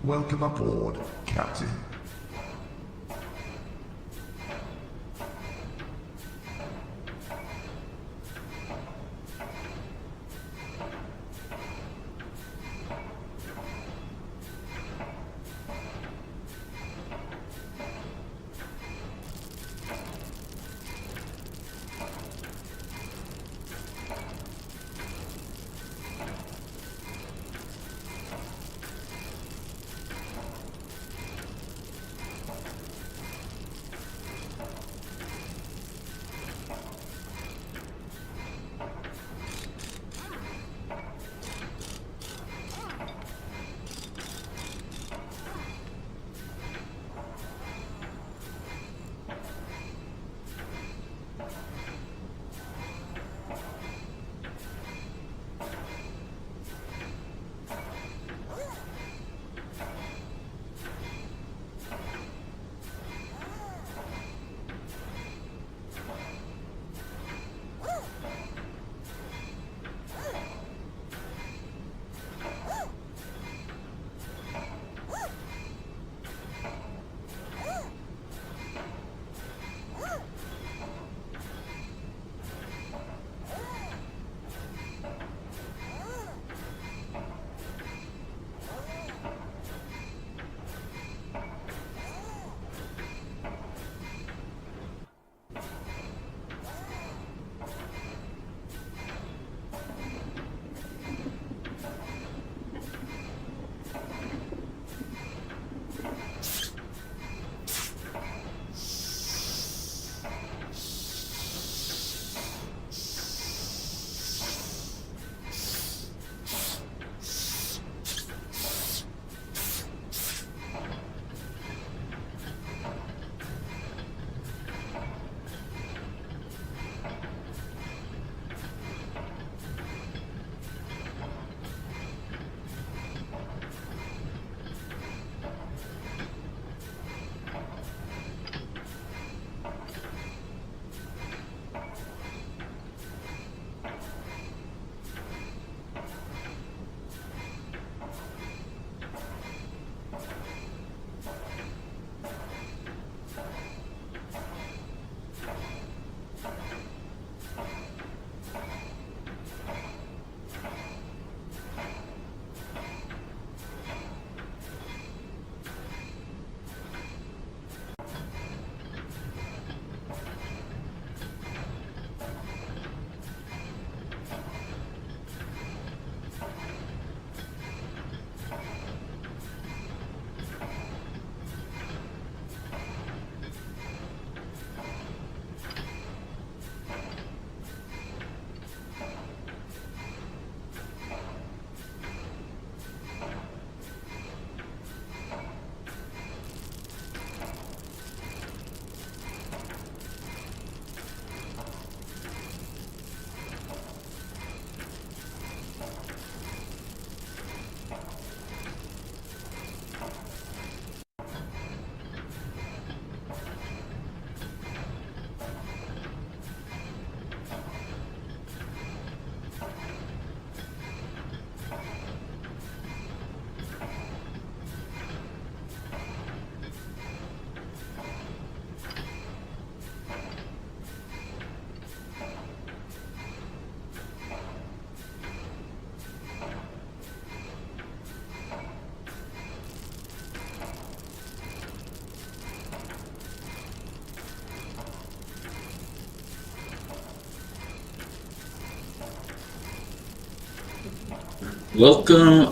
Welcome aboard, Captain.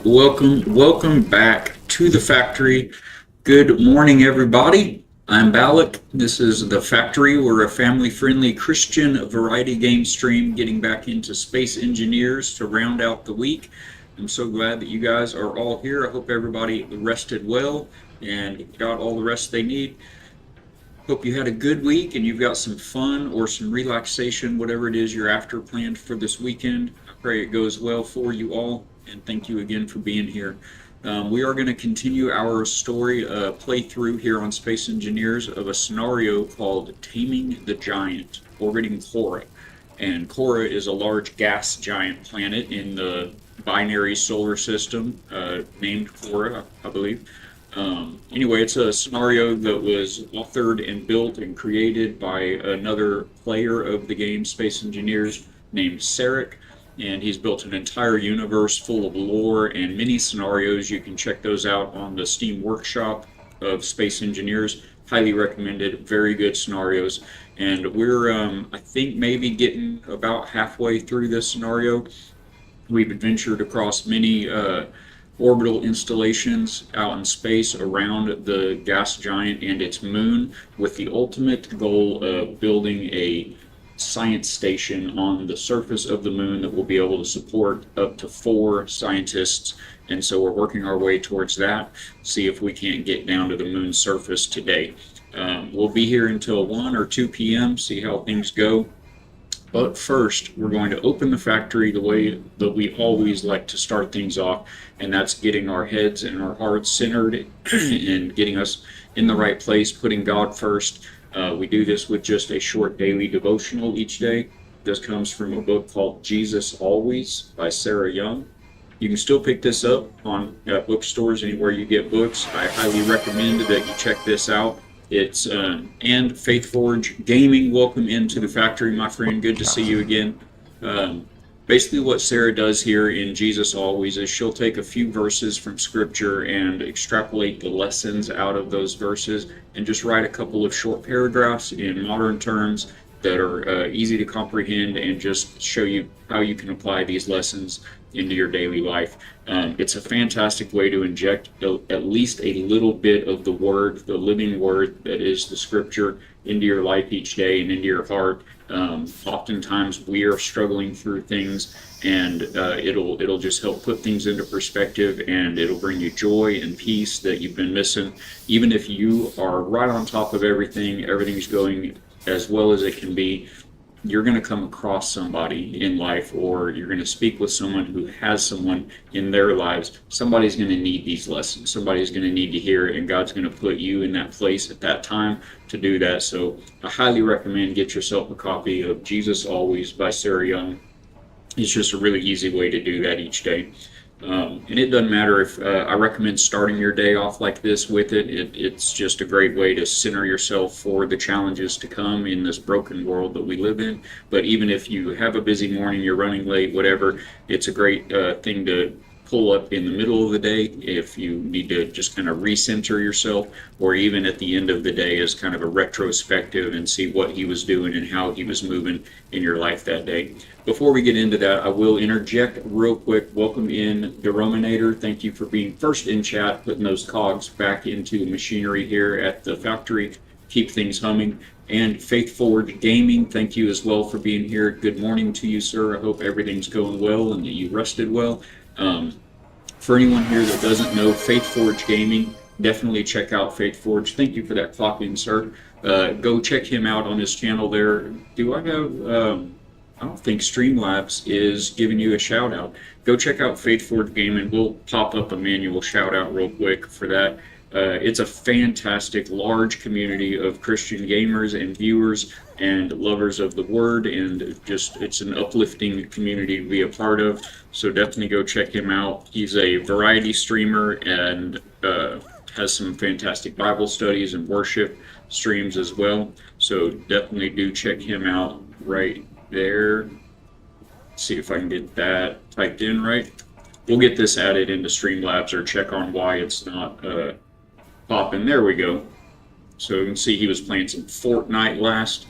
Welcome back to the factory. Good morning, everybody. I'm Balak. This is the factory. We're a family-friendly Christian variety game stream getting back into Space Engineers to round out the week. I'm so glad that you guys are all here. I hope everybody rested well and got all the rest they need. Hope you had a good week and you've got some fun or some relaxation, whatever it is you're after planned for this weekend. I pray it goes well for you all, and thank you again for being here. We are going to continue our story playthrough here on Space Engineers of a scenario called Taming the Giant, orbiting Cora. And Cora is a large gas giant planet in the binary solar system named for it, I believe. Anyway, it's a scenario that was authored and built and created by another player of the game, Space Engineers, named Sarek, and he's built an entire universe full of lore and mini scenarios. You can check those out on the Steam Workshop of Space Engineers. Highly recommended. Very good scenarios. And we're, I think, maybe getting about halfway through this scenario. We've adventured across many orbital installations out in space around the gas giant and its moon, with the ultimate goal of building a science station on the surface of the moon that will be able to support up to 4 scientists. And so we're working our way towards that, see if we can't get down to the moon's surface today. We'll be here until 1 or 2 p.m., see how things go. But first, we're going to open the factory the way that we always like to start things off, and that's getting our heads and our hearts centered and getting us in the right place, putting God first. We do this with just a short daily devotional each day. This comes from a book called Jesus Always by Sarah Young. You can still pick this up on bookstores, anywhere you get books. I highly recommend that you check this out. It's and FaithForge Gaming, welcome into the factory, my friend. Good to see you again. Basically what Sarah does here in Jesus Always is she'll take a few verses from scripture and extrapolate the lessons out of those verses and just write a couple of short paragraphs in modern terms that are easy to comprehend and just show you how you can apply these lessons into your daily life. It's a fantastic way to inject at least a little bit of the Word, the living Word that is the Scripture, into your life each day and into your heart. Oftentimes we are struggling through things, and it'll just help put things into perspective, and it'll bring you joy and peace that you've been missing. Even if you are right on top of everything, everything's going as well as it can be, you're going to come across somebody in life, or you're going to speak with someone who has someone in their lives. Somebody's going to need these lessons. Somebody's going to need to hear it, and God's going to put you in that place at that time to do that. So I highly recommend get yourself a copy of Jesus Always by Sarah Young. It's just a really easy way to do that each day. And it doesn't matter if I recommend starting your day off like this with it. It's just a great way to center yourself for the challenges to come in this broken world that we live in. But even if you have a busy morning, you're running late, whatever, it's a great thing to pull up in the middle of the day if you need to just kind of recenter yourself, or even at the end of the day as kind of a retrospective and see what he was doing and how he was moving in your life that day. Before we get into that, I will interject real quick. Welcome in the Rominator. Thank you for being first in chat, putting those cogs back into the machinery here at the factory. Keep things humming. And FaithForge Gaming, thank you as well for being here. Good morning to you, sir. I hope everything's going well and that you rested well. For anyone here that doesn't know FaithForge Gaming, definitely check out FaithForge. Thank you for that clock in, sir. Go check him out on his channel there. Do I have... I don't think Streamlabs is giving you a shout out. Go check out FaithForge Gaming. We'll pop up a manual shout out real quick for that. It's a fantastic, large community of Christian gamers and viewers and lovers of the Word, and just it's an uplifting community to be a part of. So definitely go check him out. He's a variety streamer and has some fantastic Bible studies and worship streams as well. So definitely do check him out right there. See if I can get that typed in right. We'll get this added into Streamlabs, or check on why it's not popping. There we go. So you can see he was playing some Fortnite last.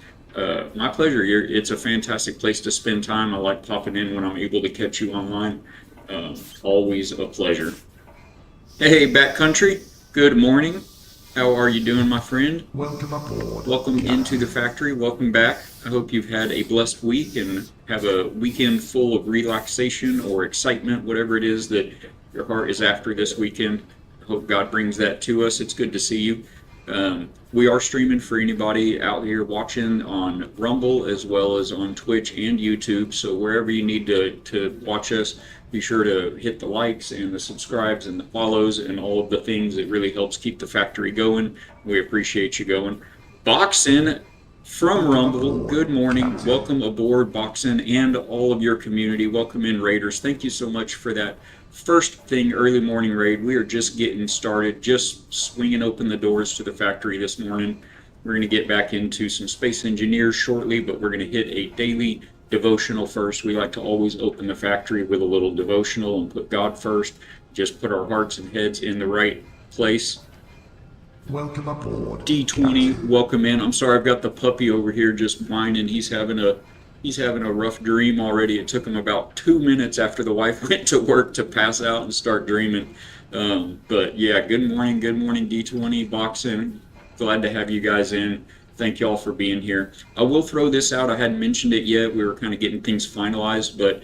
My pleasure. It's a fantastic place to spend time. I like popping in when I'm able to catch you online. Always a pleasure. Hey, Backcountry. Good morning. How are you doing, my friend? Welcome aboard. Welcome into the factory. Welcome back. I hope you've had a blessed week and have a weekend full of relaxation or excitement, whatever it is that your heart is after this weekend. I hope God brings that to us. It's good to see you. We are streaming for anybody out here watching on Rumble as well as on Twitch and YouTube. So wherever you need to watch us, be sure to hit the likes and the subscribes and the follows and all of the things. It really helps keep the factory going. We appreciate you going. Boxing From Rumble, good morning. Welcome aboard, Boxen, and all of your community. Welcome in, Raiders. Thank you so much for that first thing, early morning raid. We are just getting started, just swinging open the doors to the factory this morning. We're going to get back into some Space Engineers shortly, but we're going to hit a daily devotional first. We like to always open the factory with a little devotional and put God first, just put our hearts and heads in the right place. Welcome aboard, D20, Captain. welcome in. I'm sorry, I've got the puppy over here just whining. He's having a rough dream already. It took him about 2 minutes after the wife went to work to pass out and start dreaming. But yeah, good morning, D20, Boxing. Glad to have you guys in. Thank y'all for being here. I will throw this out. I hadn't mentioned it yet. We were kind of getting things finalized, but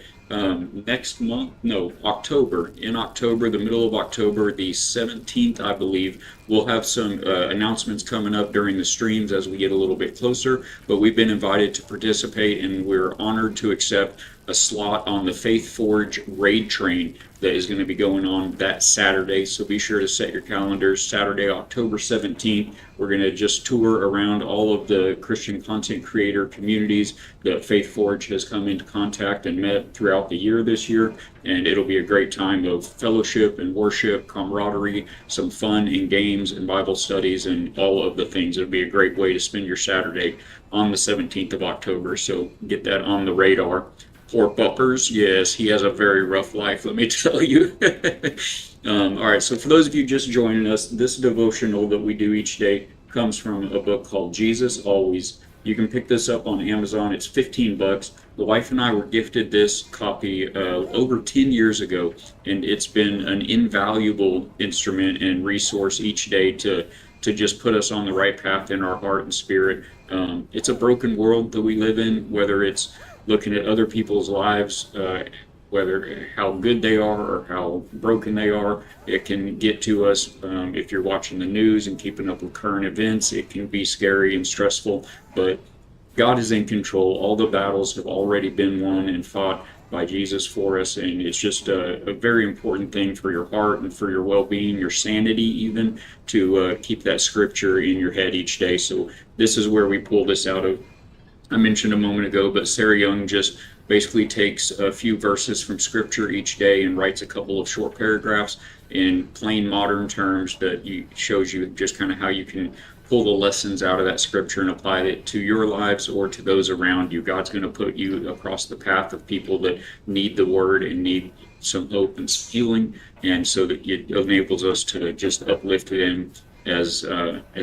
next month, no, October, in October, the middle of October, the 17th, I believe, we'll have some announcements coming up during the streams as we get a little bit closer, but we've been invited to participate and we're honored to accept a slot on the Faith Forge raid train that is going to be going on that Saturday. So be sure to set your calendars. Saturday, October 17th, we're going to just tour around all of the Christian content creator communities that Faith Forge has come into contact and met throughout the year this year. And it'll be a great time of fellowship and worship, camaraderie, some fun and games and Bible studies and all of the things. It'll be a great way to spend your Saturday on the 17th of October. So get that on the radar. Poor Buppers, yes, he has a very rough life, let me tell you. All right, so for those of you just joining us, this devotional that we do each day comes from a book called Jesus Always. You can pick this up on Amazon. It's 15 bucks. The wife and I were gifted this copy over 10 years ago, and it's been an invaluable instrument and resource each day to just put us on the right path in our heart and spirit. It's a broken world that we live in, whether it's looking at other people's lives, whether how good they are or how broken they are. It can get to us if you're watching the news and keeping up with current events. It can be scary and stressful, but God is in control. All the battles have already been won and fought by Jesus for us, and it's just a very important thing for your heart and for your well-being, your sanity even, to keep that scripture in your head each day. So this is where we pull this out of. I mentioned a moment ago, but Sarah Young just basically takes a few verses from scripture each day and writes a couple of short paragraphs in plain modern terms that shows you just kind of how you can pull the lessons out of that scripture and apply it to your lives or to those around you. God's going to put you across the path of people that need the word and need some hope and healing, and so that it enables us to just uplift him as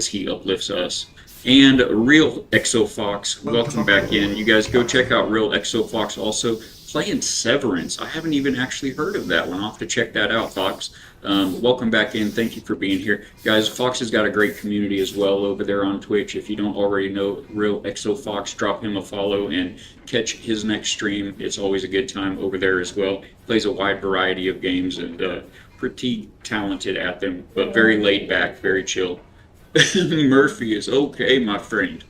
he uplifts us. And Real ExoFox, welcome back in. You guys go check out Real ExoFox also. Playing Severance. I haven't even actually heard of that one. I'll have to check that out, Fox. Welcome back in. Thank you for being here. Guys, Fox has got a great community as well over there on Twitch. If you don't already know Real ExoFox, drop him a follow and catch his next stream. It's always a good time over there as well. Plays a wide variety of games and pretty talented at them, but very laid back, very chill. Murphy is okay, my friend.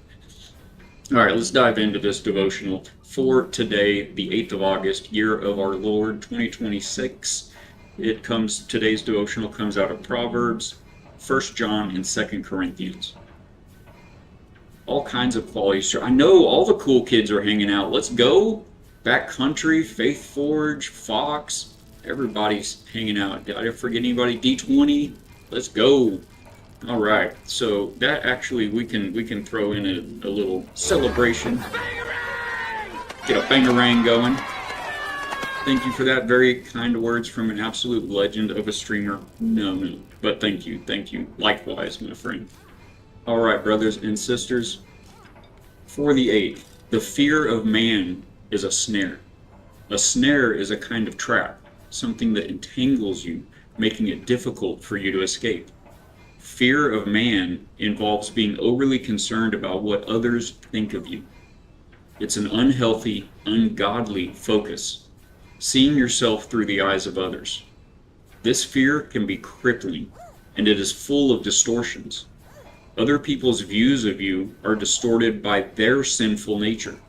All right, let's dive into this devotional for today, the 8th of August, year of our Lord, 2026. Today's devotional comes out of Proverbs, 1 John, and 2 Corinthians. All kinds of qualities. I know all the cool kids are hanging out. Let's go. Backcountry, Faith Forge, Fox. Everybody's hanging out. Did I forget anybody? D20. Let's go. All right, so that actually we can throw in a little celebration. Get a bangarang going. Thank you for that. Very kind words from an absolute legend of a streamer. No, but thank you. Likewise, my friend. All right, brothers and sisters. For the 8th, the fear of man is a snare. A snare is a kind of trap, something that entangles you, making it difficult for you to escape. Fear of man involves being overly concerned about what others think of you. It's an unhealthy, ungodly focus, seeing yourself through the eyes of others. This fear can be crippling, and it is full of distortions. Other people's views of you are distorted by their sinful nature.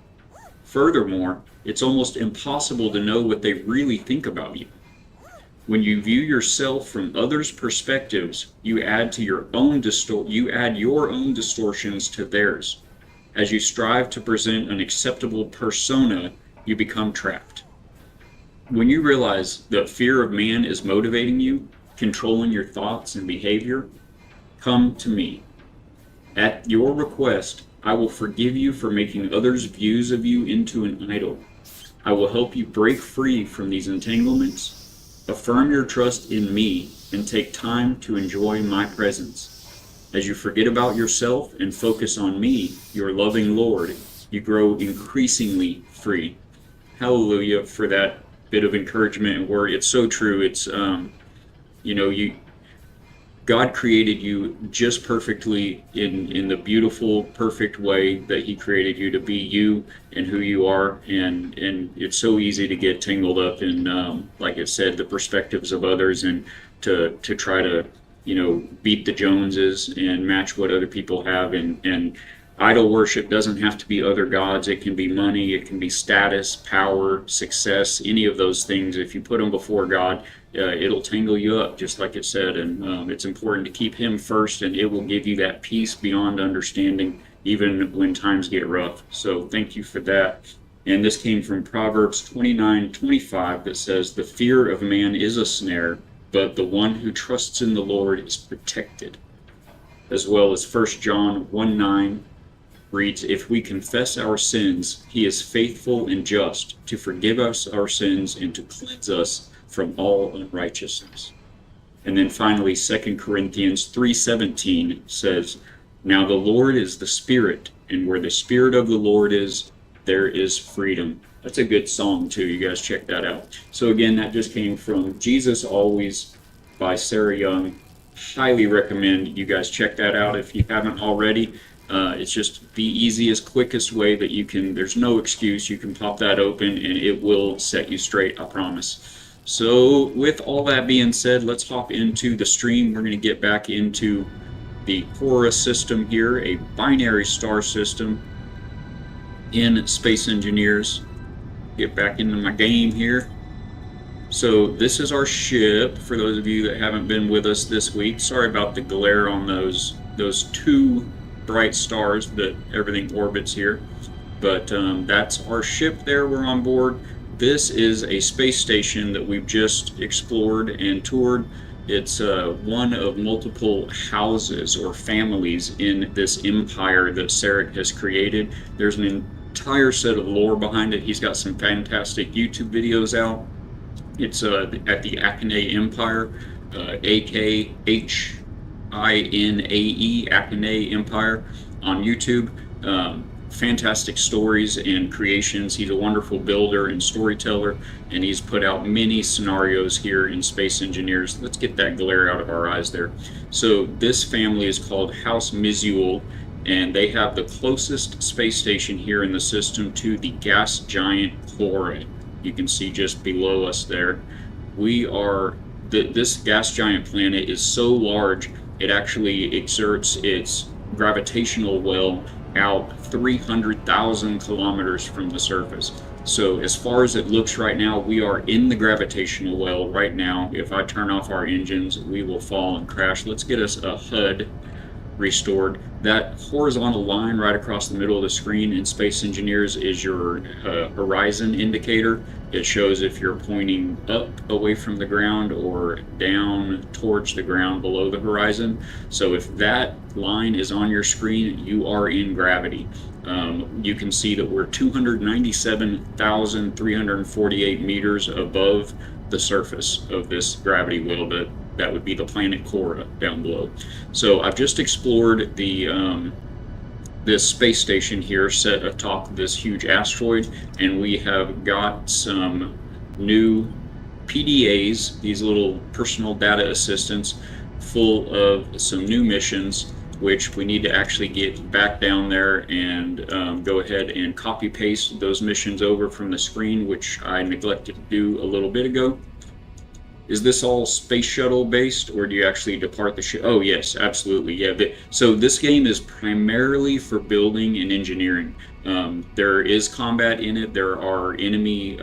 Furthermore, it's almost impossible to know what they really think about you. When you view yourself from others' perspectives, you add your own distortions to theirs. As you strive to present an acceptable persona, you become trapped. When you realize that fear of man is motivating you, controlling your thoughts and behavior, come to me. At your request, I will forgive you for making others' views of you into an idol. I will help you break free from these entanglements. Affirm your trust in me and take time to enjoy my presence. As you forget about yourself and focus on me, your loving Lord, you grow increasingly free. Hallelujah for that bit of encouragement and word. It's so true. It's God created you just perfectly in the beautiful, perfect way that He created you to be you and who you are. And it's so easy to get tangled up in, like it said, the perspectives of others, and to try to, beat the Joneses and match what other people have. And idol worship doesn't have to be other gods. It can be money, it can be status, power, success, any of those things. If you put them before God, it'll tangle you up, just like it said. And it's important to keep Him first, and it will give you that peace beyond understanding, even when times get rough. So thank you for that. And this came from Proverbs 29:25 that says, "The fear of man is a snare, but the one who trusts in the Lord is protected." As well as 1 John 1:9 reads, "If we confess our sins, He is faithful and just to forgive us our sins and to cleanse us from all unrighteousness." And then finally, 2 Corinthians 3:17 says, "Now the Lord is the Spirit, and where the Spirit of the Lord is, there is freedom." That's a good song too. You guys check that out. So again, that just came from Jesus Always by Sarah Young. Highly recommend you guys check that out if you haven't already. It's just the easiest, quickest way that you can, there's no excuse, you can pop that open and it will set you straight, I promise. So with all that being said, let's hop into the stream. We're going to get back into the Quora system here, a binary star system in Space Engineers. Get back into my game here. So this is our ship, for those of you that haven't been with us this week. Sorry about the glare on those two bright stars that everything orbits here. But that's our ship there. We're on board. This is a space station that we've just explored and toured. It's one of multiple houses or families in this empire that Sarek has created. There's an entire set of lore behind it. He's got some fantastic YouTube videos out. It's at the Akane Empire, AKHINAE, Akane Empire on YouTube. Fantastic stories and creations. He's a wonderful builder and storyteller, and he's put out many scenarios here in Space Engineers. Let's get that glare out of our eyes there. So this family is called House Mizuel, and they have the closest space station here in the system to the gas giant Quora. You can see just below us there. This gas giant planet is so large, it actually exerts its gravitational well out 300,000 kilometers from the surface. So as far as it looks right now, we are in the gravitational well right now. If I turn off our engines, we will fall and crash. Let's get us a HUD restored. That horizontal line right across the middle of the screen in Space Engineers is your horizon indicator. It shows if you're pointing up away from the ground or down towards the ground below the horizon. So if that line is on your screen, you are in gravity. You can see that we're 297,348 meters above the surface of this gravity well. That would be the planet Quora down below. So I've just explored this space station here set atop this huge asteroid, and we have got some new PDAs, these little personal data assistants, full of some new missions, which we need to actually get back down there and go ahead and copy paste those missions over from the screen, which I neglected to do a little bit ago. Is this all space shuttle based, or do you actually depart the ship? Oh yes, absolutely, yeah. So this game is primarily for building and engineering. There is combat in it. There are enemy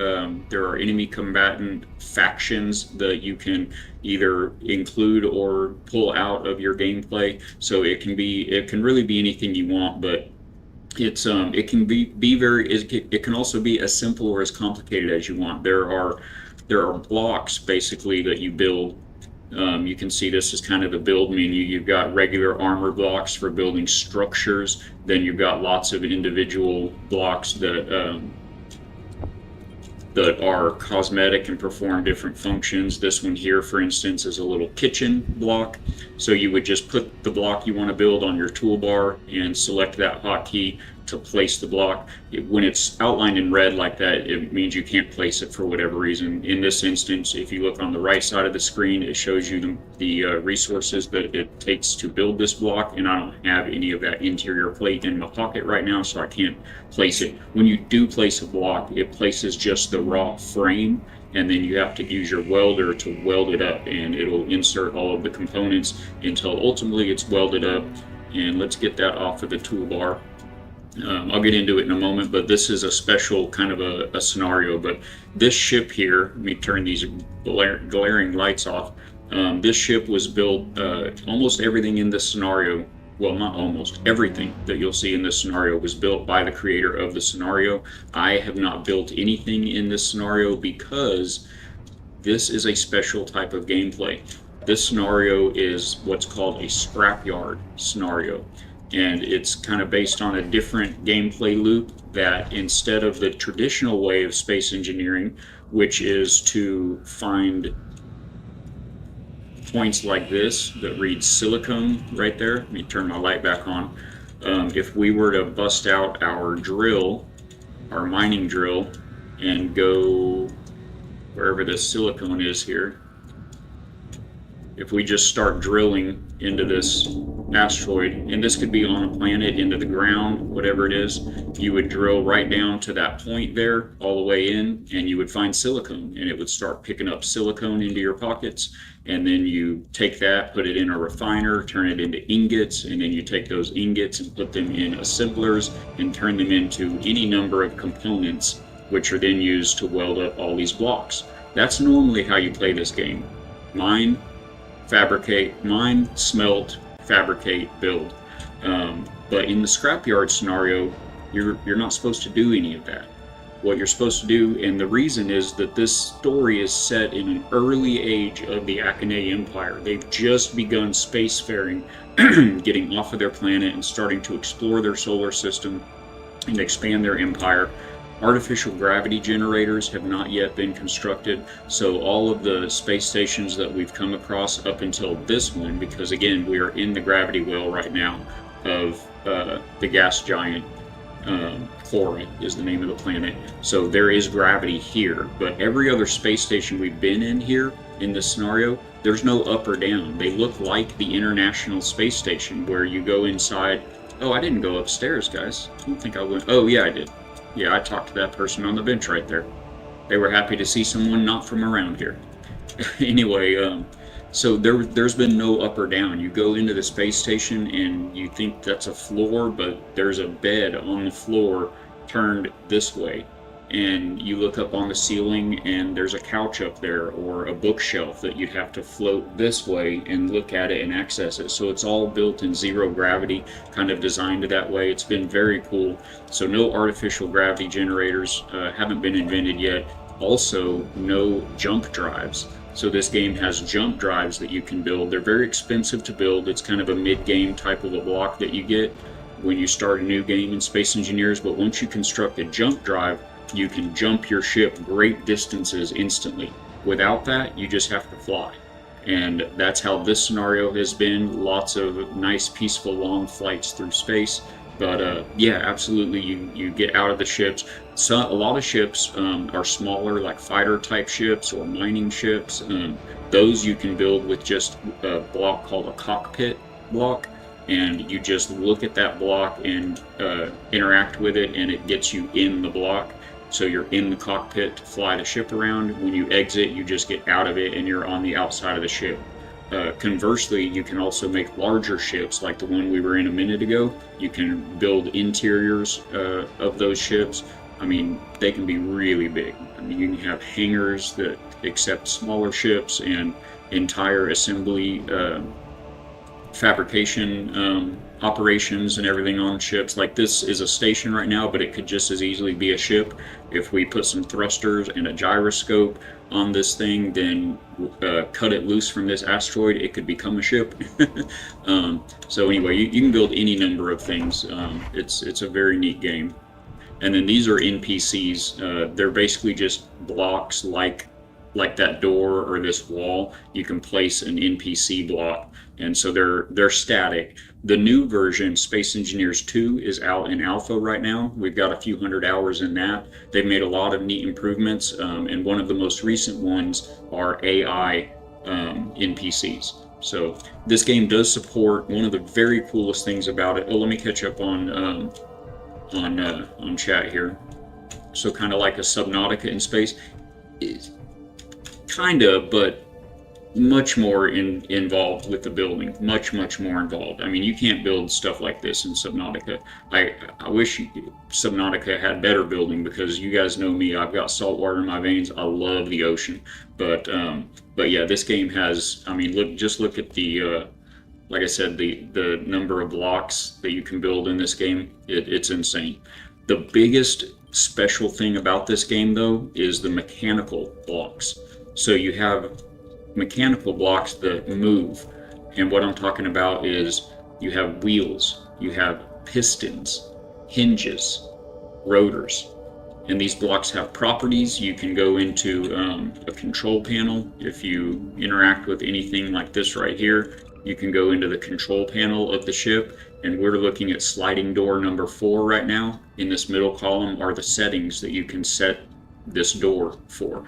combatant factions that you can either include or pull out of your gameplay. So it can really be anything you want, but it can be very it can also be as simple or as complicated as you want. There are blocks basically that you build. You can see this is kind of the build menu. You've got regular armor blocks for building structures. Then you've got lots of individual blocks that are cosmetic and perform different functions. This one here, for instance, is a little kitchen block. So you would just put the block you want to build on your toolbar and select that hotkey to place the block. When it's outlined in red like that, it means you can't place it for whatever reason. In this instance, if you look on the right side of the screen, it shows you the resources that it takes to build this block, and I don't have any of that interior plate in my pocket right now, so I can't place it. When you do place a block, it places just the raw frame, and then you have to use your welder to weld it up, and it'll insert all of the components until ultimately it's welded up. And let's get that off of the toolbar. I'll get into it in a moment, but this is a special kind of a scenario. But this ship here, let me turn these glaring lights off. This ship was built, almost everything in this scenario, well, not almost, everything that you'll see in this scenario was built by the creator of the scenario. I have not built anything in this scenario because this is a special type of gameplay. This scenario is what's called a scrapyard scenario. And it's kind of based on a different gameplay loop that instead of the traditional way of space engineering, which is to find points like this that read silicone right there. Let me turn my light back on. If we were to bust out our drill, our mining drill, and go wherever the silicone is here, if we just start drilling into this asteroid, and this could be on a planet, into the ground, whatever it is, you would drill right down to that point there, all the way in, and you would find silicone, and it would start picking up silicone into your pockets. And then you take that, put it in a refiner, turn it into ingots, and then you take those ingots and put them in assemblers and turn them into any number of components, which are then used to weld up all these blocks. That's normally how you play this game. Mine, fabricate, mine, smelt, fabricate, build. But in the scrapyard scenario, you're not supposed to do any of that. What you're supposed to do, and the reason is that this story is set in an early age of the Akane Empire. They've just begun spacefaring, getting off of their planet and starting to explore their solar system and expand their empire. Artificial gravity generators have not yet been constructed, so all of the space stations that we've come across up until this one, because again, we are in the gravity well right now of the gas giant, Cora is the name of the planet, so there is gravity here, but every other space station we've been in here, in this scenario, there's no up or down. They look like the International Space Station, where you go inside. Oh, I didn't go upstairs, guys. I don't think I went. Oh, yeah, I did. Yeah, I talked to that person on the bench right there. They were happy to see someone not from around here. Anyway, so there's been no up or down. You go into the space station and you think that's a floor, but there's a bed on the floor turned this way. And you look up on the ceiling and there's a couch up there, or a bookshelf that you'd have to float this way and look at it and access it. So it's all built in zero gravity, kind of designed that way. It's been very cool. So no artificial gravity generators haven't been invented yet. Also, no jump drives. So this game has jump drives that you can build. They're very expensive to build. It's kind of a mid-game type of a block that you get when you start a new game in Space Engineers. But once you construct a jump drive, you can jump your ship great distances instantly. Without that, you just have to fly. And that's how this scenario has been. Lots of nice, peaceful, long flights through space. But yeah, absolutely, you get out of the ships. So a lot of ships are smaller, like fighter type ships or mining ships. Those you can build with just a block called a cockpit block. And you just look at that block and interact with it, and it gets you in the block. So you're in the cockpit to fly the ship around. When you exit, you just get out of it and you're on the outside of the ship. Conversely, you can also make larger ships like the one we were in a minute ago. You can build interiors of those ships. I mean, they can be really big. I mean, you can have hangars that accept smaller ships and entire assembly fabrication operations and everything on ships. Like this is a station right now, but it could just as easily be a ship. If we put some thrusters and a gyroscope on this thing, then cut it loose from this asteroid, it could become a ship. So anyway, you can build any number of things. It's a very neat game. And then these are NPCs. They're basically just blocks like that door or this wall. You can place an NPC block, and so they're static. The new version, Space Engineers 2, is out in alpha right now. We've got a few hundred hours in that. They've made a lot of neat improvements, and one of the most recent ones are AI NPCs. So this game does support one of the very coolest things about it. Oh, let me catch up on chat here. So kind of like a Subnautica in space, is kind of, but much more involved with the building. Much more involved. I mean, you can't build stuff like this in Subnautica. I wish Subnautica had better building, because you guys know me. I've got salt water in my veins. I love the ocean, but yeah, this game has. I mean, look at the. Like I said, the number of blocks that you can build in this game, it's insane. The biggest special thing about this game, though, is the mechanical blocks. So you have mechanical blocks that move, and what I'm talking about is you have wheels, you have pistons, hinges, rotors, and these blocks have properties. You can go into a control panel. If you interact with anything like this right here, you can go into the control panel of the ship, and we're looking at sliding door number 4 right now. In this middle column are the settings that you can set this door for.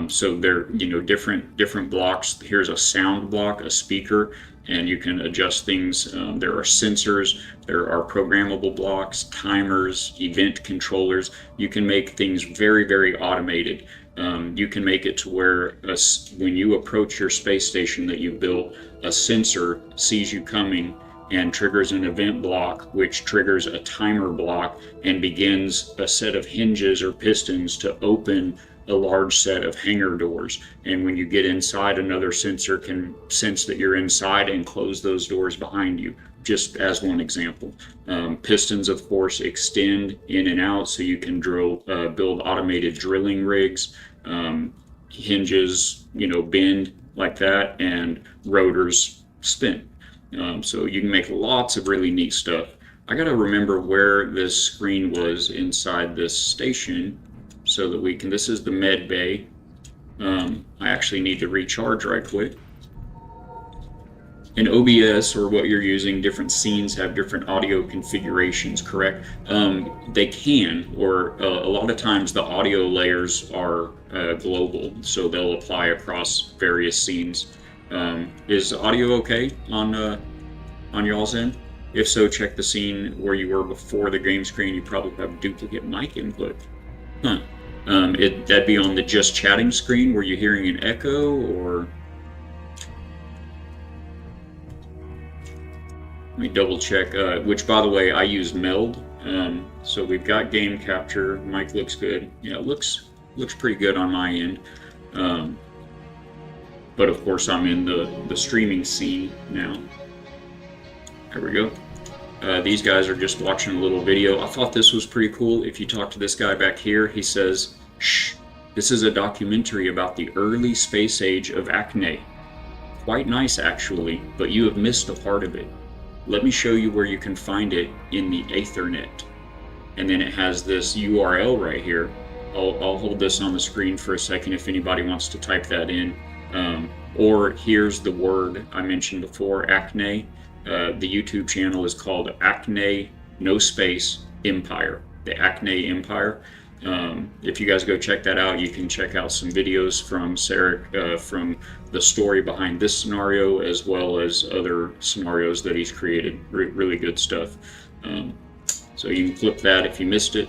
So they're, different blocks. Here's a sound block, a speaker, and you can adjust things. There are sensors, there are programmable blocks, timers, event controllers. You can make things very automated. You can make it to where when you approach your space station that you built, a sensor sees you coming and triggers an event block, which triggers a timer block and begins a set of hinges or pistons to open a large set of hangar doors. And when you get inside, another sensor can sense that you're inside and close those doors behind you, just as one example. Pistons, of course, extend in and out, so you can build automated drilling rigs. Hinges, bend like that, and rotors spin. So you can make lots of really neat stuff. I gotta remember where this screen was inside this station so that we can, this is the med bay. I actually need to recharge right quick. In OBS, or what you're using, different scenes have different audio configurations, correct? They can, or a lot of times the audio layers are global, so they'll apply across various scenes. Is audio okay on y'all's end? If so, check the scene where you were before the game screen. You probably have duplicate mic input. Huh. That'd be on the just chatting screen. Were you hearing an echo, or? Let me double check, which, by the way, I use Meld. So we've got game capture. Mic looks good. Yeah, it looks pretty good on my end. But of course, I'm in the streaming scene now. There we go. These guys are just watching a little video. I thought this was pretty cool. If you talk to this guy back here, he says, "Shh, this is a documentary about the early space age of Acne. Quite nice, actually, but you have missed a part of it. Let me show you where you can find it in the Ethernet." And then it has this URL right here. I'll hold this on the screen for a second if anybody wants to type that in. Or here's the word I mentioned before, Acne. The YouTube channel is called Acne No Space Empire. The Acne Empire. If you guys go check that out, you can check out some videos from Sarek, from the story behind this scenario, as well as other scenarios that he's created. Really good stuff. So you can click that if you missed it.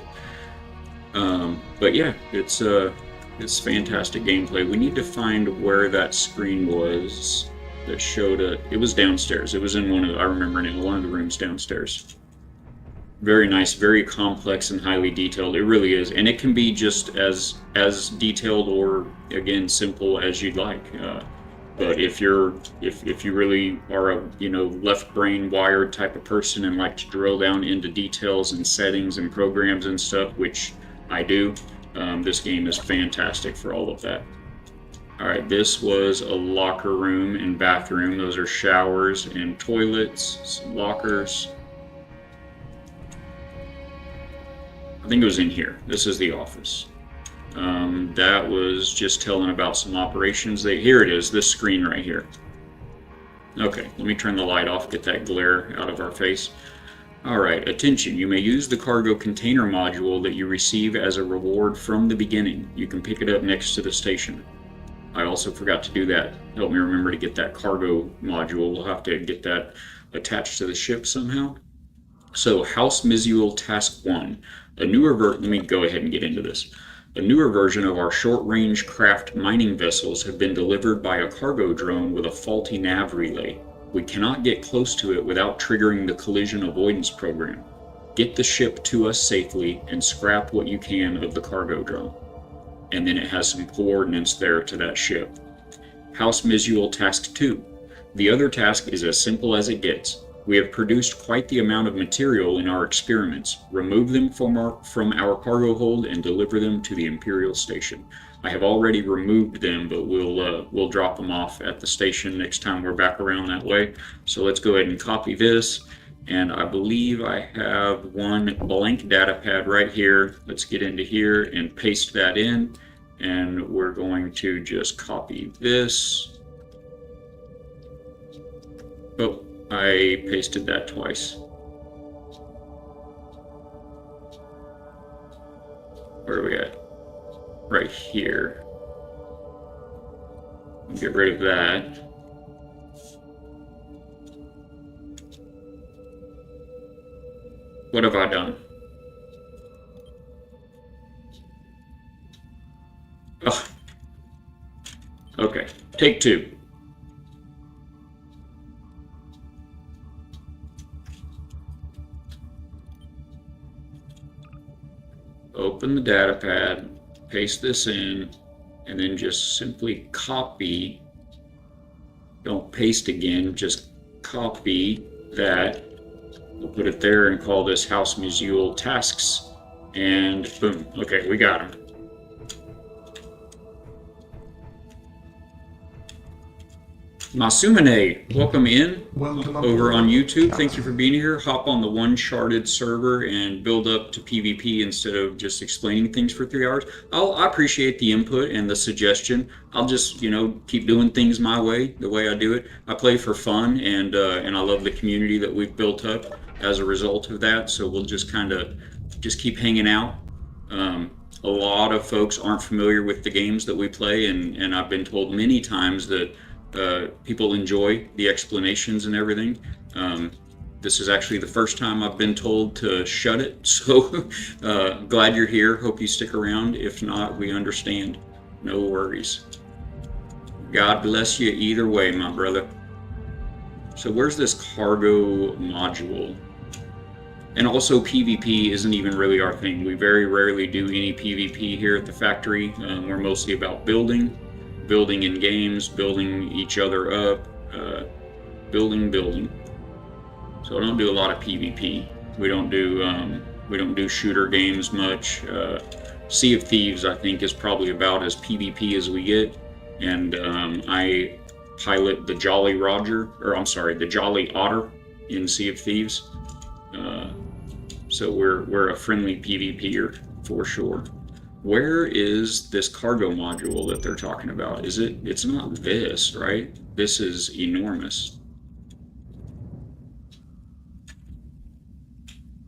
But yeah, it's fantastic gameplay. We need to find where that screen was that showed it was downstairs. It was in I remember now, one of the rooms downstairs. Very nice, very complex and highly detailed. It really is, and it can be just as detailed or, again, simple as you'd like. But if you really are a left brain wired type of person and like to drill down into details and settings and programs and stuff, which I do, this game is fantastic for all of that. All right, this was a locker room and bathroom. Those are showers and toilets, some lockers. I think it was in here. This is the office. That was just telling about some operations. Here it is, this screen right here. Okay, let me turn the light off, get that glare out of our face. Alright, attention, you may use the cargo container module that you receive as a reward from the beginning. You can pick it up next to the station. I also forgot to do that. Help me remember to get that cargo module. We'll have to get that attached to the ship somehow. So, House Mizuel Task 1. Let me go ahead and get into this. A newer version of our short-range craft mining vessels have been delivered by a cargo drone with a faulty nav relay. We cannot get close to it without triggering the collision avoidance program. Get the ship to us safely and scrap what you can of the cargo drone. And then it has some coordinates there to that ship. House Mizuel Task 2. The other task is as simple as it gets. We have produced quite the amount of material in our experiments. Remove them from our cargo hold and deliver them to the Imperial Station. I have already removed them, but we'll drop them off at the station next time we're back around that way. So let's go ahead and copy this. And I believe I have one blank data pad right here. Let's get into here and paste that in. And we're going to just copy this. Oh, I pasted that twice. Where are we at? Right here. Get rid of that. What have I done? Oh. Okay, take two. Open the data pad, paste this in, and then just simply copy. Don't paste again, just copy that. We'll put it there and call this House Mizuel Tasks, and boom. Okay, we got them. Masumane, welcome in. Welcome over on YouTube. Captain. Thank you for being here. Hop on the Uncharted server and build up to PvP instead of just explaining things for 3 hours. I appreciate the input and the suggestion. I'll just keep doing things my way, the way I do it. I play for fun, and I love the community that we've built up as a result of that. So we'll just just keep hanging out. A lot of folks aren't familiar with the games that we play, and I've been told many times that people enjoy the explanations and everything. This is actually the first time I've been told to shut it, so glad you're here. Hope you stick around. If not, we understand. No worries. God bless you either way, my brother. So where's this cargo module? And also PvP isn't even really our thing. We very rarely do any PvP here at the factory. We're mostly about building in games, building each other up, building. So I don't do a lot of PvP. We don't do shooter games much. Sea of Thieves, I think, is probably about as PvP as we get. And I pilot the Jolly Otter in Sea of Thieves. So we're a friendly PvPer for sure. Where is this cargo module that they're talking about? It's not this, right? This is enormous.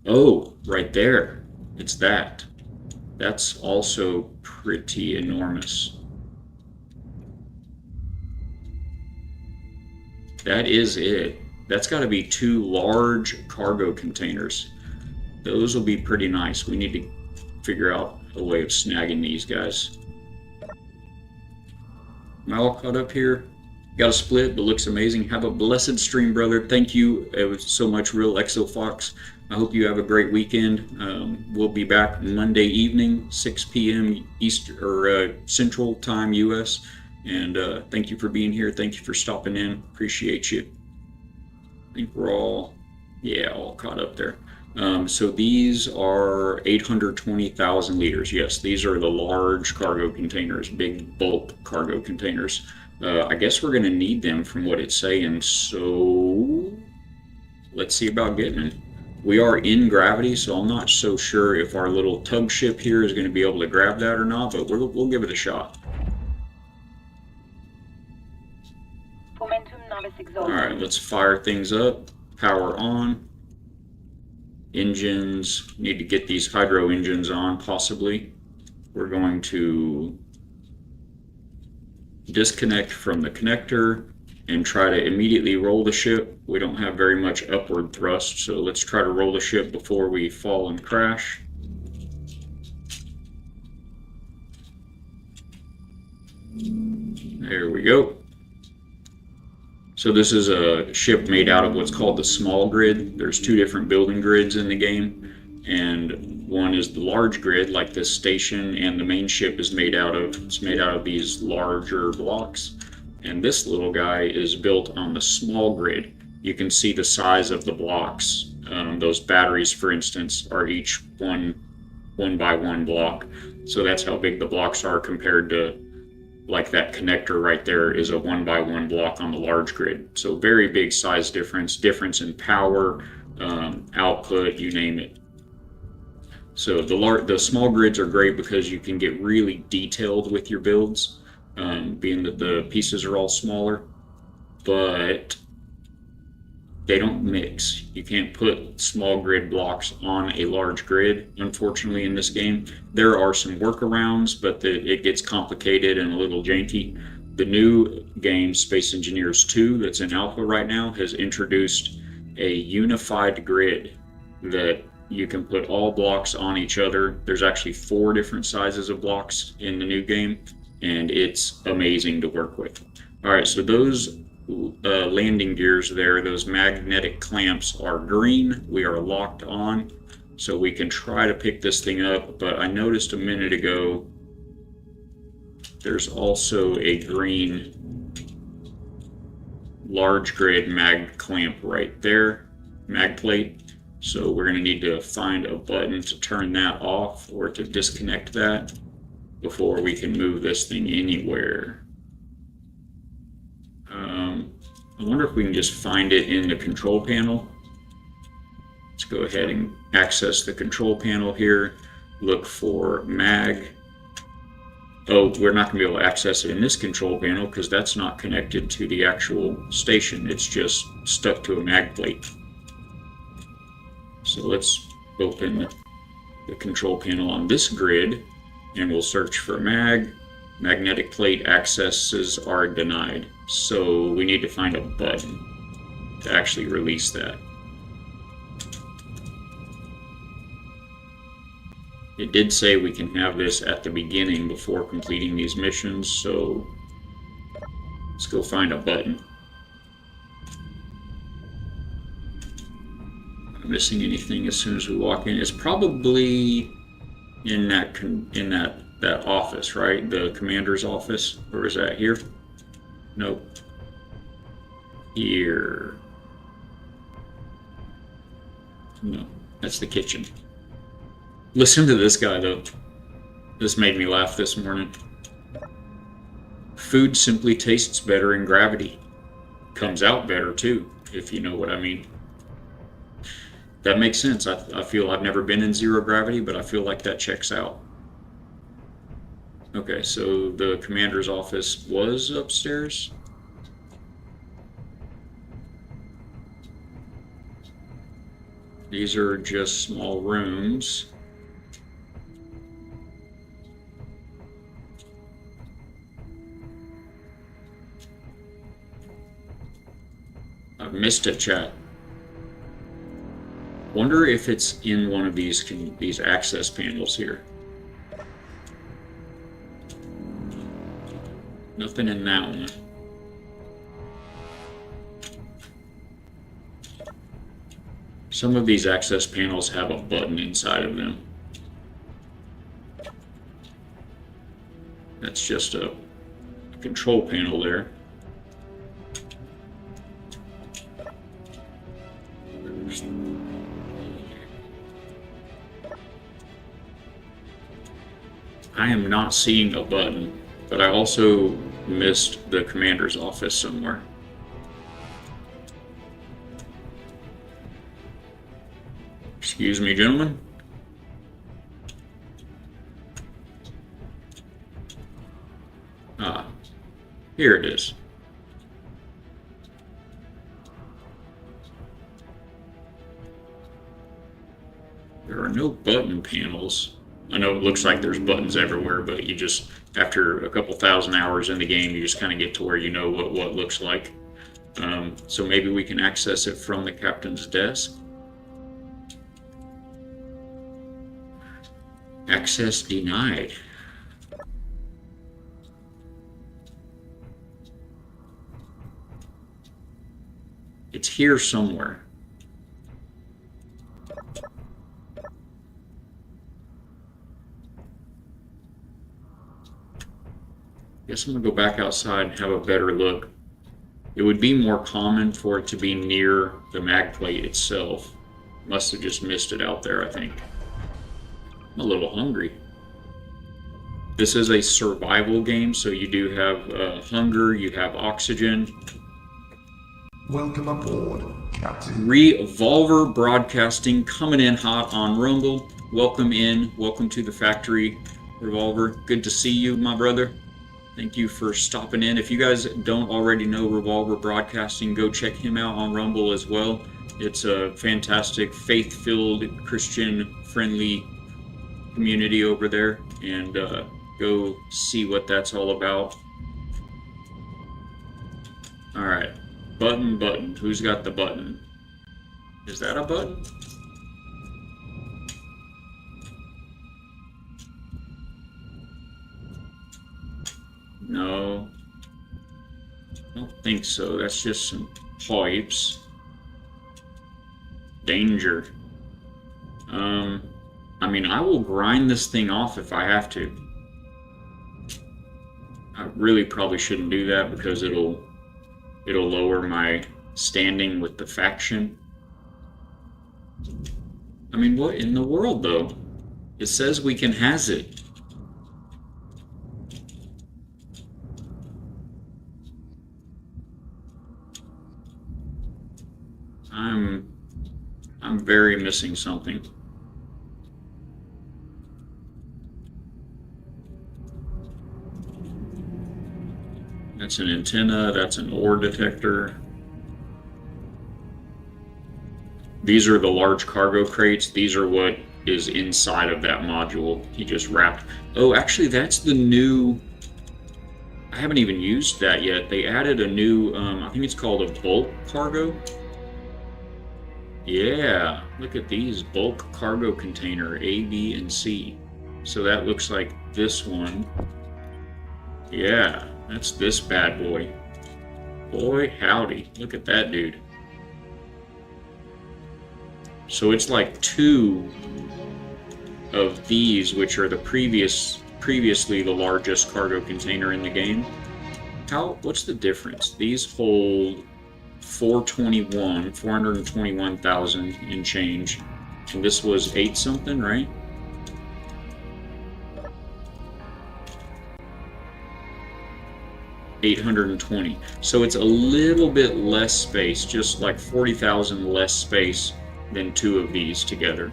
Oh, right there. It's that. That's also pretty enormous. That is it. That's got to be 2 large cargo containers. Those will be pretty nice. We need to figure out a way of snagging these guys. Am I all caught up here? Got a split, but looks amazing. Have a blessed stream, brother. Thank you so much, Real Exo Fox. I hope you have a great weekend. We'll be back Monday evening, 6 p.m. Eastern or Central Time, U.S. And thank you for being here. Thank you for stopping in. Appreciate you. I think we're all, yeah, all caught up there. So these are 820,000 liters. Yes, these are the large cargo containers, big bulk cargo containers. I guess we're going to need them from what it's saying. So let's see about getting it. We are in gravity, so I'm not so sure if our little tug ship here is going to be able to grab that or not, but we'll give it a shot. All right, let's fire things up. Power on. Engines, need to get these hydro engines on possibly. We're going to disconnect from the connector and try to immediately roll the ship. We don't have very much upward thrust, so let's try to roll the ship before we fall and crash. There we go. So this is a ship made out of what's called the small grid. There's two different building grids in the game, and one is the large grid, like this station, and the main ship is made out of. It's made out of these larger blocks, and this little guy is built on the small grid. You can see the size of the blocks. Those batteries, for instance, are each one by one block. So that's how big the blocks are compared to, like, that connector right there is a 1 by 1 block on the large grid. So very big size difference in power, output, you name it. So the small grids are great because you can get really detailed with your builds, being that the pieces are all smaller, but they don't mix. You can't put small grid blocks on a large grid, unfortunately, in this game. There are some workarounds, but it gets complicated and a little janky. The new game, Space Engineers 2, that's in alpha right now, has introduced a unified grid that you can put all blocks on each other. There's actually 4 different sizes of blocks in the new game, and it's amazing to work with. All right, so those landing gears there, those magnetic clamps are green. We are locked on, so we can try to pick this thing up, but I noticed a minute ago there's also a green large grid mag clamp right there, mag plate. So we're going to need to find a button to turn that off or to disconnect that before we can move this thing anywhere. I wonder if we can just find it in the control panel. Let's go ahead and access the control panel here. Look for mag. Oh, we're not going to be able to access it in this control panel because that's not connected to the actual station. It's just stuck to a mag plate. So let's open the control panel on this grid and we'll search for mag. Magnetic plate accesses are denied. So we need to find a button to actually release that. It did say we can have this at the beginning before completing these missions, so let's go find a button. Not missing anything as soon as we walk in. It's probably in that office, right? The commander's office. Or is that here? Nope. Here. No, that's the kitchen. Listen to this guy, though. This made me laugh this morning. Food simply tastes better in gravity. Comes out better, too, if you know what I mean. That makes sense. I feel I've never been in zero gravity, but I feel like that checks out. Okay, so the commander's office was upstairs. These are just small rooms. I've missed it, chat. Wonder if it's in one of these access panels here. Nothing in that one. Some of these access panels have a button inside of them. That's just a control panel there. I am not seeing a button, but I also missed the commander's office somewhere. Excuse me, gentlemen. Ah, here it is. There are no button panels. I know it looks like there's buttons everywhere, but you just, after a couple thousand hours in the game, you just kind of get to where you know what looks like. So maybe we can access it from the captain's desk. Access denied. It's here somewhere. Guess I'm gonna go back outside and have a better look. It would be more common for it to be near the mag plate itself. Must have just missed it out there, I think. I'm a little hungry. This is a survival game, so you do have hunger, you have oxygen. Welcome aboard, Captain. Revolver Broadcasting coming in hot on Rumble. Welcome in. Welcome to the factory, Revolver. Good to see you, my brother. Thank you for stopping in. If you guys don't already know Revolver Broadcasting, go check him out on Rumble as well. It's a fantastic, faith-filled, Christian-friendly community over there, and go see what that's all about. All right, button. Who's got the button? Is that a button? No, I don't think so. That's just some pipes. Danger. I mean, I will grind this thing off if I have to. I really probably shouldn't do that because it'll lower my standing with the faction. I mean, what in the world, though? It says we can has it. I'm very missing something. That's an antenna, that's an ore detector. These are the large cargo crates. These are what is inside of that module. He just wrapped. Oh, actually, that's the new. I haven't even used that yet. They added a new, I think it's called a bulk cargo. Yeah, look at these bulk cargo container A, B, and C. So that looks like this one. Yeah, that's this bad boy. Boy, howdy. Look at that dude. So it's like two of these, which are the previously the largest cargo container in the game. What's the difference? These hold 421,000 in change. And this was 8 something, right? $820. So it's a little bit less space, just like 40,000 less space than 2 of these together.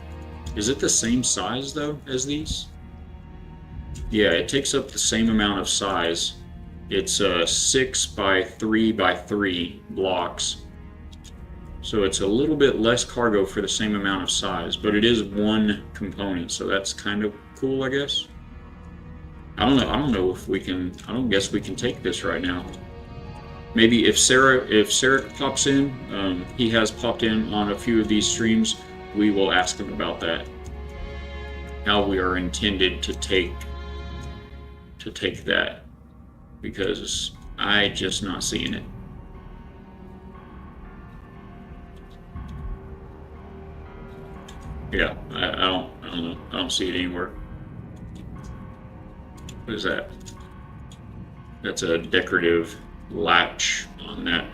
Is it the same size though as these? Yeah, it takes up the same amount of size. It's 6 by 3 by 3 blocks. So it's a little bit less cargo for the same amount of size, but it is one component, so that's kind of cool, I guess. I don't know if we can. I don't guess we can take this right now. Maybe if Sarah pops in, he has popped in on a few of these streams. We will ask him about that. How we are intended to take that, because I just not seeing it. Yeah, I don't know. I don't see it anywhere. What is that? That's a decorative latch on that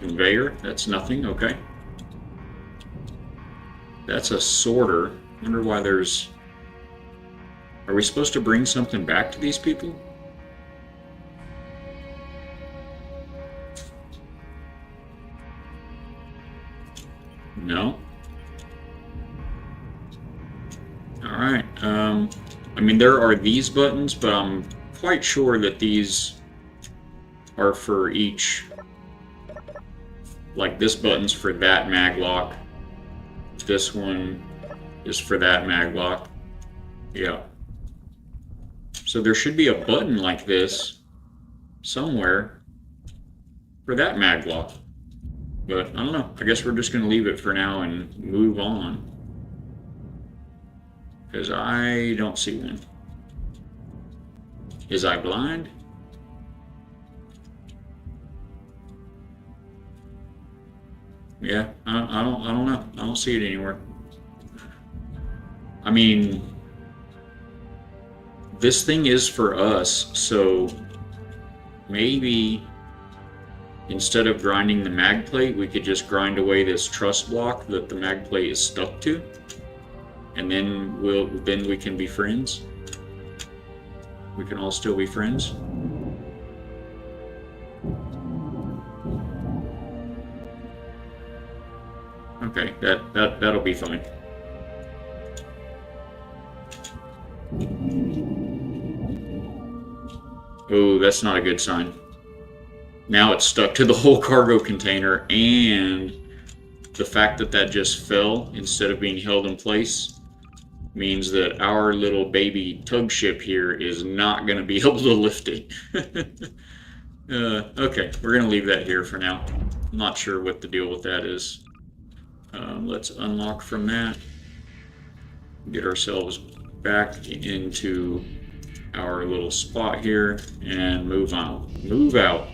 conveyor. That's nothing, okay. That's a sorter. Wonder why there's... Are we supposed to bring something back to these people? No. Alright, I mean, there are these buttons, but I'm quite sure that these are for each. Like, this button's for that mag lock. This one is for that mag lock. Yeah. So there should be a button like this somewhere for that mag lock. But I don't know. I guess we're just going to leave it for now and move on. Because I don't see one. Is I blind? Yeah, I don't know. I don't see it anywhere. I mean, this thing is for us, so maybe instead of grinding the mag plate, we could just grind away this truss block that the mag plate is stuck to, and then we can be friends. We can all still be friends. Okay, that'll be fine. Oh, that's not a good sign. Now it's stuck to the whole cargo container, and the fact that that just fell instead of being held in place means that our little baby tug ship here is not going to be able to lift it. Okay, we're going to leave that here for now. I'm not sure what the deal with that is. Let's unlock from that. Get ourselves back into our little spot here and move on. Move out.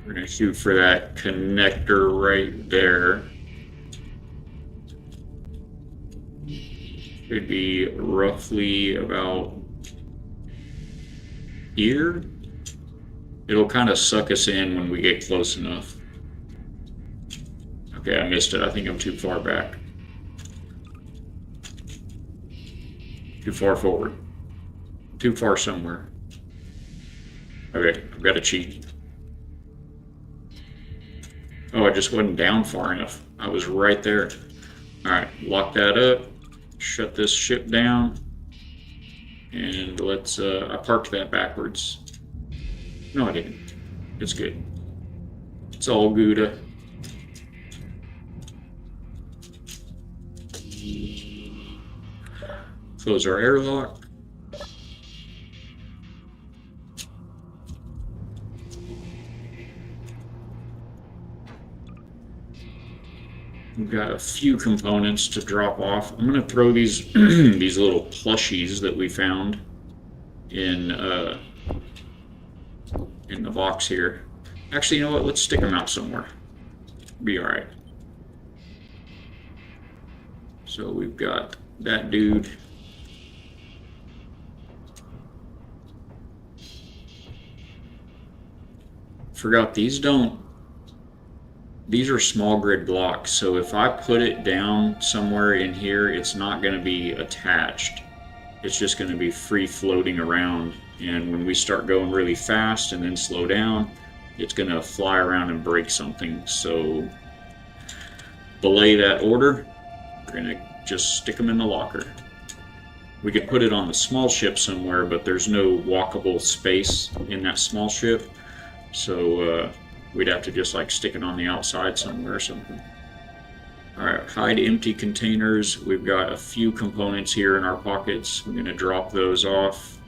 We're going to shoot for that connector right there. Should be roughly about here. It'll kind of suck us in when we get close enough. Okay, I missed it. I think I'm too far back. Too far forward. Too far somewhere. Okay, I've got to cheat. Oh, I just wasn't down far enough. I was right there. Alright, lock that up. Shut this ship down. And let's, I parked that backwards. No, I didn't. It's good. It's all Gouda. Close our airlock. We've got a few components to drop off. I'm going to throw these these little plushies that we found in the box here. Actually, you know what? Let's stick them out somewhere. Be all right. So we've got that dude. Forgot these are small grid blocks, so if I put it down somewhere in here, it's not going to be attached. It's just going to be free floating around, and when we start going really fast and then slow down, it's going to fly around and break something. So belay that order. We're going to just stick them in the locker. We could put it on the small ship somewhere, but there's no walkable space in that small ship, so we'd have to just like stick it on the outside somewhere or something. Alright, hide empty containers. We've got a few components here in our pockets. I'm going to drop those off.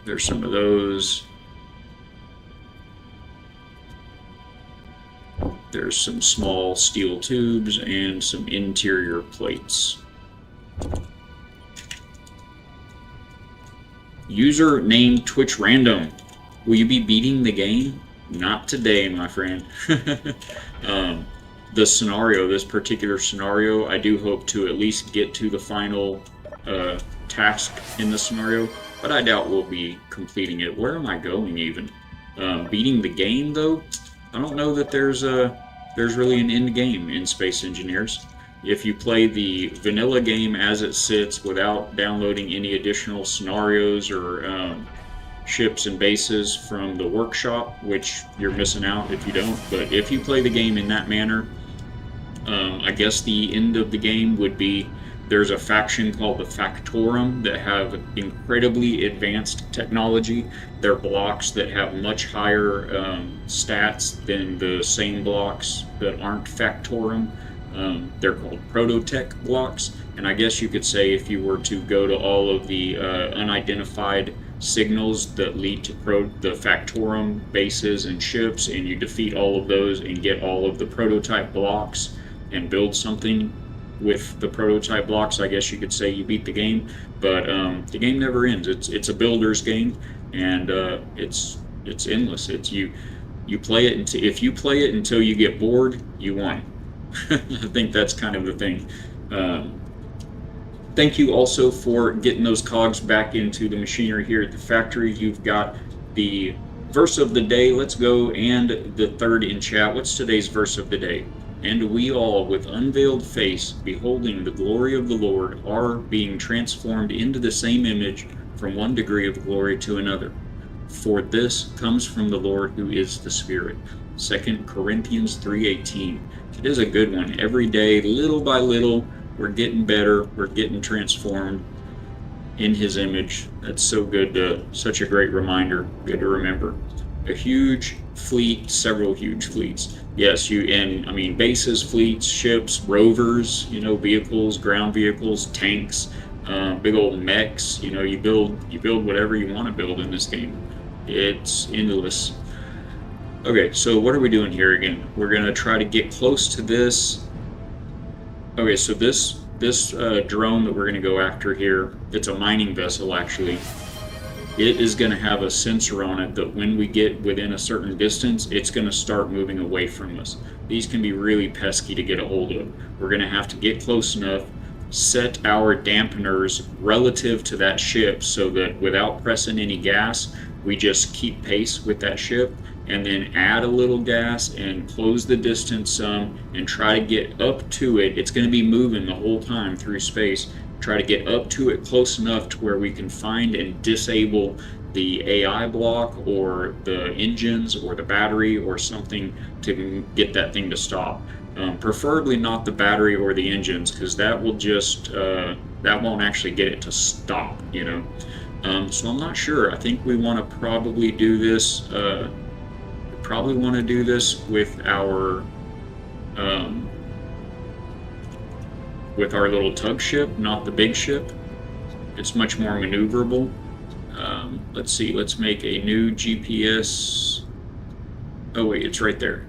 There's some of those. There's some small steel tubes and some interior plates. User named Twitch Random. Will you be beating the game? Not today, my friend. um, the scenario, this particular scenario, I do hope to at least get to the final uh, task in the scenario, but I doubt we'll be completing it. Where am I going even? Beating the game though, I don't know that there's really an end game in Space Engineers. If you play the vanilla game as it sits without downloading any additional scenarios or ships and bases from the workshop, which you're missing out if you don't. But if you play the game in that manner, I guess the end of the game would be there's a faction called the Factorum that have incredibly advanced technology. They're blocks that have much higher stats than the same blocks that aren't Factorum. They're called Prototech blocks, and I guess you could say if you were to go to all of the unidentified signals that lead to the Factorum bases and ships, and you defeat all of those and get all of the prototype blocks and build something with the prototype blocks, I guess you could say you beat the game. But the game never ends. It's a builder's game, and it's endless. It's you play it until if you play it until you get bored, you won. I think that's kind of the thing. Thank you also for getting those cogs back into the machinery here at the factory. You've got the verse of the day. Let's go, and the third in chat. What's today's verse of the day? And we all, with unveiled face, beholding the glory of the Lord, are being transformed into the same image from one degree of glory to another. For this comes from the Lord who is the Spirit. 2 Corinthians 3:18. It is a good one. Every day, little by little, we're getting better. We're getting transformed in His image. That's so good. Such a great reminder. Good to remember. A huge fleet, several huge fleets. Yes, bases, fleets, ships, rovers, vehicles, ground vehicles, tanks, big old mechs. You build whatever you want to build in this game. It's endless. Okay, so what are we doing here again? We're gonna try to get close to this. Okay, so this drone that we're gonna go after here, it's a mining vessel actually. It is going to have a sensor on it that when we get within a certain distance, it's going to start moving away from us. These can be really pesky to get a hold of. We're going to have to get close enough, set our dampeners relative to that ship so that without pressing any gas, we just keep pace with that ship, and then add a little gas and close the distance some and try to get up to it. It's going to be moving the whole time through space. Try to get up to it close enough to where we can find and disable the AI block or the engines or the battery or something to get that thing to stop. Preferably not the battery or the engines, because that will just that won't actually get it to stop. So I'm not sure. I think we want to probably do this. With our little tug ship, not the big ship. It's much more maneuverable. Let's see, let's make a new GPS. Oh wait, it's right there.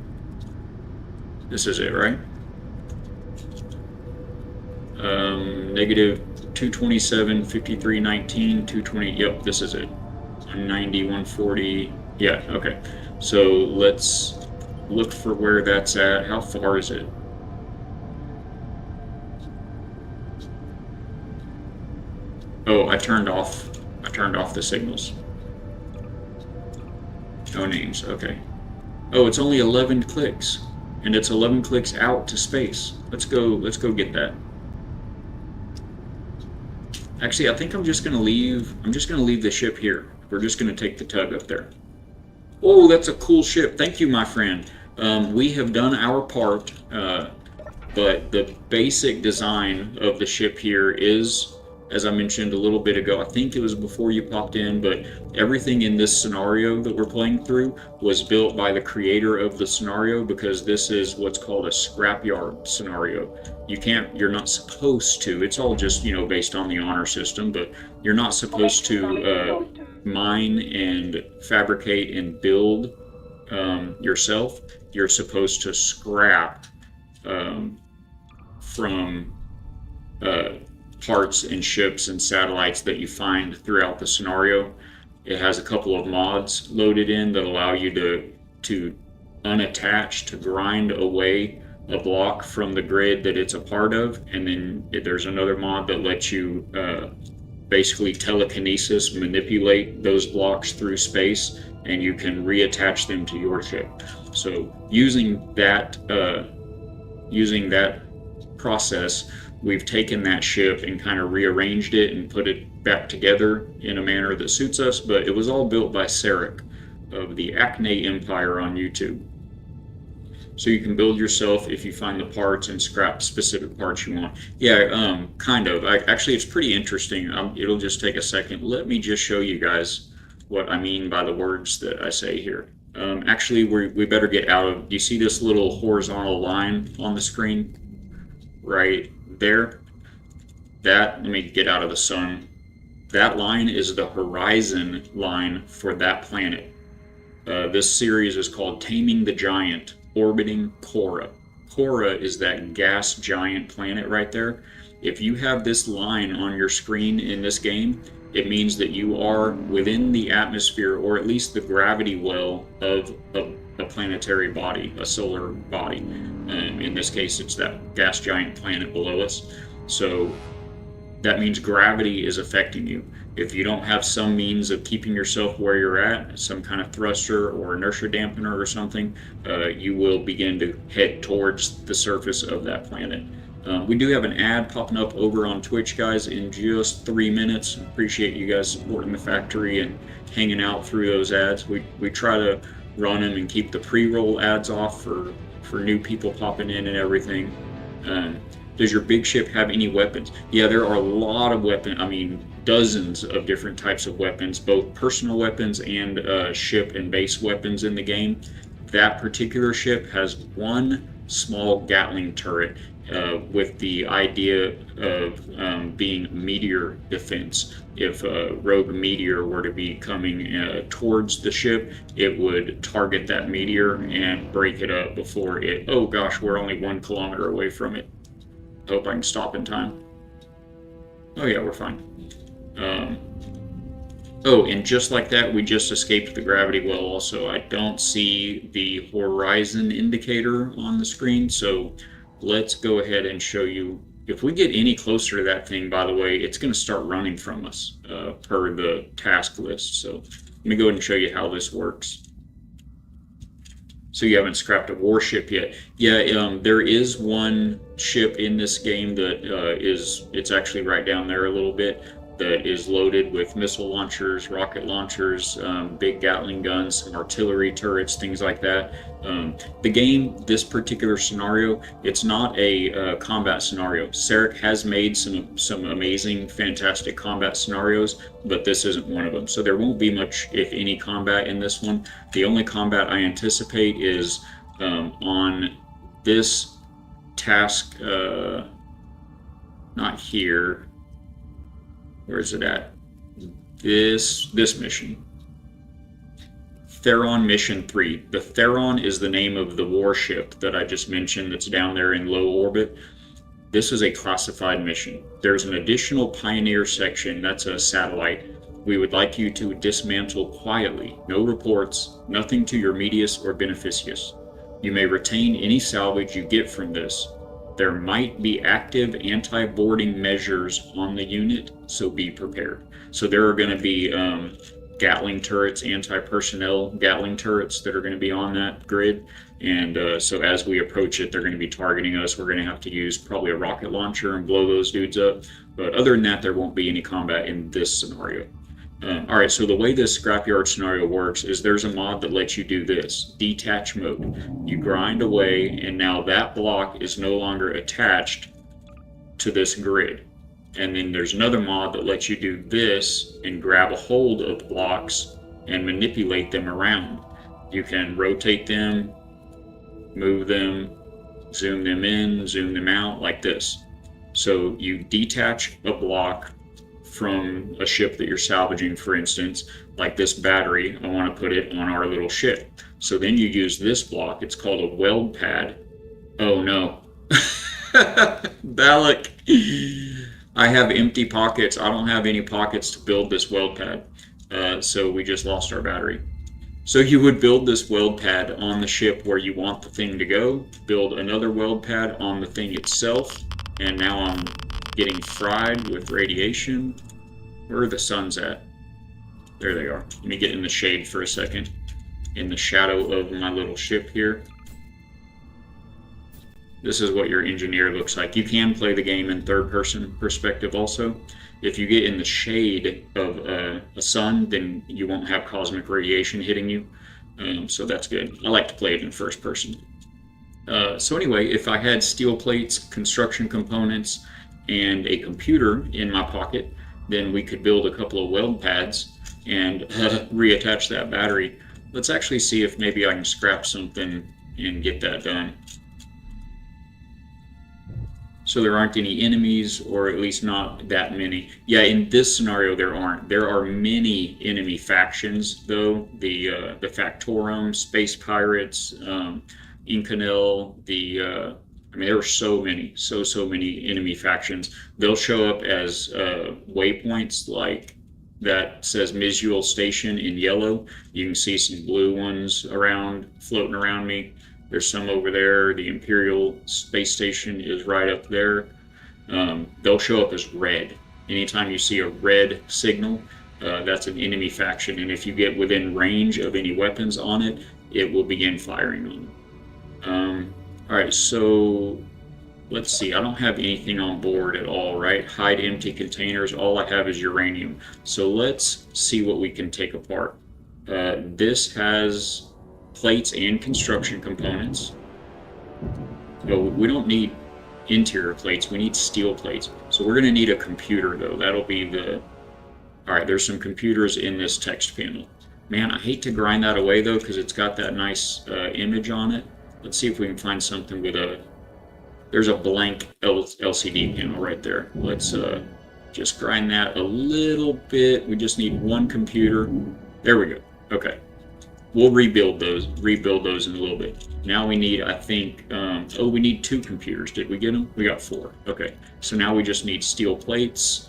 This is it, right? Negative 227, 53, 19, 220. Yep, this is it. 190, 140. Yeah, okay. So let's look for where that's at. How far is it? Oh, I turned off the signals. No names, okay. Oh, it's only 11 clicks. And it's 11 clicks out to space. Let's go get that. Actually, I think I'm just gonna leave the ship here. We're just gonna take the tug up there. Oh, that's a cool ship. Thank you, my friend. We have done our part, but the basic design of the ship here is, as I mentioned a little bit ago, I think it was before you popped in, but everything in this scenario that we're playing through was built by the creator of the scenario, because this is what's called a scrapyard scenario. You're not supposed to, it's all just, based on the honor system, but you're not supposed to mine and fabricate and build yourself. You're supposed to scrap from parts and ships and satellites that you find throughout the scenario. It has a couple of mods loaded in that allow you to unattach, to grind away a block from the grid that it's a part of, and then there's another mod that lets you basically telekinesis manipulate those blocks through space, and you can reattach them to your ship. So using that process, we've taken that ship and kind of rearranged it and put it back together in a manner that suits us. But it was all built by Sarek of the Acne Empire on YouTube. So you can build yourself if you find the parts and scrap specific parts you want. Yeah, kind of. Actually, it's pretty interesting. It'll just take a second. Let me just show you guys what I mean by the words that I say here. Actually, we better get out of... Do you see this little horizontal line on the screen? Right there? Let me get out of the sun. That line is the horizon line for that planet. This series is called Taming the Giant, Orbiting Cora. Cora is that gas giant planet right there. If you have this line on your screen in this game, it means that you are within the atmosphere, or at least the gravity well of a planetary body, a solar body. In this case, it's that gas giant planet below us. So that means gravity is affecting you. If you don't have some means of keeping yourself where you're at, some kind of thruster or inertia dampener or something, you will begin to head towards the surface of that planet. We do have an ad popping up over on Twitch, guys, in just 3 minutes. Appreciate you guys supporting the factory and hanging out through those ads. We try to run them and keep the pre-roll ads off for new people popping in and everything. Does your big ship have any weapons? Yeah, there are a lot of weapons. I mean, dozens of different types of weapons, both personal weapons and ship and base weapons in the game. That particular ship has one small Gatling turret with the idea of being meteor defense. If a rogue meteor were to be coming towards the ship, it would target that meteor and break it up before it... Oh gosh, we're only 1 kilometer away from it. Hope I can stop in time. Oh yeah, we're fine. Oh, and just like that, we just escaped the gravity well also. I don't see the horizon indicator on the screen, so let's go ahead and show you. If we get any closer to that thing, by the way, it's going to start running from us per the task list. So let me go ahead and show you how this works. So you haven't scrapped a warship yet. Yeah, there is one ship in this game that it's actually right down there a little bit, that is loaded with missile launchers, rocket launchers, big Gatling guns, some artillery turrets, things like that. The game, this particular scenario, it's not a combat scenario. Sarek has made some amazing, fantastic combat scenarios, but this isn't one of them. So there won't be much, if any, combat in this one. The only combat I anticipate is on this task, not here. Where is it at? This mission. Theron Mission 3. The Theron is the name of the warship that I just mentioned that's down there in low orbit. This is a classified mission. There's an additional Pioneer section, that's a satellite. We would like you to dismantle quietly. No reports, nothing to your medius or beneficius. You may retain any salvage you get from this. There might be active anti-boarding measures on the unit, so be prepared. So there are going to be Gatling turrets, anti-personnel Gatling turrets that are going to be on that grid. And so as we approach it, they're going to be targeting us. We're going to have to use probably a rocket launcher and blow those dudes up. But other than that, there won't be any combat in this scenario. All right, so the way this scrapyard scenario works is there's a mod that lets you do this, detach mode. You grind away, and now that block is no longer attached to this grid. And then there's another mod that lets you do this and grab a hold of blocks and manipulate them around. You can rotate them, move them, zoom them in, zoom them out, like this. So you detach a block from a ship that you're salvaging, for instance, like this battery. I want to put it on our little ship. So then you use this block. It's called a weld pad. Oh no. Balak, I have empty pockets. I don't have any pockets to build this weld pad. So we just lost our battery. So you would build this weld pad on the ship where you want the thing to go, build another weld pad on the thing itself, and now I'm getting fried with radiation. Where are the suns at? There they are. Let me get in the shade for a second, in the shadow of my little ship here. This is what your engineer looks like. You can play the game in third-person perspective also. If you get in the shade of a sun, then you won't have cosmic radiation hitting you. So that's good. I like to play it in first person. So anyway, if I had steel plates, construction components, and a computer in my pocket, then we could build a couple of weld pads and reattach that battery. Let's actually see if maybe I can scrap something and get that done. So there aren't any enemies, or at least not that many. Yeah, in this scenario there aren't. There are many enemy factions, though. The Factorum, Space Pirates, Incanil, I mean, there are so many enemy factions. They'll show up as waypoints, like that says Misuel Station in yellow. You can see some blue ones around, floating around me. There's some over there. The Imperial Space Station is right up there. They'll show up as red. Anytime you see a red signal, that's an enemy faction. And if you get within range of any weapons on it, it will begin firing on them. Alright, so let's see. I don't have anything on board at all, right? Hide empty containers. All I have is uranium. So let's see what we can take apart. This has plates and construction components. No, we don't need interior plates, we need steel plates. So we're going to need a computer, though. That'll be the... Alright, there's some computers in this text panel. Man, I hate to grind that away, though, because it's got that nice image on it. Let's see if we can find something with a... There's a blank LCD panel right there. Let's just grind that a little bit. We just need one computer. There we go. Okay. We'll rebuild those in a little bit. Now we need, I think, we need 2 computers. Did we get them? We got 4. Okay. So now we just need steel plates,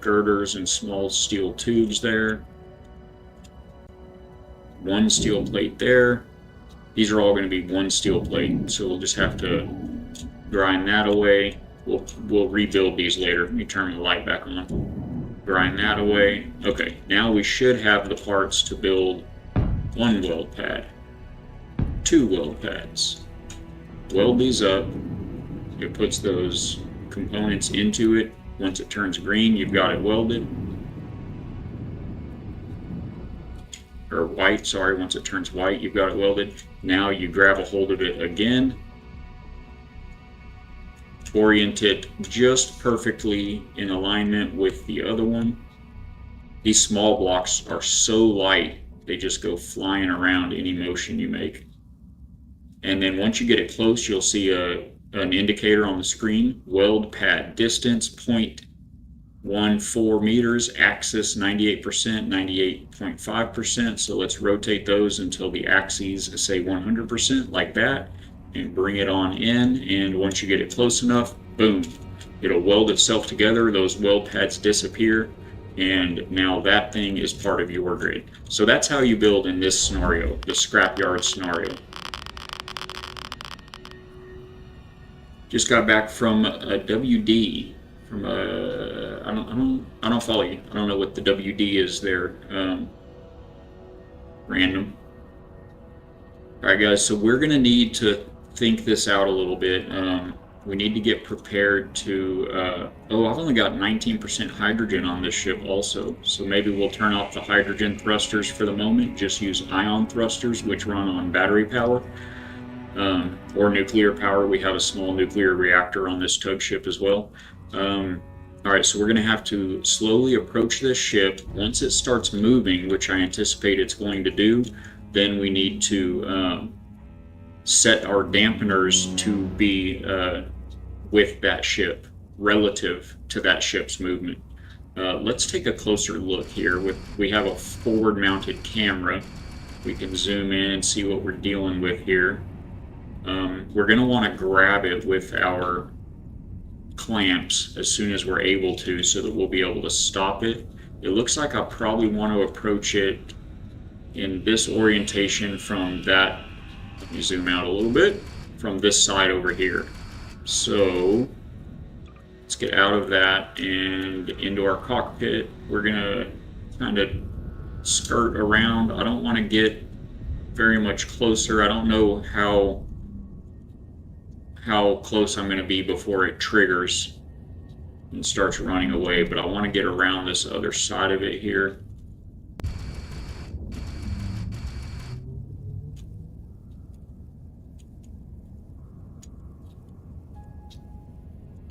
girders, and small steel tubes there. 1 steel plate there. These are all going to be 1 steel plate, so we'll just have to grind that away. We'll rebuild these later. Let me turn the light back on. Grind that away. Okay. Now we should have the parts to build 1 weld pad, 2 weld pads. Weld these up. It puts those components into it. Once it turns green, you've got it welded. Or white, sorry. Once it turns white, you've got it welded. Now you grab a hold of it again. Orient it just perfectly in alignment with the other one. These small blocks are so light, they just go flying around any motion you make. And then once you get it close, you'll see an indicator on the screen. Weld pad distance 0.14 meters, axis 98%, 98.5%. So let's rotate those until the axes say 100%, like that, and bring it on in. And once you get it close enough, boom, it'll weld itself together. Those weld pads disappear. And now that thing is part of your grid. So that's how you build in this scenario, the scrapyard scenario. Just got back from a WD, from a, I don't follow you. I don't know what the WD is there. Random. All right, guys. So we're gonna need to think this out a little bit. We need to get prepared to, I've only got 19% hydrogen on this ship also, so maybe we'll turn off the hydrogen thrusters for the moment, just use ion thrusters, which run on battery power, or nuclear power. We have a small nuclear reactor on this tug ship as well. Alright, so we're going to have to slowly approach this ship. Once it starts moving, which I anticipate it's going to do, then we need to set our dampeners to be with that ship, relative to that ship's movement. Let's take a closer look here. We have a forward-mounted camera. We can zoom in and see what we're dealing with here. We're going to want to grab it with our clamps as soon as we're able to, so that we'll be able to stop it. It looks like I probably want to approach it in this orientation from that. Let me zoom out a little bit from this side over here. So let's get out of that and into our cockpit. We're gonna kind of skirt around. I don't want to get very much closer. I don't know how close I'm going to be before it triggers and starts running away, but I want to get around this other side of it here.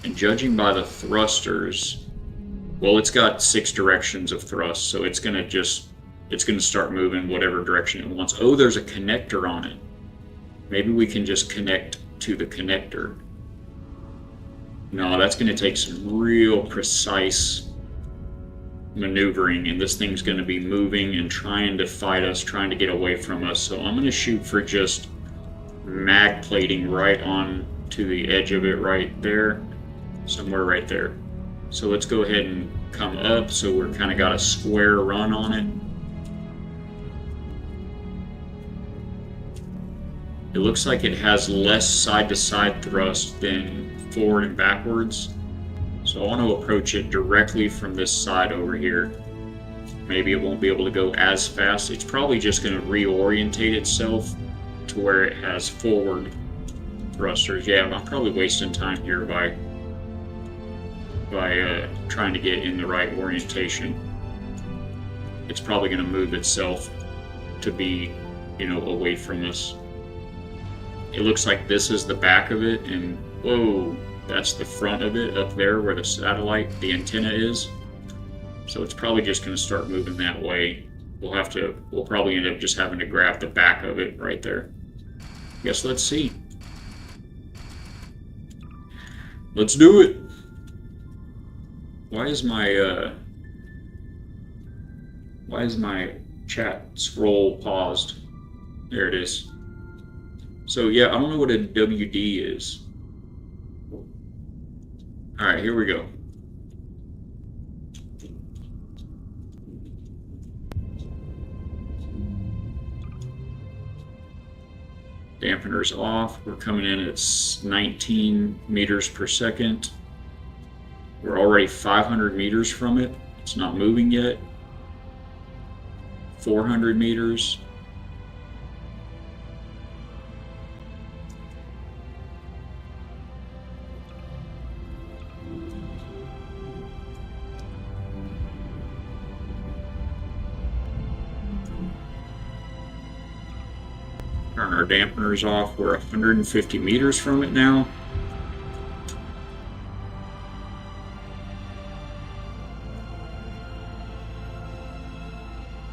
And judging by the thrusters, well, it's got 6 directions of thrust, so it's going to start moving whatever direction it wants. Oh, there's a connector on it. Maybe we can just connect to the connector. No, that's going to take some real precise maneuvering, and this thing's going to be moving and trying to fight us, trying to get away from us. So I'm going to shoot for just mag plating right on to the edge of it right there, somewhere right there. So let's go ahead and come up so we're kind of got a square run on it. It looks like it has less side-to-side thrust than forward and backwards. So I want to approach it directly from this side over here. Maybe it won't be able to go as fast. It's probably just going to reorientate itself to where it has forward thrusters. Yeah, I'm probably wasting time here by trying to get in the right orientation. It's probably going to move itself to be, away from us. It looks like this is the back of it, and whoa, that's the front of it up there where the satellite, the antenna is. So it's probably just going to start moving that way. We'll probably end up just having to grab the back of it right there. Guess let's see. Let's do it. Why is my chat scroll paused? There it is. So yeah, I don't know what a WD is. All right, here we go. Dampeners off. We're coming in at 19 meters per second. We're already 500 meters from it. It's not moving yet. 400 meters. Turn our dampeners off. We're 150 meters from it now.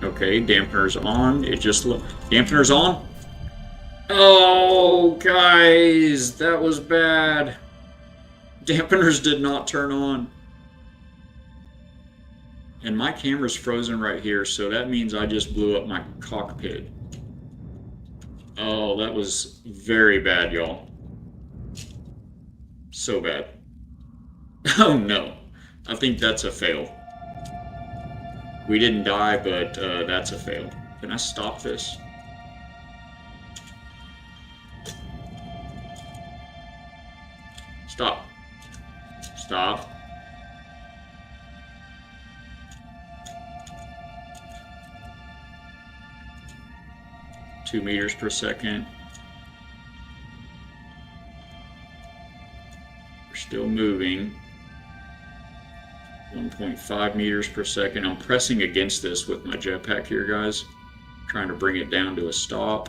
Okay, dampeners on. Dampeners on. Oh, guys, that was bad. Dampeners did not turn on. And my camera's frozen right here, so that means I just blew up my cockpit. Oh, that was very bad, y'all. So bad. Oh no, I think that's a fail. We didn't die, but that's a fail. Can I stop this? Stop. Stop. Two meters per second. We're still moving. 1.5 meters per second. I'm pressing against this with my jetpack here, guys. Trying to bring it down to a stop.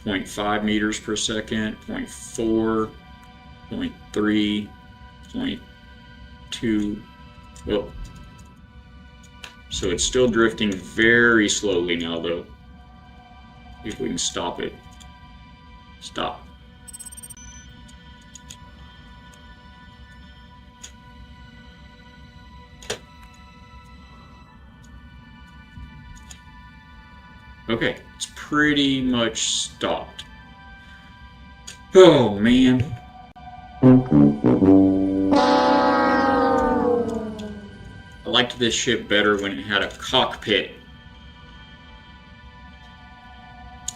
0.5 meters per second. 0.4. 0.3. 0.2. Whoa. So it's still drifting very slowly now, though. See if we can stop it. Stop. Okay, it's pretty much stopped. Oh, man. I liked this ship better when it had a cockpit.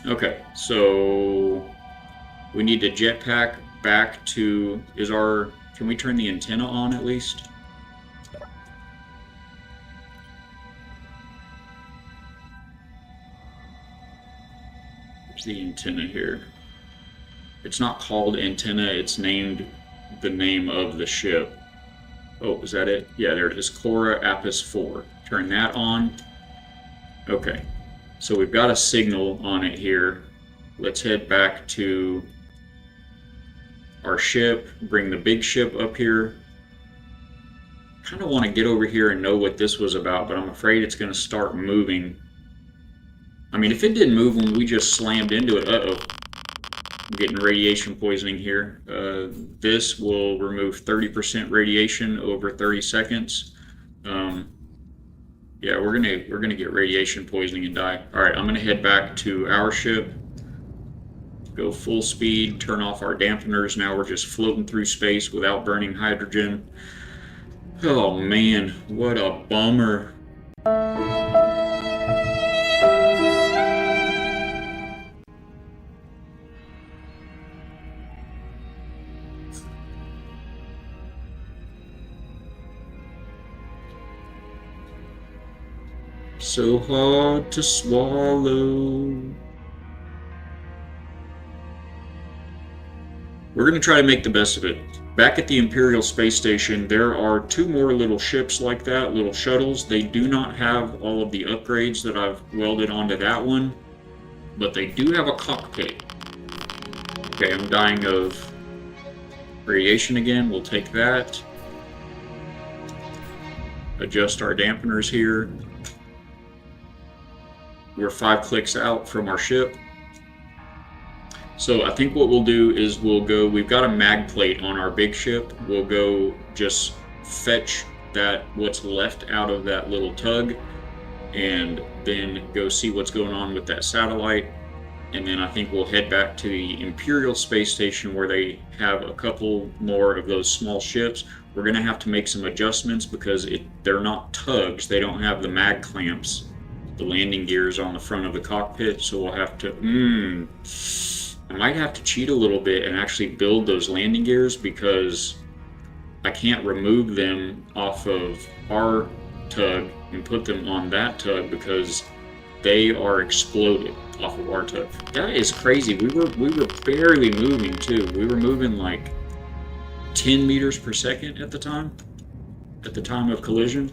Okay, so we need to jetpack back to, can we turn the antenna on at least? Where's the antenna here? It's not called antenna, it's named the name of the ship. Oh, is that it? Yeah, there it is. Cora Apis 4. Turn that on. Okay. So we've got a signal on it here. Let's head back to our ship. Bring the big ship up here. Kind of want to get over here and know what this was about, but I'm afraid it's going to start moving. I mean, if it didn't move when we just slammed into it, uh-oh. I'm getting radiation poisoning here. This will remove 30% radiation over 30 seconds. Yeah, we're gonna get radiation poisoning and die. All right, I'm gonna head back to our ship. Go full speed. Turn off our dampeners. Now we're just floating through space without burning hydrogen. Oh man, what a bummer. So hard to swallow. We're going to try to make the best of it. Back at the Imperial Space Station, there are 2 more little ships like that, little shuttles. They do not have all of the upgrades that I've welded onto that one, but they do have a cockpit. Okay, I'm dying of radiation again. We'll take that. Adjust our dampeners here. We're 5 clicks out from our ship. So I think what we'll do is we've got a mag plate on our big ship. We'll go just fetch what's left out of that little tug, and then go see what's going on with that satellite. And then I think we'll head back to the Imperial Space Station where they have a couple more of those small ships. We're going to have to make some adjustments because they're not tugs. They don't have the mag clamps. The landing gears on the front of the cockpit, so we'll have to I might have to cheat a little bit and actually build those landing gears, because I can't remove them off of our tug and put them on that tug because they are exploded off of our tug. That is crazy. We were barely moving too. We were moving like 10 meters per second at the time of collision.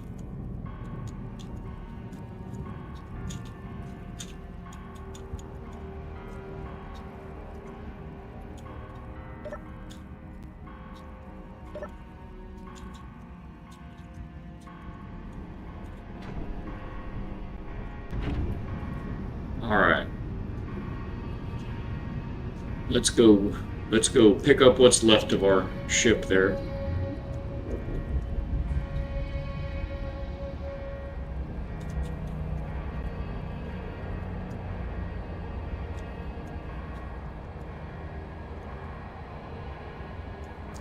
Alright. Let's go pick up what's left of our ship there.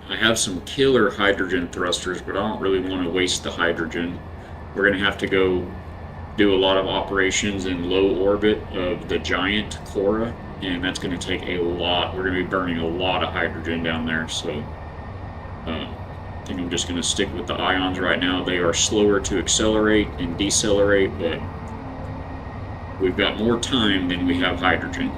I have some killer hydrogen thrusters, but I don't really want to waste the hydrogen. We're going to have to go do a lot of operations in low orbit of the giant Cora, and that's going to take a lot. We're going to be burning a lot of hydrogen down there, so I think I'm just going to stick with the ions right now. They are slower to accelerate and decelerate, but we've got more time than we have hydrogen.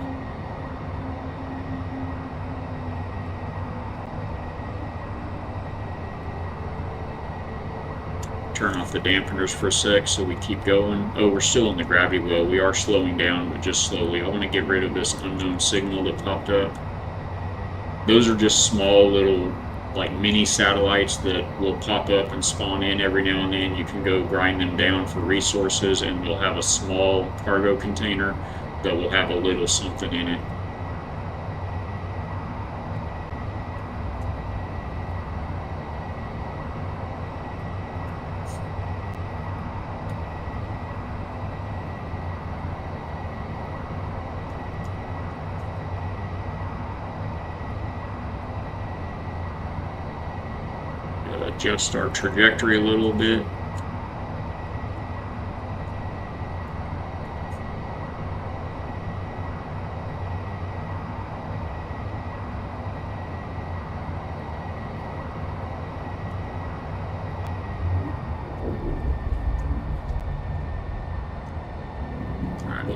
Turn off the dampeners for a sec so we keep going. Oh, we're still in the gravity well. We are slowing down, but just slowly. I want to get rid of this unknown signal that popped up. Those are just small little, like, mini satellites that will pop up and spawn in every now and then. You can go grind them down for resources, and we'll have a small cargo container that will have a little something in it. Adjust our trajectory a little bit.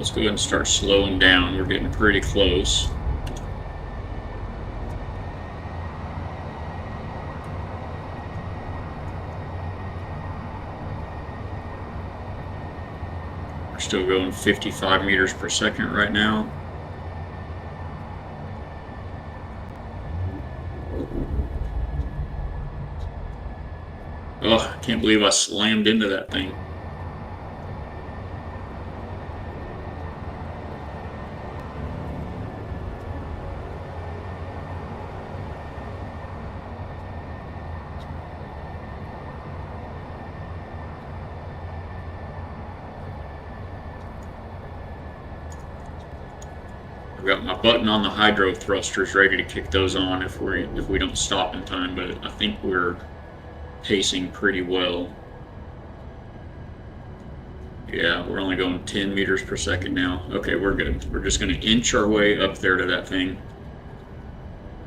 let's go ahead and start slowing down. We're getting pretty close. We're still going 55 meters per second right now. Oh, I can't believe I slammed into that thing. I've got my button on the hydro thrusters ready to kick those on if we don't stop in time, but I think we're pacing pretty well. Yeah, we're only going 10 meters per second now. Okay, we're good. We're just going to inch our way up there to that thing.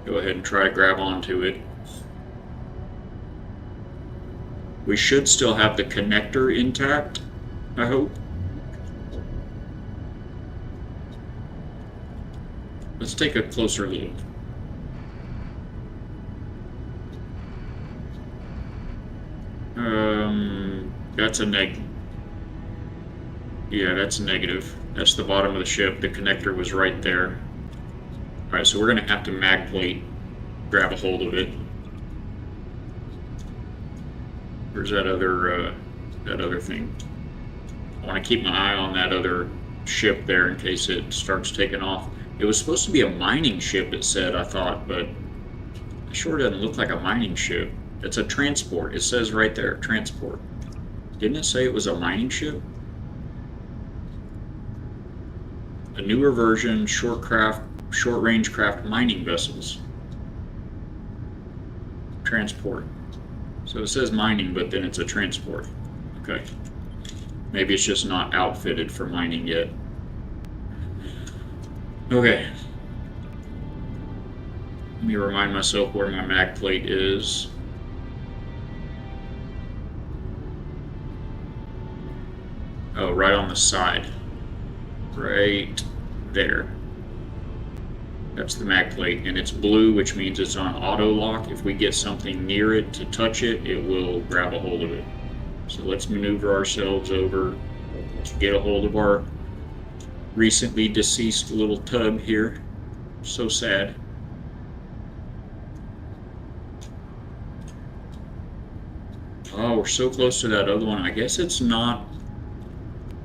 Go ahead and try to grab onto it. We should still have the connector intact, I hope. Let's take a closer look. That's a neg. Yeah, that's a negative. That's the bottom of the ship. The connector was right there. Alright, so we're gonna have to mag plate, grab a hold of it. Where's that other thing? I want to keep my eye on that other ship there in case it starts taking off. It was supposed to be a mining ship, it said, I thought, but it sure doesn't look like a mining ship. It's a transport. It says right there, transport. Didn't it say it was a mining ship? A newer version, short-range craft mining vessels. Transport. So it says mining, but then it's a transport. Okay. Maybe it's just not outfitted for mining yet. Okay. Let me remind myself where my mag plate is. Oh, right on the side. Right there. That's the mag plate, and it's blue, which means it's on auto lock. If we get something near it to touch it, it will grab a hold of it. So let's maneuver ourselves over to get a hold of our recently deceased little tug here. So sad. Oh, we're so close to that other one. I guess it's not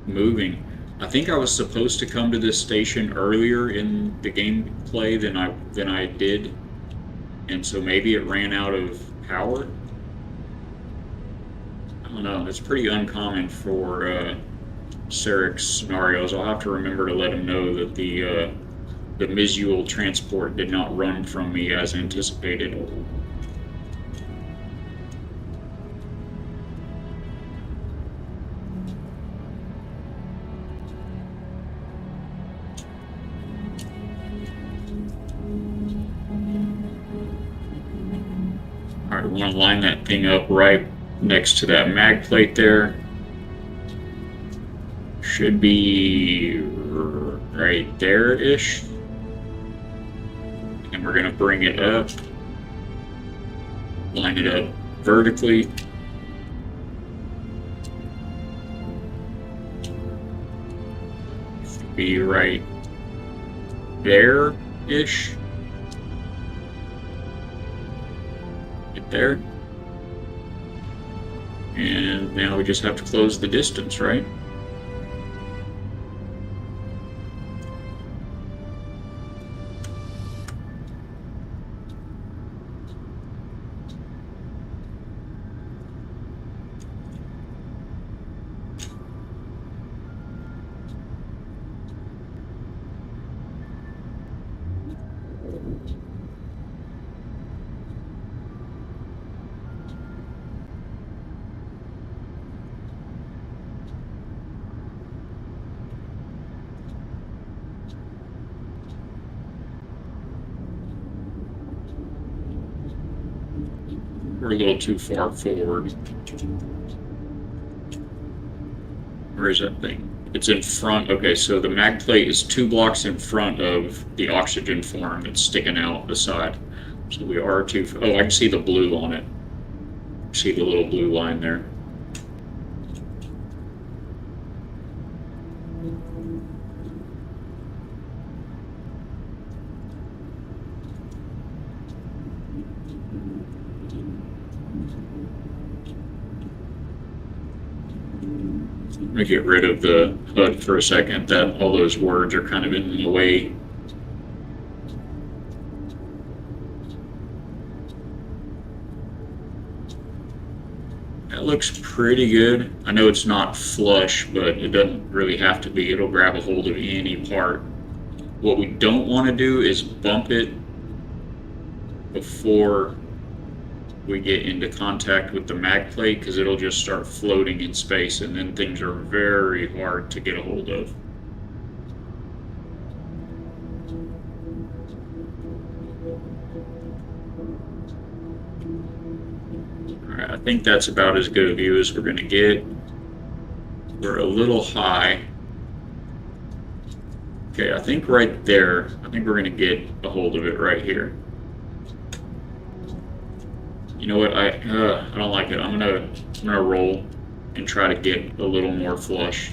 moving. I think I was supposed to come to this station earlier in the gameplay than I did, and so maybe it ran out of power. I don't know. It's pretty uncommon for Sarek's scenarios. I'll have to remember to let him know that the visual transport did not run from me as anticipated. Alright, we want to line that thing up right next to that mag plate there. Should be right there-ish. And we're going to bring it up. Line it up vertically. Should be right there-ish. There. And now we just have to close the distance, right? We're a little too far forward. Where is that thing? It's in front. Okay, so the mag plate is 2 blocks in front of the oxygen farm that's sticking out the side. So we are too. Oh, I can see the blue on it. See the little blue line there. I'm gonna get rid of the HUD for a second. That all those words are kind of in the way. That looks pretty good. I know it's not flush, but it doesn't really have to be. It'll grab a hold of any part. What we don't want to do is bump it before we get into contact with the mag plate, because it'll just start floating in space, and then things are very hard to get a hold of. Alright, I think that's about as good a view as we're going to get. We're a little high. Okay, I think right there, I think we're going to get a hold of it right here. You know what? I don't like it. I'm gonna roll and try to get a little more flush.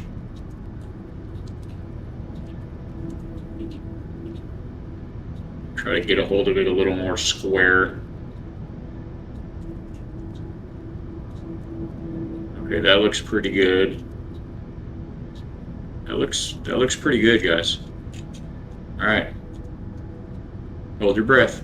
Try to get a hold of it a little more square. Okay, that looks pretty good. That looks pretty good, guys. All right. Hold your breath.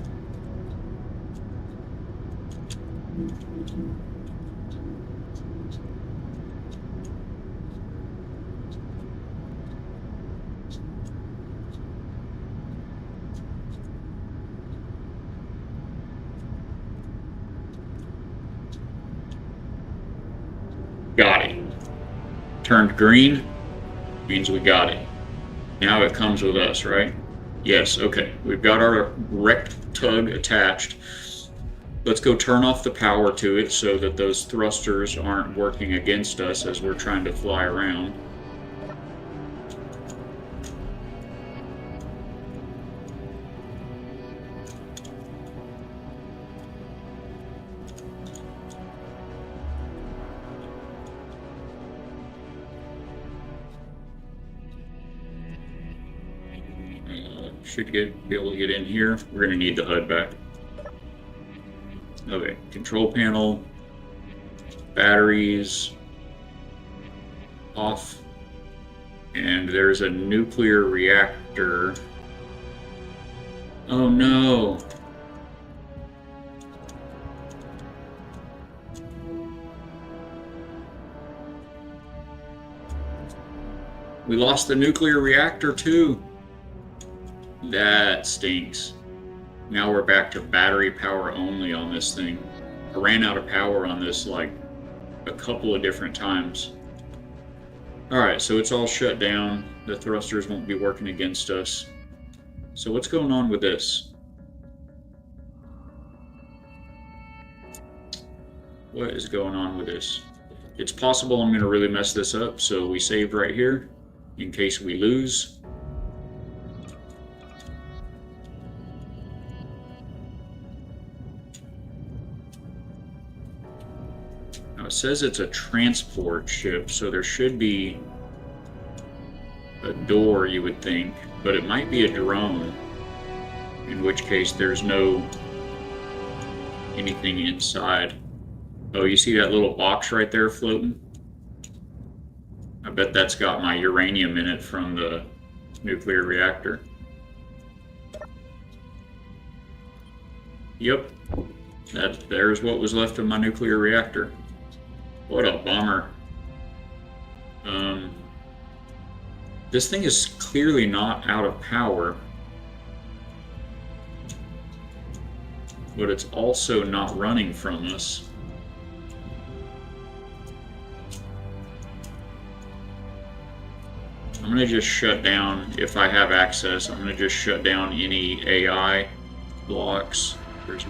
Got it. Turned green, means we got it. Now it comes with us, right? Yes, okay. We've got our wrecked tug attached. Let's go turn off the power to it so that those thrusters aren't working against us as we're trying to fly around. Should be able to get in here. We're going to need the HUD back. Okay, control panel, batteries off, and there's a nuclear reactor. Oh no! We lost the nuclear reactor too. That stinks. Now we're back to battery power only on this thing. I ran out of power on this like a couple of different times. Alright, so it's all shut down. The thrusters won't be working against us. So what's going on with this? What is going on with this? It's possible I'm going to really mess this up, so we saved right here in case we lose. It says it's a transport ship, so there should be a door, you would think, but it might be a drone, in which case there's no anything inside. Oh, you see that little box right there floating? I bet that's got my uranium in it from the nuclear reactor. Yep, there's what was left of my nuclear reactor. What a bummer. This thing is clearly not out of power, but it's also not running from us. I'm going to just shut down, if I have access, I'm going to just shut down any AI blocks. There's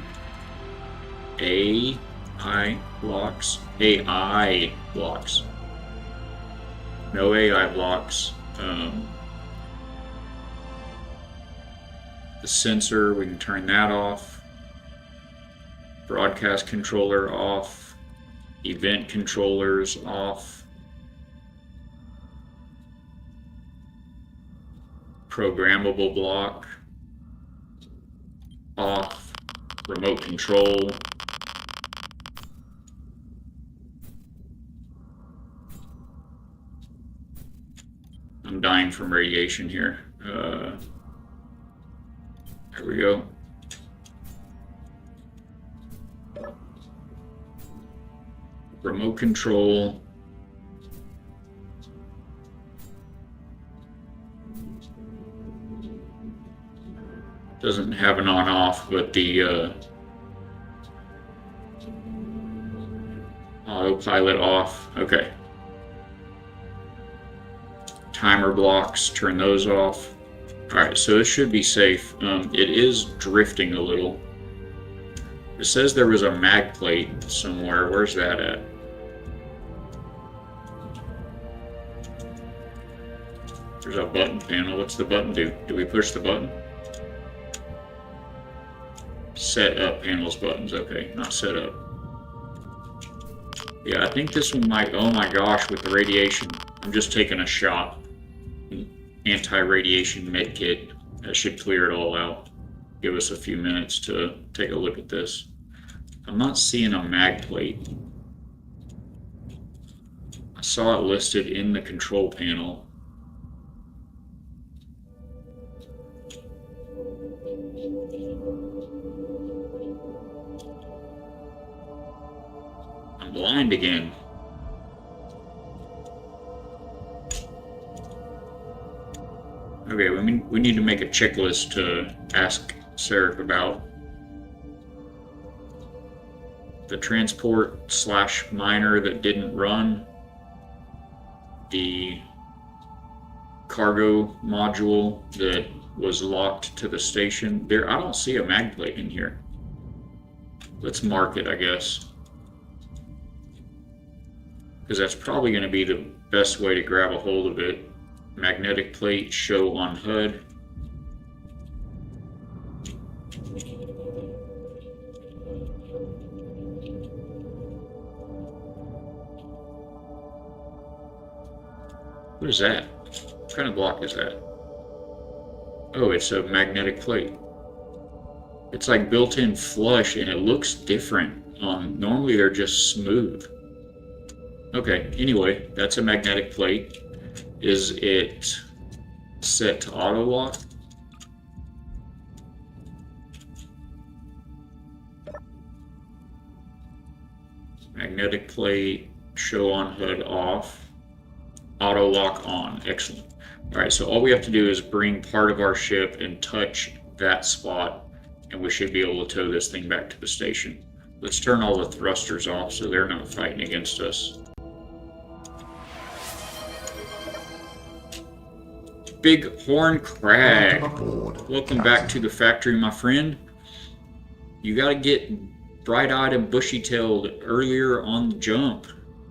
AI blocks. AI blocks. No AI blocks. The sensor, we can turn that off. Broadcast controller off. Event controllers off. Programmable block off. Remote control. I'm dying from radiation here. There we go. Remote control. Doesn't have an on-off, but the autopilot off. Okay. Timer blocks, turn those off. Alright, so it should be safe. It is drifting a little. It says there was a mag plate somewhere. Where's that at? There's a button panel. What's the button do? Do we push the button? Set up panels buttons. Okay, not set up. Yeah, I think this one might... Oh my gosh, with the radiation. I'm just taking a shot. Anti-radiation med kit. That should clear it all out. Give us a few minutes to take a look at this. I'm not seeing a mag plate. I saw it listed in the control panel. I'm blind again. Okay, we need to make a checklist to ask Seraph about. The transport / miner that didn't run. The cargo module that was locked to the station. There, I don't see a mag plate in here. Let's mark it, I guess. Because that's probably going to be the best way to grab a hold of it. Magnetic plate, show on HUD. What is that? What kind of block is that? Oh, it's a magnetic plate. It's like built-in flush and it looks different. Normally they're just smooth. Okay, anyway, that's a magnetic plate. Is it set to auto lock? Magnetic plate, show on HUD off, auto lock on. Excellent. All right, so all we have to do is bring part of our ship and touch that spot, and we should be able to tow this thing back to the station. Let's turn all the thrusters off so they're not fighting against us. Big Horn Crag. Welcome back to the factory, my friend. You got to get bright-eyed and bushy-tailed earlier on the jump.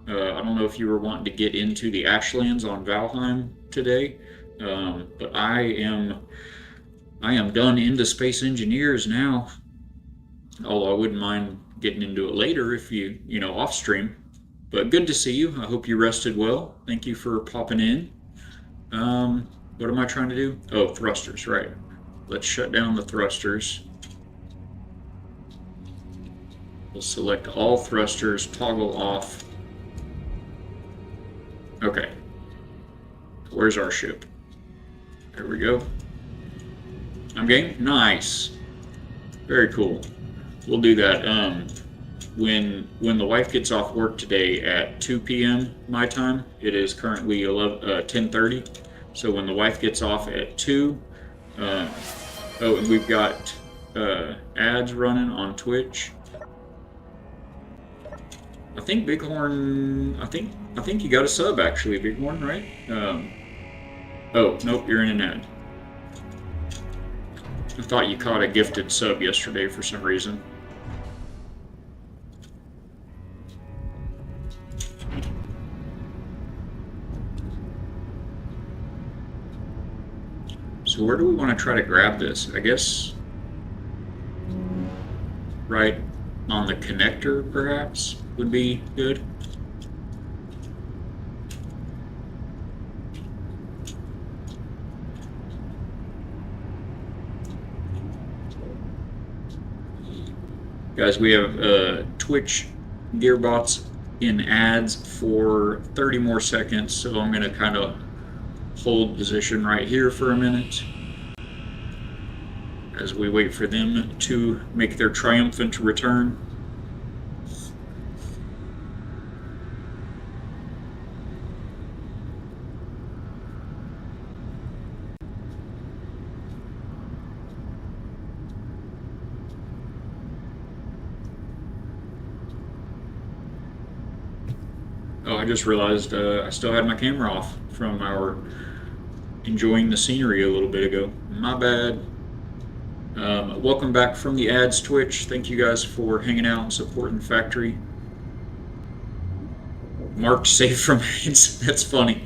I don't know if you were wanting to get into the Ashlands on Valheim today, but I am done into Space Engineers now. Although I wouldn't mind getting into it later if you off stream. But good to see you. I hope you rested well. Thank you for popping in. What am I trying to do? Oh, thrusters, right. Let's shut down the thrusters. We'll select all thrusters, toggle off. Okay. Where's our ship? There we go. I'm game? Nice. Very cool. We'll do that. When the wife gets off work today at 2 p.m. my time, it is currently 10:30. So when the wife gets off at 2, oh, and we've got ads running on Twitch. I think Bighorn, I think you got a sub actually, Bighorn, right? Oh, nope, you're in an ad. I thought you caught a gifted sub yesterday for some reason. So where do we want to try to grab this? I guess right on the connector, perhaps, would be good. Guys, we have Twitch Gearbots in ads for 30 more seconds, so I'm going to kind of hold position right here for a minute as we wait for them to make their triumphant return. Oh, I just realized I still had my camera off from our enjoying the scenery a little bit ago. My bad. Welcome back from the ads, Twitch. Thank you guys for hanging out and supporting Factory. Marked safe from AIDS. That's funny.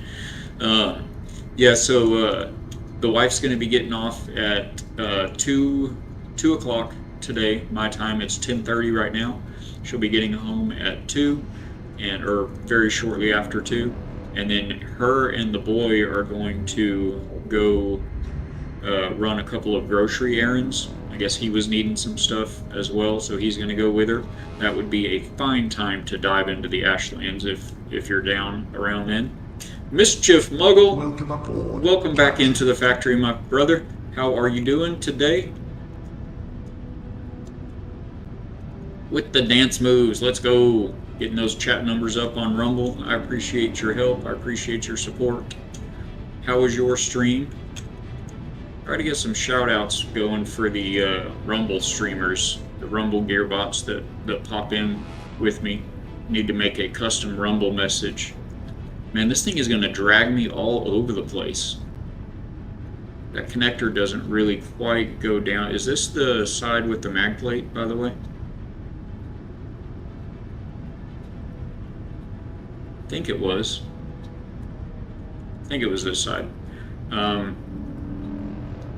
Yeah, so the wife's going to be getting off at 2 o'clock today. My time, it's 10:30 right now. She'll be getting home at 2, or very shortly after 2. And then her and the boy are going to go run a couple of grocery errands. I guess he was needing some stuff as well, so he's going to go with her. That would be a fine time to dive into the Ashlands if you're down around then. Mischief Muggle, Welcome aboard. welcome back into the factory, my brother. How are you doing today? With the dance moves, let's go. Getting those chat numbers up on Rumble. I appreciate your help. I appreciate your support. How was your stream? Try to get some shout outs going for the Rumble streamers, the Rumble Gearbots that pop in with me. Need to make a custom Rumble message. Man, this thing is going to drag me all over the place. That connector doesn't really quite go down. Is this the side with the mag plate, by the way? I think it was. I think it was this side.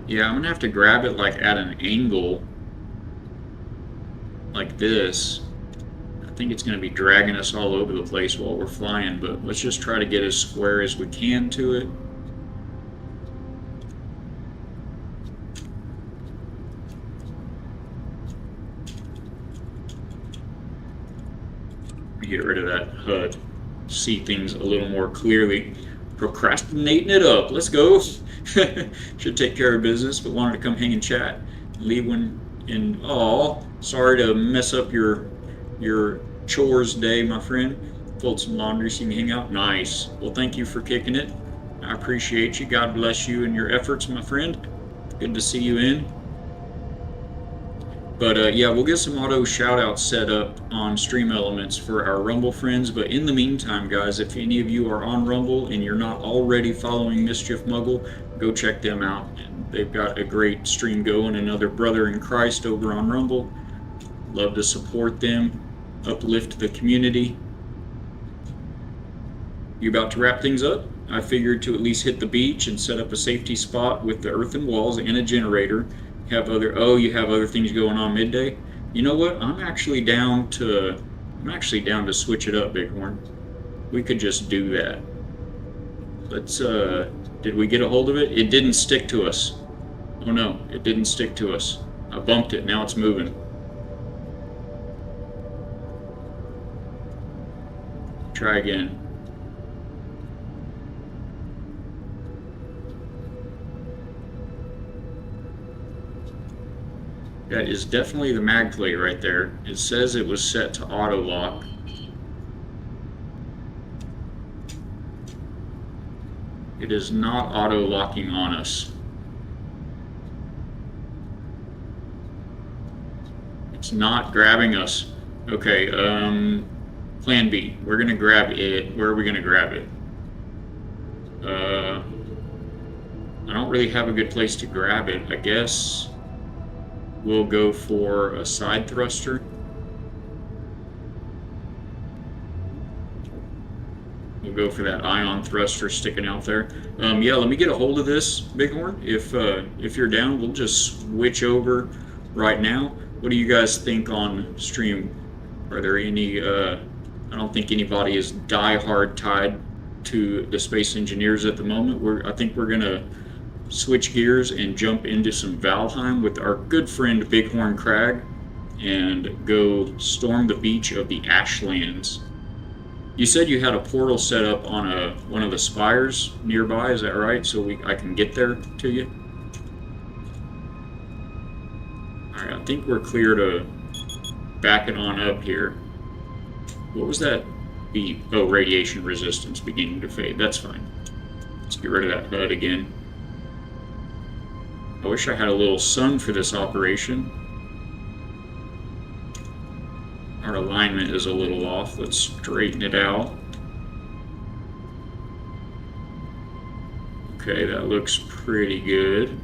Yeah, I'm gonna have to grab it like at an angle like this. I think it's gonna be dragging us all over the place while we're flying, but let's just try to get as square as we can to it. Get rid of that HUD. See things a little more clearly. Procrastinating it up. Let's go. Should take care of business, but wanted to come hang and chat. Leave one in. Oh, sorry to mess up your chores day, my friend. Fold some laundry so you can hang out. Nice. Well, thank you for kicking it. I appreciate you. God bless you and your efforts, my friend. Good to see you in. But yeah, we'll get some auto shout-outs set up on Stream Elements for our Rumble friends. But in the meantime, guys, if any of you are on Rumble and you're not already following Mischief Muggle, go check them out. They've got a great stream going, another brother in Christ over on Rumble. Love to support them, uplift the community. You about to wrap things up? I figured to at least hit the beach and set up a safety spot with the earthen walls and a generator. You have other things going on midday. You know what? I'm actually down to switch it up, Bighorn. We could just do that. Let's did we get a hold of it? It didn't stick to us. Oh no, it didn't stick to us. I bumped it, now it's moving. Try again. That is definitely the mag plate right there. It says it was set to auto lock. It is not auto locking on us. It's not grabbing us. Okay, plan B. We're gonna grab it. Where are we gonna grab it? I don't really have a good place to grab it. I guess we'll go for a side thruster. We'll go for that ion thruster sticking out there. Yeah, let me get a hold of this, Bighorn. If you're down, we'll just switch over right now. What do you guys think on stream? Are there any? I don't think anybody is die-hard tied to the Space Engineers at the moment. I think we're gonna switch gears and jump into some Valheim with our good friend Bighorn Crag and go storm the beach of the Ashlands. You said you had a portal set up on one of the spires nearby, is that right? So I can get there to you? Alright, I think we're clear to back it on up here. What was that beep? Oh, radiation resistance beginning to fade. That's fine. Let's get rid of that HUD again. I wish I had a little sun for this operation. Our alignment is a little off. Let's straighten it out. Okay, that looks pretty good.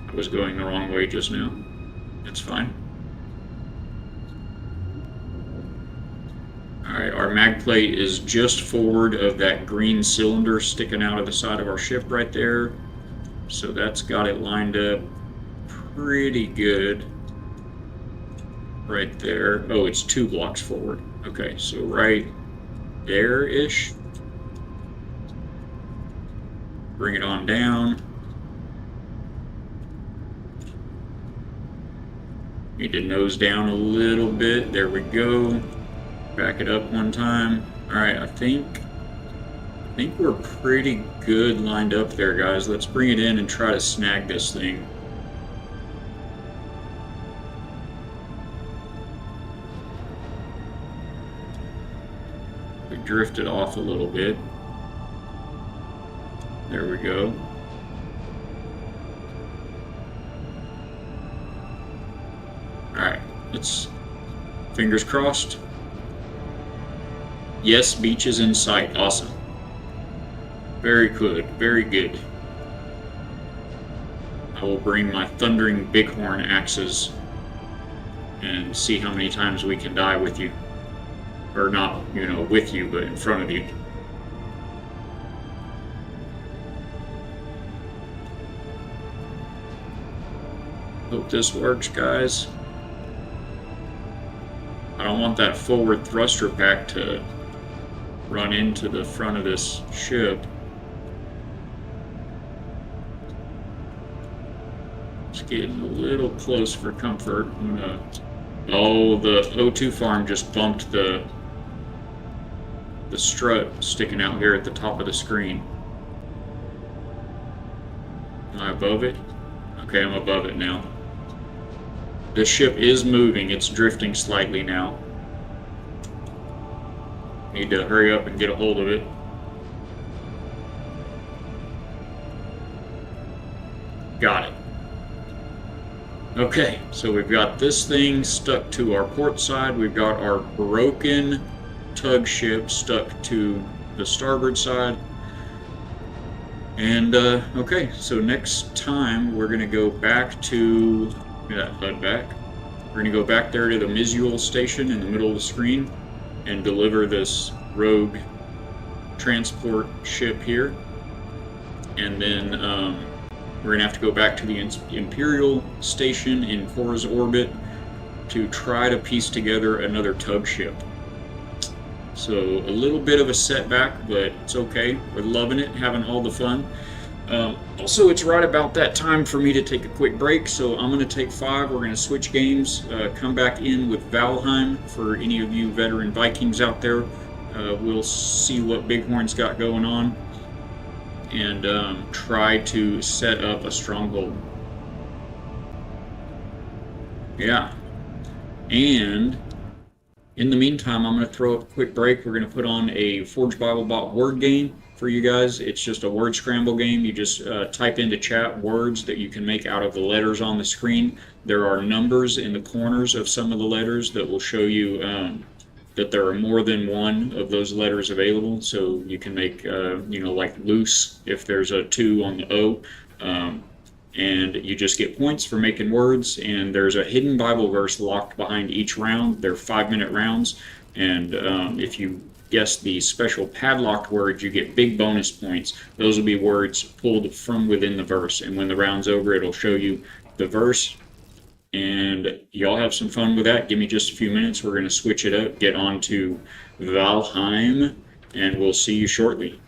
I was going the wrong way just now. That's fine. Alright, our mag plate is just forward of that green cylinder sticking out of the side of our ship right there. So that's got it lined up pretty good right there. Oh, it's 2 blocks forward. Okay, so right there-ish. Bring it on down. Need to nose down a little bit. There we go. Back it up one time. Alright, I think we're pretty good lined up there, guys. Let's bring it in and try to snag this thing. We drifted off a little bit. There we go. Alright, let's... Fingers crossed. Yes, beach is in sight. Awesome. Very good, very good. I will bring my thundering bighorn axes and see how many times we can die with you. Or not, you know, with you, but in front of you. Hope this works, guys. I don't want that forward thruster pack to run into the front of this ship. It's getting a little close for comfort. Oh, the O2 farm just bumped the strut sticking out here at the top of the screen. Am I above it? Okay, I'm above it now. The ship is moving. It's drifting slightly now. Need to hurry up and get a hold of it. Got it. Okay, so we've got this thing stuck to our port side. We've got our broken tug ship stuck to the starboard side. And, okay, so next time we're going to go back to... Get that HUD back. We're going to go back there to the Misuel station in the middle of the screen and deliver this rogue transport ship here. And then we're going to have to go back to the Imperial station in Cora's orbit to try to piece together another tug ship. So a little bit of a setback, but it's okay. We're loving it, having all the fun. Also, it's right about that time for me to take a quick break, so I'm going to take 5. We're going to switch games, come back in with Valheim for any of you veteran Vikings out there. We'll see what Bighorn's got going on and try to set up a stronghold. Yeah. And in the meantime, I'm going to throw up a quick break. We're going to put on a Forge Bible Bot word game for you guys. It's just a word scramble game. You just type into chat words that you can make out of the letters on the screen. There are numbers in the corners of some of the letters that will show you that there are more than one of those letters available. So you can make, you know, like loose if there's a 2 on the O. and you just get points for making words. And there's a hidden Bible verse locked behind each round. They're 5-minute rounds, and if you guess the special padlocked words, you get big bonus points. Those will be words pulled from within the verse, and when the round's over, it'll show you the verse. And y'all have some fun with that. Give me just a few minutes. We're going to switch it up, get on to Valheim, and we'll see you shortly.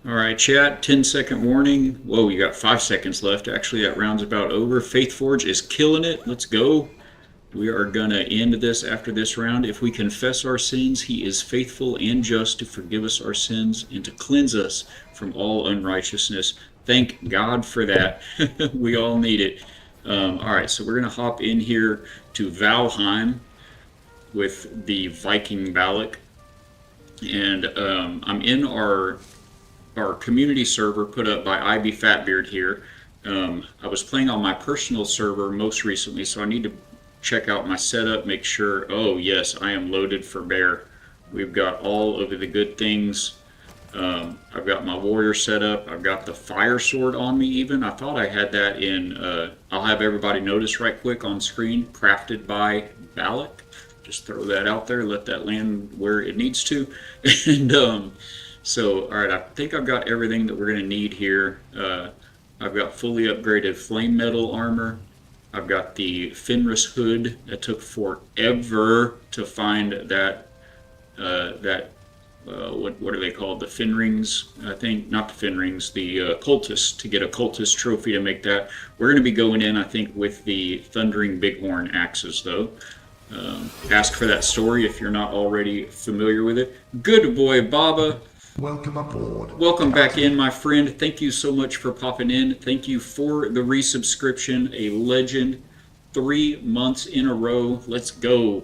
All right, chat, 10-second warning. Whoa, you got 5 seconds left. Actually, that round's about over. Faith Forge is killing it. Let's go. We are going to end this after this round. If we confess our sins, he is faithful and just to forgive us our sins and to cleanse us from all unrighteousness. Thank God for that. We all need it. All right, so we're going to hop in here to Valheim with the Viking Balak. And I'm in our community server put up by IB Fatbeard here. I was playing on my personal server most recently, so I need to check out my setup, make sure, oh yes, I am loaded for bear. We've got all of the good things. I've got my warrior set up. I've got the fire sword on me even. I thought I had that in, I'll have everybody notice right quick on screen, crafted by Balak. Just throw that out there, let that land where it needs to. And so, all right, I think I've got everything that we're going to need here. I've got fully upgraded flame metal armor. I've got the Fenris hood. That took forever to find that, what are they called? The fin rings, I think. Not the fin rings, the cultist, to get a cultist trophy to make that. We're going to be going in, I think, with the Thundering Bighorn axes, though. Ask for that story if you're not already familiar with it. Good boy, Baba. Welcome aboard. Welcome back in, my friend. Thank you so much for popping in. Thank you for the resubscription. A legend. 3 months in a row. Let's go.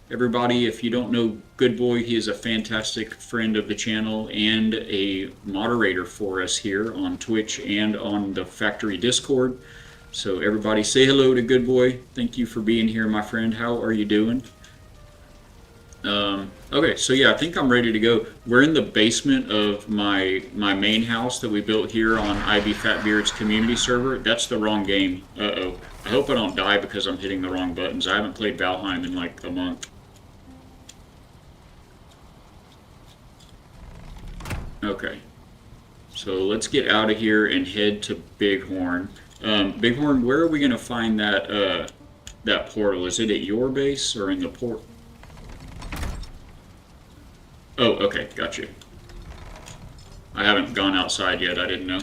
Everybody, if you don't know Good Boy, he is a fantastic friend of the channel and a moderator for us here on Twitch and on the Factory Discord. So everybody say hello to Good Boy. Thank you for being here, my friend. How are you doing? Okay, so yeah, I think I'm ready to go. We're in the basement of my main house that we built here on IB Fatbeard's community server. That's the wrong game. Uh-oh. I hope I don't die because I'm hitting the wrong buttons. I haven't played Valheim in like a month. Okay. So let's get out of here and head to Bighorn. Bighorn, where are we going to find that that portal? Is it at your base or in the port? Oh, okay, got you. I haven't gone outside yet, I didn't know.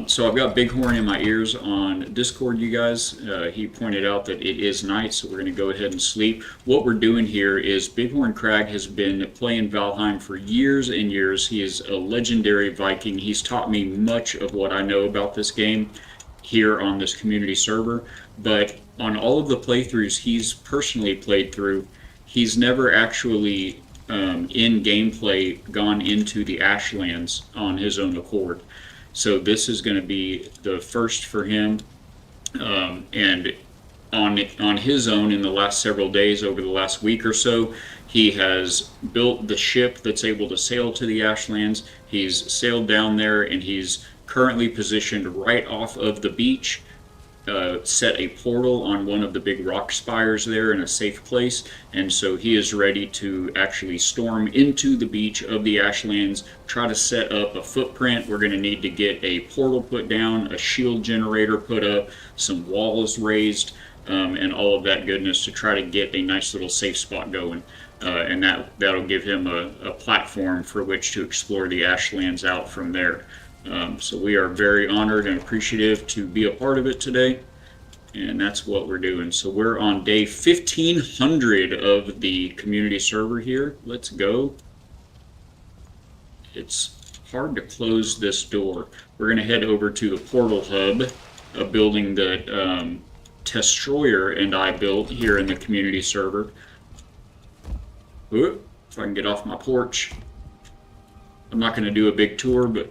So I've got Bighorn in my ears on Discord, you guys. He pointed out that it is night, so we're going to go ahead and sleep. What we're doing here is Bighorn Crag has been playing Valheim for years and years. He is a legendary Viking. He's taught me much of what I know about this game here on this community server, but on all of the playthroughs he's personally played through, he's never actually in gameplay gone into the Ashlands on his own accord. So this is going to be the first for him, and on his own in the last several days, over the last week or so, he has built the ship that's able to sail to the Ashlands. He's sailed down there, and he's currently positioned right off of the beach, set a portal on one of the big rock spires there in a safe place, and so he is ready to actually storm into the beach of the Ashlands, try to set up a footprint. We're going to need to get a portal put down, a shield generator put up, some walls raised, and all of that goodness to try to get a nice little safe spot going. And that'll give him a platform for which to explore the Ashlands out from there. So we are very honored and appreciative to be a part of it today, and that's what we're doing. So we're on day 1500 of the community server here. Let's go. It's hard to close this door. We're going to head over to the portal hub, a building that Destroyer and I built here in the community server. Ooh, if I can get off my porch. I'm not going to do a big tour, but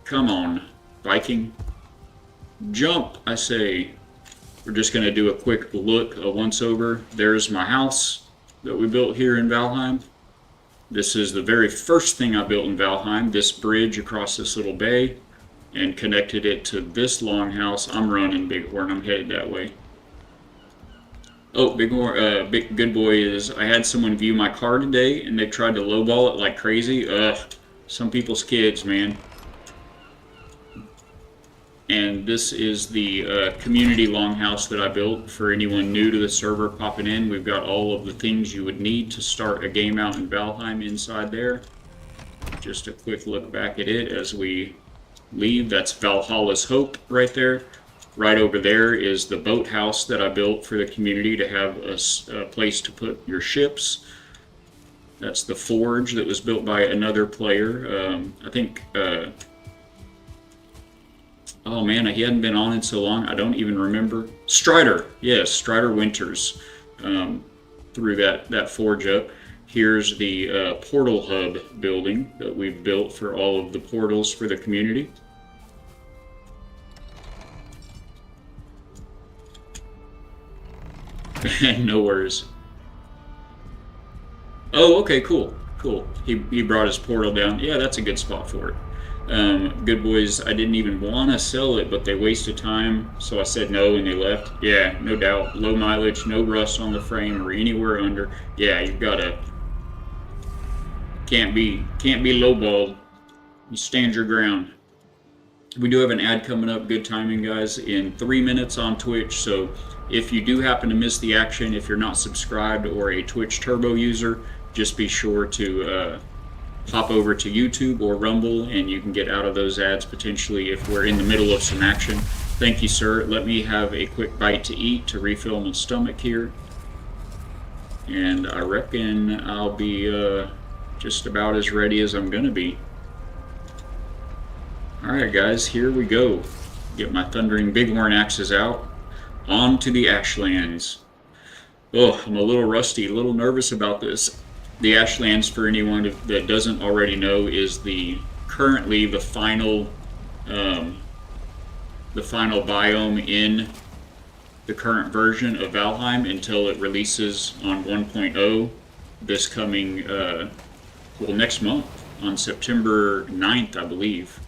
come on, Viking. Jump, I say. We're just going to do a quick look, a once-over. There's my house that we built here in Valheim. This is the very first thing I built in Valheim, this bridge across this little bay, and connected it to this longhouse. I'm running Bighorn, I'm headed that way. Oh, Bighorn, Good Boy is, I had someone view my car today, and they tried to lowball it like crazy. Ugh, some people's kids, man. And this is the community longhouse that I built for anyone new to the server popping in. We've got all of the things you would need to start a game out in Valheim inside there. Just a quick look back at it as we leave. That's Valhalla's Hope right there. Right over there is the boathouse that I built for the community to have a place to put your ships. That's the forge that was built by another player. I think, oh man, he hadn't been on in so long, I don't even remember. Strider, yes, Strider Winters threw that forge up. Here's the portal hub building that we've built for all of the portals for the community. No worries. Oh, okay, cool, cool. He brought his portal down. Yeah, that's a good spot for it. Good boys, I didn't even want to sell it, but they wasted time, so I said no and they left. Yeah, no doubt. Low mileage, no rust on the frame or anywhere under. Yeah, you've got to... Can't be lowballed. You stand your ground. We do have an ad coming up, good timing guys, in 3 minutes on Twitch, so if you do happen to miss the action, if you're not subscribed or a Twitch Turbo user, just be sure to hop over to YouTube or Rumble and you can get out of those ads potentially if we're in the middle of some action. Thank you, sir. Let me have a quick bite to eat to refill my stomach here. And I reckon I'll be just about as ready as I'm gonna be. Alright guys, here we go. Get my thundering bighorn axes out. On to the Ashlands. Oh, I'm a little rusty, a little nervous about this. The Ashlands, for anyone that doesn't already know, is currently the final biome in the current version of Valheim until it releases on 1.0 this coming, well, next month on September 9th, I believe.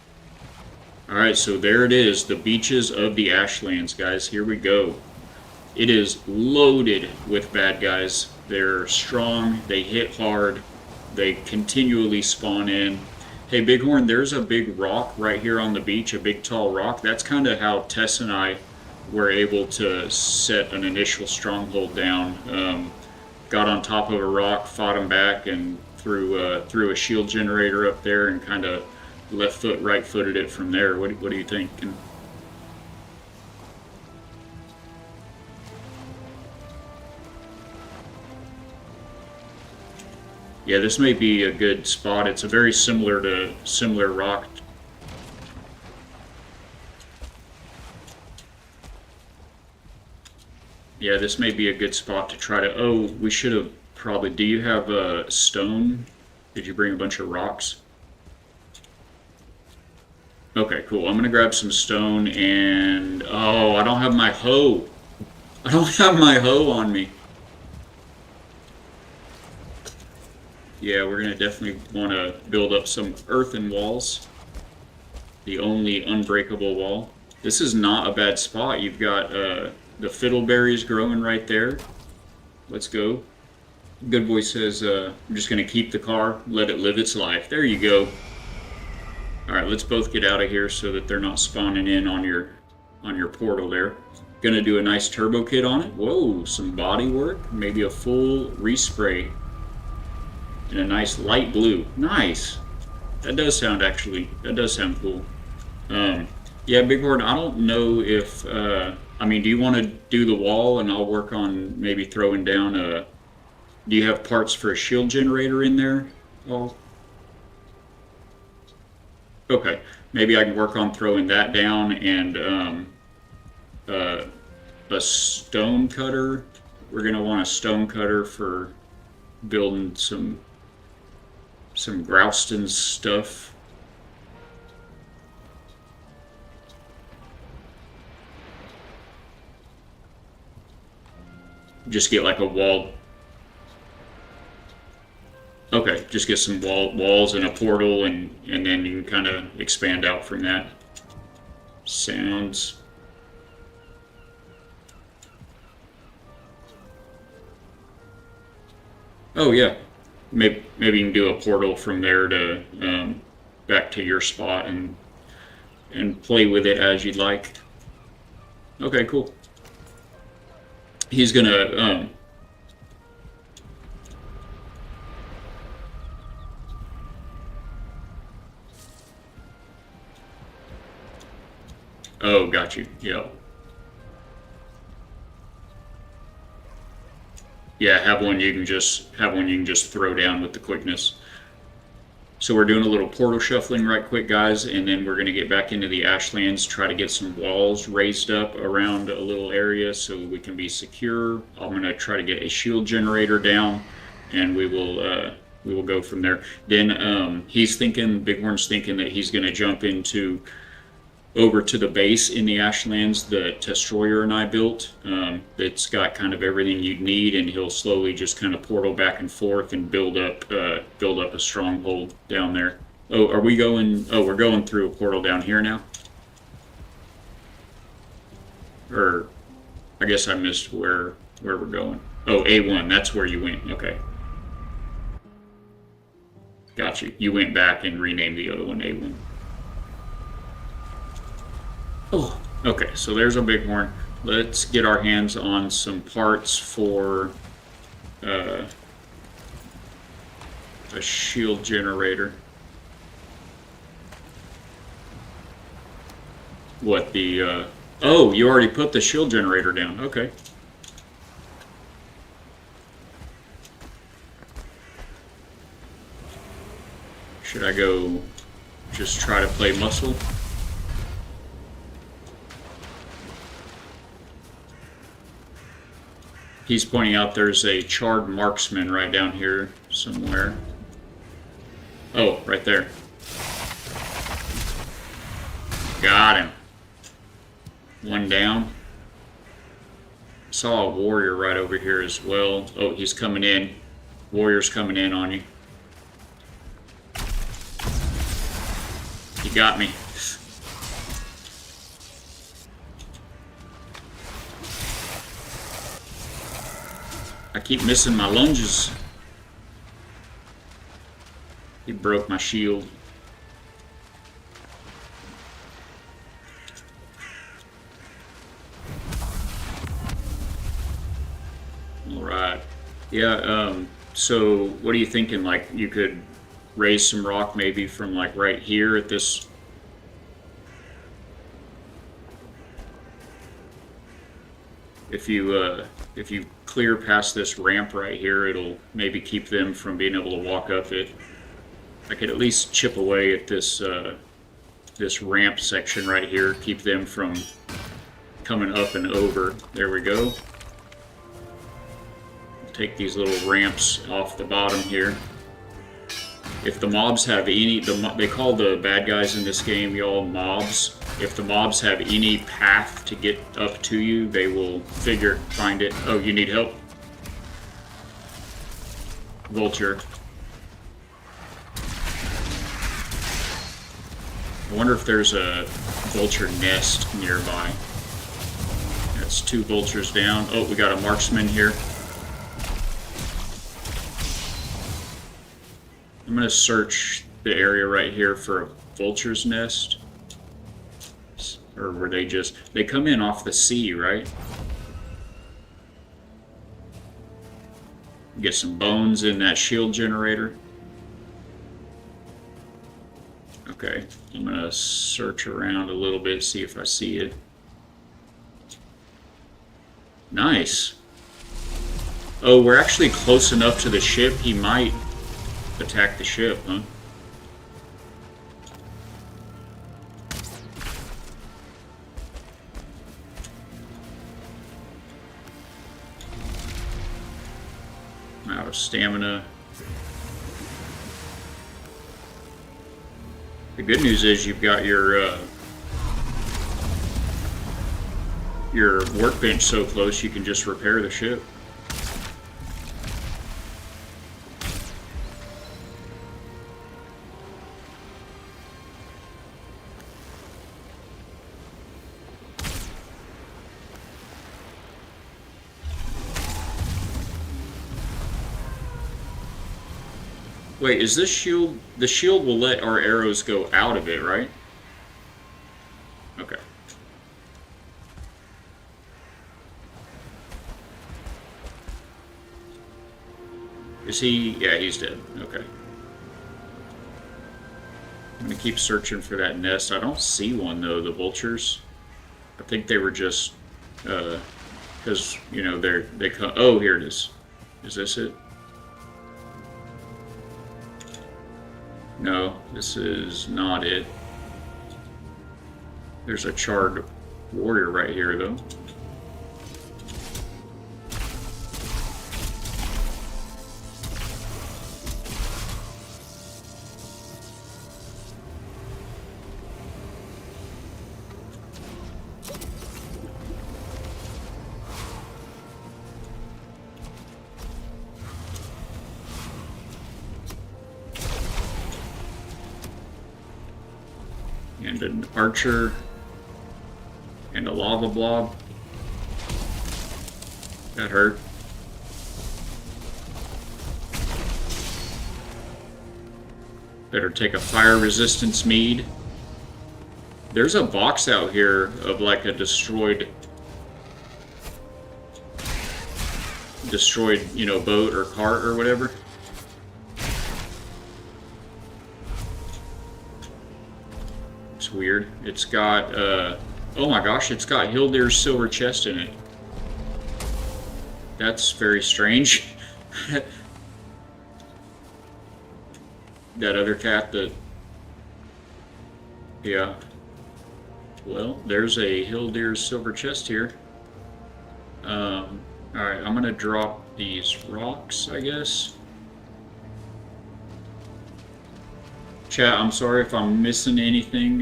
Alright, so there it is, the beaches of the Ashlands, guys. Here we go. It is loaded with bad guys. They're strong, they hit hard, they continually spawn in. Hey Bighorn, there's a big rock right here on the beach, a big tall rock. That's kind of how Tess and I were able to set an initial stronghold down. Got on top of a rock, fought them back, and threw a shield generator up there and kind of left foot, right footed it from there. What do you think? Yeah, this may be a good spot. It's a very similar rock. Yeah, this may be a good spot to try to... Oh, we should have probably... Do you have a stone? Did you bring a bunch of rocks? Okay, cool. I'm gonna grab some stone and... Oh, I don't have my hoe. I don't have my hoe on me. Yeah, we're gonna definitely want to build up some earthen walls. The only unbreakable wall. This is not a bad spot. You've got the fiddleberries growing right there. Let's go. Good boy says, I'm just gonna keep the car, let it live its life. There you go. Alright, let's both get out of here so that they're not spawning in on your portal there. Gonna do a nice turbo kit on it. Whoa, some body work. Maybe a full respray. In a nice light blue. Nice. That does sound cool. Yeah, Bighorn, I don't know if, I mean, do you want to do the wall and I'll work on maybe throwing down a, do you have parts for a shield generator in there? Oh. Okay, maybe I can work on throwing that down and a stone cutter. We're going to want a stone cutter for building some Grouston stuff. Just get like a wall. Okay, just get some walls and a portal, and then you can kind of expand out from that. Sounds. Oh yeah, maybe you can do a portal from there to back to your spot and play with it as you'd like. Okay, cool. He's gonna Oh, got you. Yeah. Yeah, have one you can just throw down with the quickness. So we're doing a little portal shuffling right quick, guys, and then we're going to get back into the Ashlands, try to get some walls raised up around a little area so we can be secure. I'm going to try to get a shield generator down, and we will go from there. Then Bighorn's thinking that he's going to jump over to the base in the Ashlands that Destroyer and I built. It's got kind of everything you'd need, and he'll slowly just kind of portal back and forth and build up a stronghold down there. Oh, are we going? Oh, we're going through a portal down here now. Or, I guess I missed where we're going. Oh, A1. That's where you went. Okay. Got you. You went back and renamed the other one A1. Oh, okay, so there's a Bighorn. Let's get our hands on some parts for a shield generator. Oh, you already put the shield generator down. Okay. Should I go just try to play muscle? He's pointing out there's a charred marksman right down here somewhere. Oh, right there. Got him. One down. Saw a warrior right over here as well. Oh, he's coming in. Warrior's coming in on you. He got me. I keep missing my lunges. He broke my shield. Alright. Yeah, so what are you thinking? Like, you could raise some rock maybe from like right here at this... If you clear past this ramp right here, it'll maybe keep them from being able to walk up it. I could at least chip away at this this ramp section right here, keep them from coming up and over. There we go. Take these little ramps off the bottom here. If the mobs have any, they call the bad guys in this game, y'all, mobs. If the mobs have any path to get up to you, they will find it. Oh, you need help? Vulture. I wonder if there's a vulture nest nearby. That's 2 vultures down. Oh, we got a marksman here. I'm going to search the area right here for a vulture's nest. Or were they come in off the sea, right? Get some bones in that shield generator. Okay, I'm going to search around a little bit, see if I see it. Nice. Oh, we're actually close enough to the ship, he might attack the ship, huh? I'm out of stamina. The good news is you've got your workbench so close you can just repair the ship. Wait, is this shield... The shield will let our arrows go out of it, right? Okay. Is he... Yeah, he's dead. Okay. I'm gonna keep searching for that nest. I don't see one, though, the vultures. I think they were just because you know they come. Oh, here it is. Is this it? No, this is not it. There's a charred warrior right here, though. And an archer. And a lava blob. That hurt. Better take a fire resistance mead. There's a box out here of like a destroyed, you know, boat or cart or whatever. It's weird. It's got, oh my gosh, it's got Hildir's silver chest in it. That's very strange. That other cat that... Yeah. Well, there's a Hildir's silver chest here. Alright, I'm gonna drop these rocks, I guess. Chat, I'm sorry if I'm missing anything.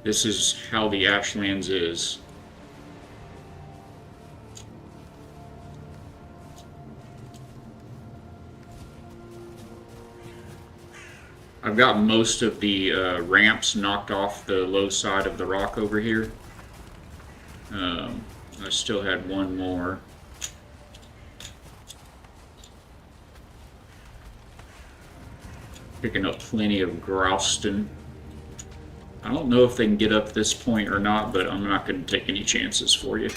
This is how the Ashlands is. I've got most of the ramps knocked off the low side of the rock over here. I still had one more. Picking up plenty of grouston. I don't know if they can get up this point or not, but I'm not going to take any chances for you.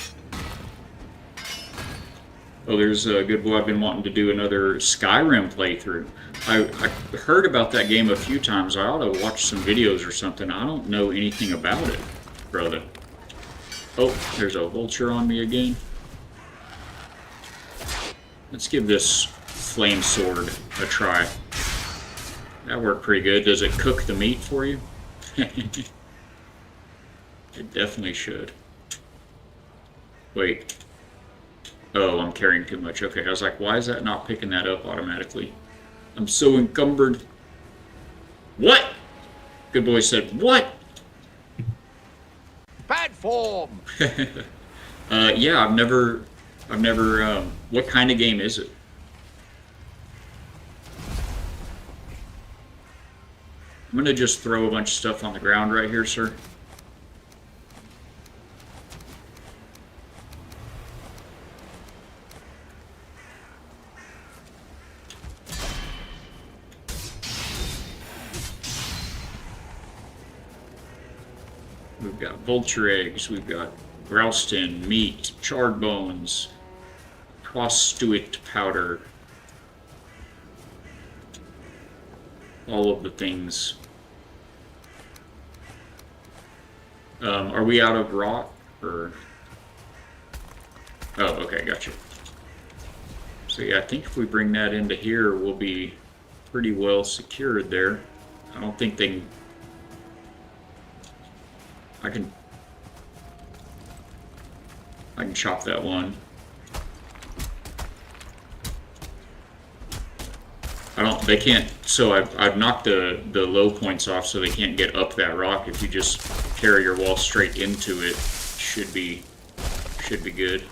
Oh, there's a good boy. I've been wanting to do another Skyrim playthrough. I heard about that game a few times. I ought to watch some videos or something. I don't know anything about it, brother. Oh, there's a vulture on me again. Let's give this flame sword a try. That worked pretty good. Does it cook the meat for you? It definitely should. Wait. Oh, I'm carrying too much. Okay, I was like, why is that not picking that up automatically? I'm so encumbered. What? Good boy said, what? Bad form! Yeah, I've never, what kind of game is it? I'm gonna just throw a bunch of stuff on the ground right here, sir. We've got vulture eggs, we've got grouston, meat, charred bones, prostitute powder, all of the things. Are we out of rock, or? Oh, okay, gotcha. So yeah, I think if we bring that into here, we'll be pretty well secured there. I don't think they can... I can chop that one. They can't, so I've knocked the low points off so they can't get up that rock. If you just carry your wall straight into it, should be good.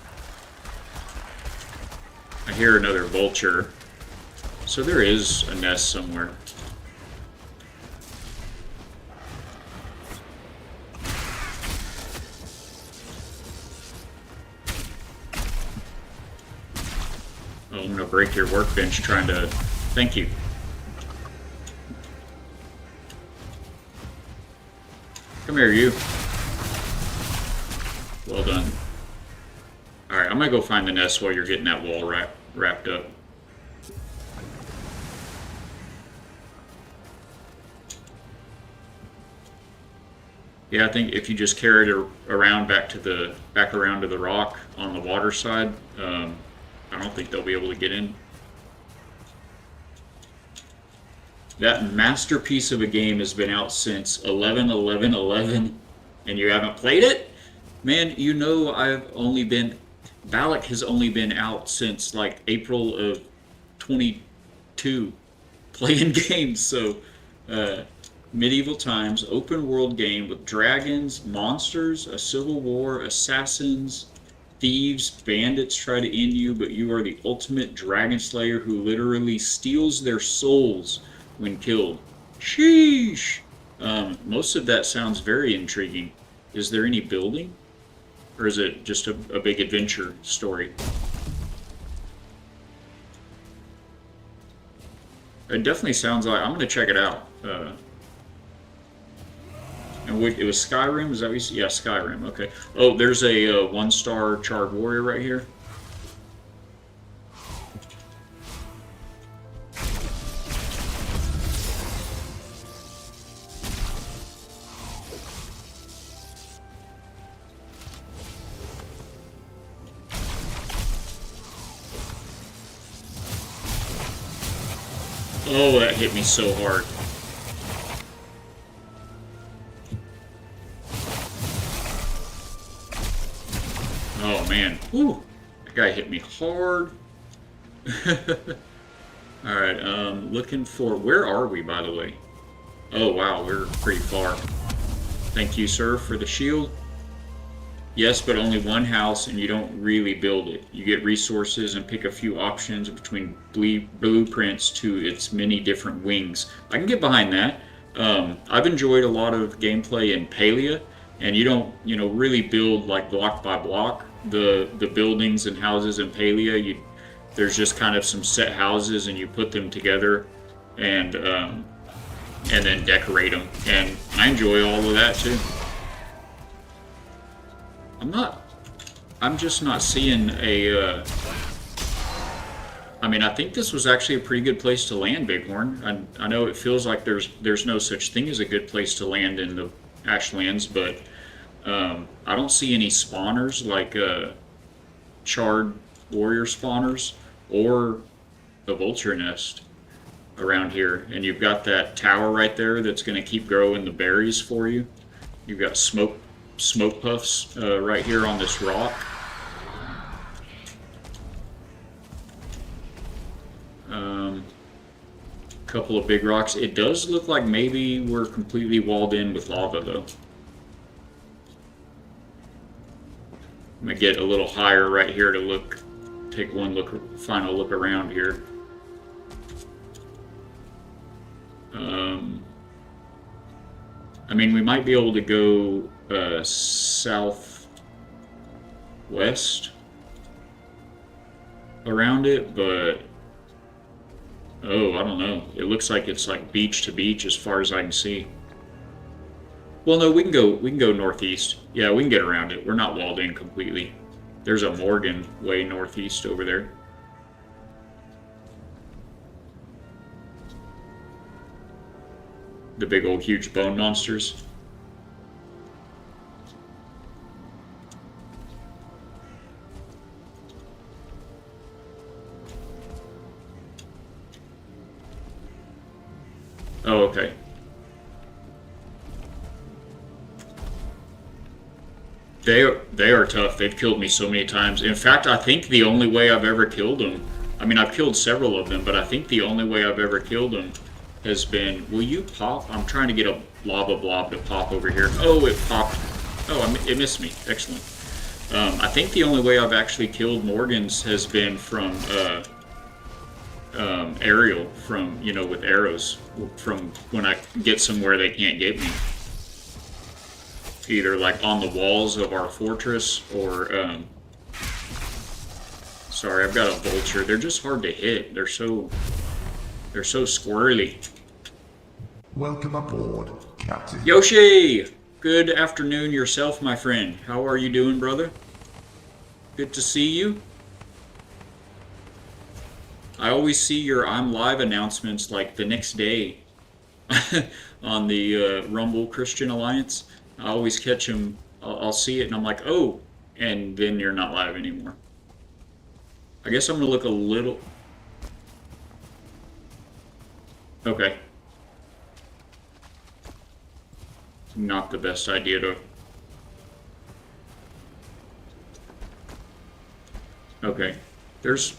I hear another vulture. So there is a nest somewhere. Oh, I'm gonna break your workbench trying to... Thank you. Come here, you. Well done. Alright, I'm gonna go find the nest while you're getting that wall wrapped up. Yeah, I think if you just carry it around back around to the rock on the water side, I don't think they'll be able to get in. That masterpiece of a game has been out since 11/11/11, and you haven't played it? Man, you know Valak has only been out since like April of 22 playing games. So, uh, medieval times, open world game with dragons, monsters, a civil war, assassins, thieves, bandits try to end you, but you are the ultimate dragon slayer who literally steals their souls when killed. Sheesh! Most of that sounds very intriguing. Is there any building? Or is it just a big adventure story? It definitely sounds like I'm gonna check it out. And it was Skyrim. Is that what you said? Yeah, Skyrim. Okay. Oh, there's a 1-star charred warrior right here. Oh, that hit me so hard. Oh man, whew, that guy hit me hard. All right, looking for, where are we, by the way? Oh wow, we're pretty far. Thank you, sir, for the shield. Yes, but only one house, and you don't really build it. You get resources and pick a few options between blueprints to its many different wings. I can get behind that. I've enjoyed a lot of gameplay in Palia, and you don't, really build like block by block the buildings and houses in Palia. There's just kind of some set houses, and you put them together, and then decorate them. And I enjoy all of that too. I'm just not seeing a, I mean, I think this was actually a pretty good place to land, Bighorn. I know it feels like there's no such thing as a good place to land in the Ashlands, but I don't see any spawners like charred warrior spawners or a vulture nest around here. And you've got that tower right there that's going to keep growing the berries for you. You've got smoke puffs right here on this rock. Couple of big rocks. It does look like maybe we're completely walled in with lava though. I'm gonna get a little higher right here to take one final look around here. I mean, we might be able to go southwest around it, but oh, I don't know. It looks like it's like beach to beach as far as I can see. Well, no, we can go northeast. Yeah, we can get around it. We're not walled in completely. There's a Morgan way northeast over there. The big old huge bone monsters. Oh, okay. They are tough. They've killed me so many times. In fact, I think the only way I've ever killed them, I mean, I've killed several of them, but I think the only way I've ever killed them has been, will you pop? I'm trying to get a lava blob to pop over here. Oh, it popped. Oh, it missed me. Excellent. I think the only way I've actually killed Morgans has been from aerial, from, with arrows, from when I get somewhere they can't get me. Either like on the walls of our fortress or, sorry, I've got a vulture. They're just hard to hit. They're so squirrely. Welcome aboard, Captain. Yoshi! Good afternoon yourself, my friend. How are you doing, brother? Good to see you. I always see your I'm live announcements like the next day on the Rumble Christian Alliance. I always catch them. I'll see it and I'm like, oh, and then you're not live anymore. I guess I'm gonna look a little. Okay. Not the best idea to. Okay. There's.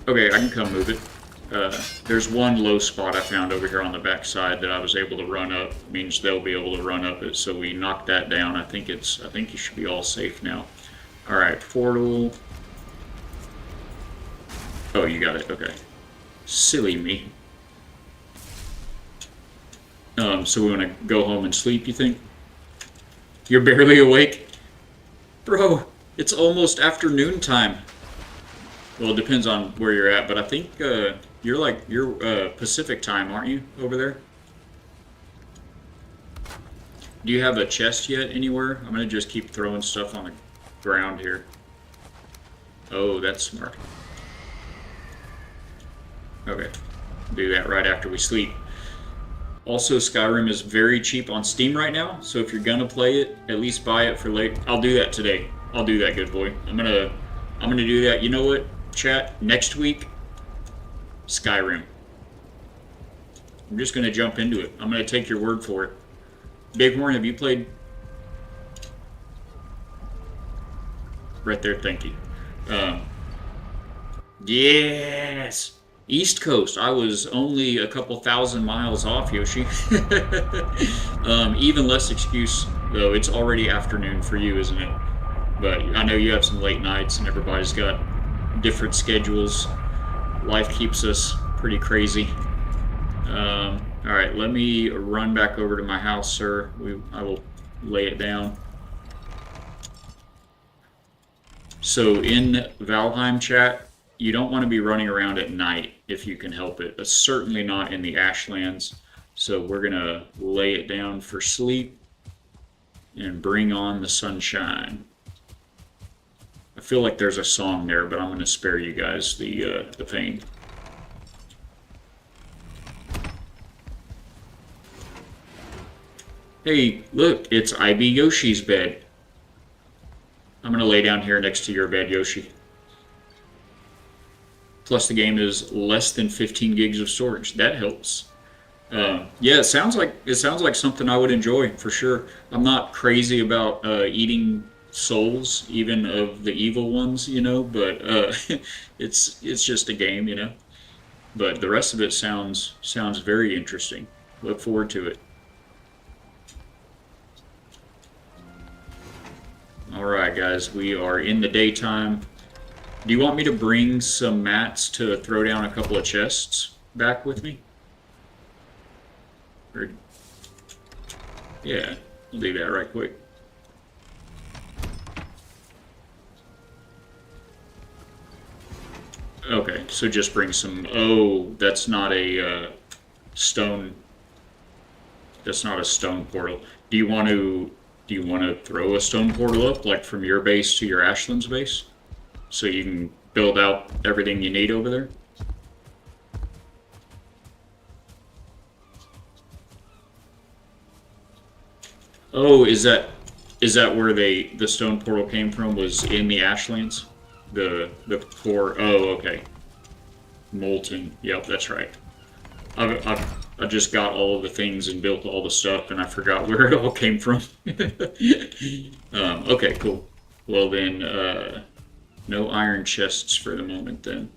Okay, I can come move it. There's one low spot I found over here on the back side that I was able to run up. Means they'll be able to run up it. So we knocked that down. I think you should be all safe now. All right, portal. Oh, you got it. Okay. Silly me. So we want to go home and sleep, you think? You're barely awake? Bro, it's almost afternoon time. Well, it depends on where you're at, but I think you're Pacific time, aren't you, over there? Do you have a chest yet anywhere? I'm gonna just keep throwing stuff on the ground here. Oh, that's smart. Okay, do that right after we sleep. Also, Skyrim is very cheap on Steam right now, so if you're gonna play it, at least buy it for late. I'll do that today. I'll do that, good boy. I'm gonna do that. You know what, chat? Next week, Skyrim. I'm just gonna jump into it. I'm gonna take your word for it. Bighorn, have you played? Right there, thank you. Yes! East Coast. I was only a couple thousand miles off, Yoshi. Even less excuse, though. It's already afternoon for you, isn't it? But I know you have some late nights, and everybody's got different schedules. Life keeps us pretty crazy. All right, let me run back over to my house, sir. I will lay it down. So in Valheim chat, you don't want to be running around at night if you can help it. Certainly not in the Ashlands. So we're going to lay it down for sleep and bring on the sunshine. I feel like there's a song there, but I'm going to spare you guys the pain. Hey, look, it's IB Yoshi's bed. I'm going to lay down here next to your bed, Yoshi. Plus the game is less than 15 gigs of storage. That helps. Yeah, it sounds like something I would enjoy for sure. I'm not crazy about eating souls, even of the evil ones, you know. But it's just a game, you know. But the rest of it sounds very interesting. Look forward to it. All right, guys, we are in the daytime. Do you want me to bring some mats to throw down a couple of chests back with me? Or, yeah, I'll do that right quick. Okay, so just bring some. Oh, that's not a stone. That's not a stone portal. Do you want to throw a stone portal up, like from your base to your Ashlands base, so you can build out everything you need over there? Oh, is that where the stone portal came from? Was in the Ashlands? The core. Oh, okay. Molten. Yep, that's right. I just got all of the things and built all the stuff, and I forgot where it all came from. Okay, cool. Well then, no iron chests for the moment then.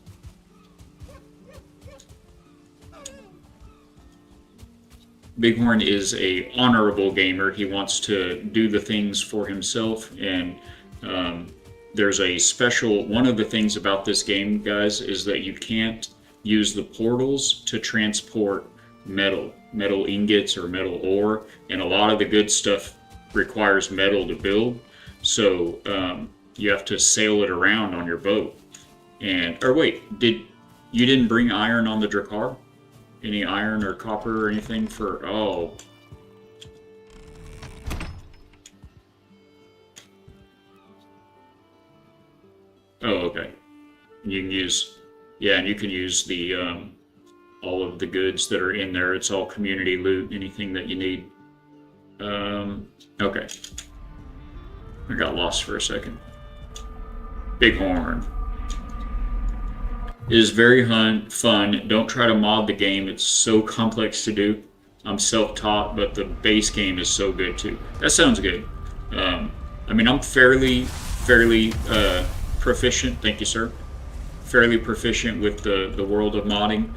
Bighorn is a honorable gamer. He wants to do the things for himself, and there's a special. One of the things about this game, guys, is that you can't use the portals to transport metal ingots or metal ore, and a lot of the good stuff requires metal to build. So you have to sail it around on your boat. And or wait, you didn't bring iron on the Drakkar? Any iron or copper or anything for? Oh. Oh, okay. You can use, yeah, and you can use the all of the goods that are in there. It's all community loot, anything that you need. Okay. I got lost for a second. Bighorn. It is very fun. Don't try to mod the game. It's so complex to do. I'm self-taught, but the base game is so good too. That sounds good. I mean, I'm fairly proficient. Thank you, sir. Fairly proficient with the world of modding.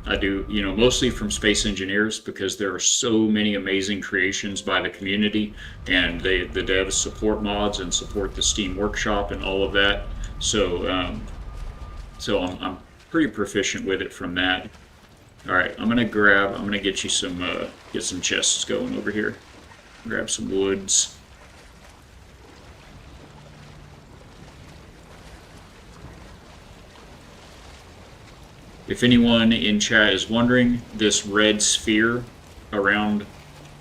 I do, mostly from Space Engineers because there are so many amazing creations by the community, and the devs support mods and support the Steam Workshop and all of that. So, I'm pretty proficient with it from that. All right, I'm gonna get you get some chests going over here. Grab some woods. If anyone in chat is wondering, this red sphere around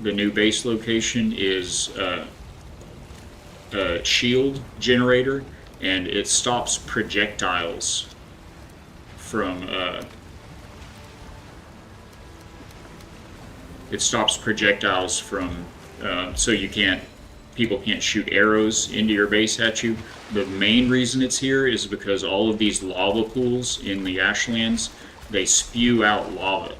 the new base location is a shield generator, and it stops projectiles from so people can't shoot arrows into your base at you. The main reason it's here is because all of these lava pools in the Ashlands, they spew out lava.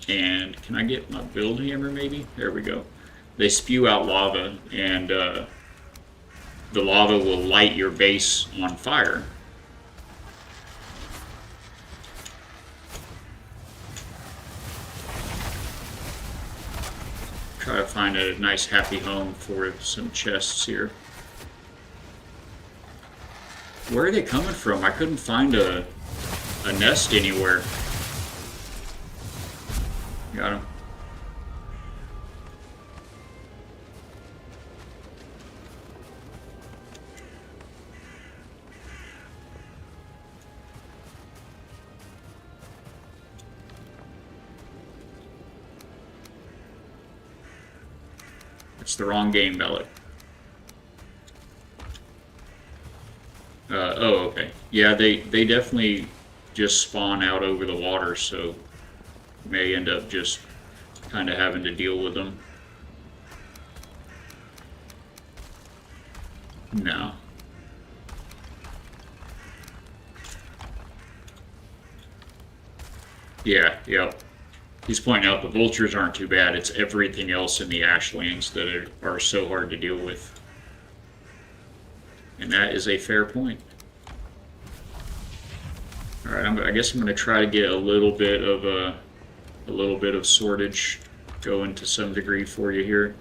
And can I get my build hammer maybe? There we go. They spew out lava, and the lava will light your base on fire. Try to find a nice happy home for some chests here. Where are they coming from? I couldn't find a nest anywhere. Got him. It's the wrong game, Bellet. Oh, okay. Yeah, they definitely just spawn out over the water, so you may end up just kind of having to deal with them. No. Yeah, yep. He's pointing out the vultures aren't too bad. It's everything else in the Ashlands that are so hard to deal with. And that is a fair point. All right, I guess I'm going to try to get a little bit of sortage going to some degree for you here.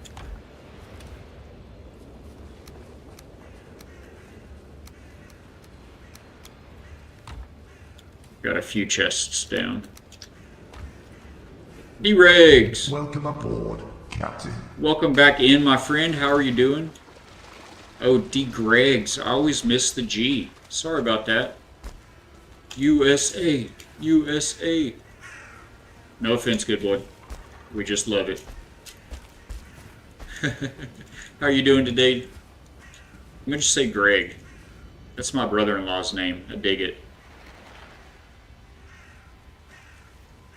Got a few chests down. D-Regs! Welcome aboard, Captain. Welcome back in, my friend. How are you doing? Oh, D-Gregs. I always miss the G. Sorry about that. USA. USA. No offense, good boy. We just love it. How are you doing today? I'm going to just say Greg. That's my brother-in-law's name. I dig it.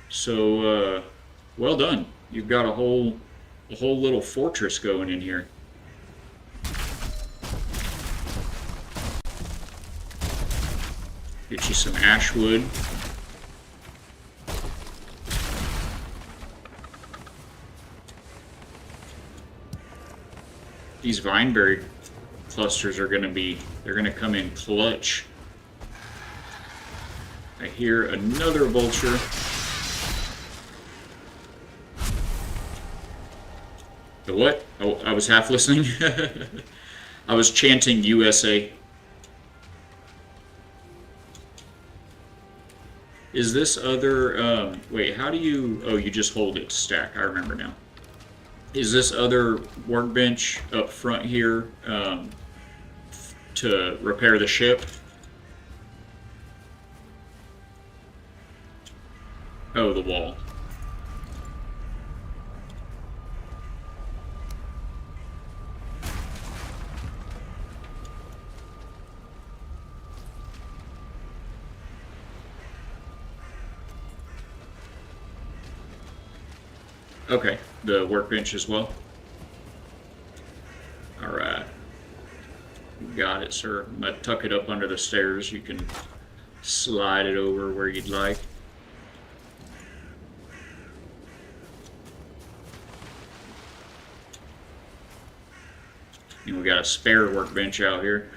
So, well done. You've got a whole little fortress going in here. Get you some ash wood. These vineberry clusters are they're gonna come in clutch. I hear another vulture. The what? Oh, I was half listening. I was chanting USA. Is this other, wait, how do you, oh, you just hold it to stack, I remember now. Is this other workbench up front here to repair the ship? Oh, the wall. Okay, the workbench as well. All right, got it, sir. I'm gonna tuck it up under the stairs. You can slide it over where you'd like. And we got a spare workbench out here.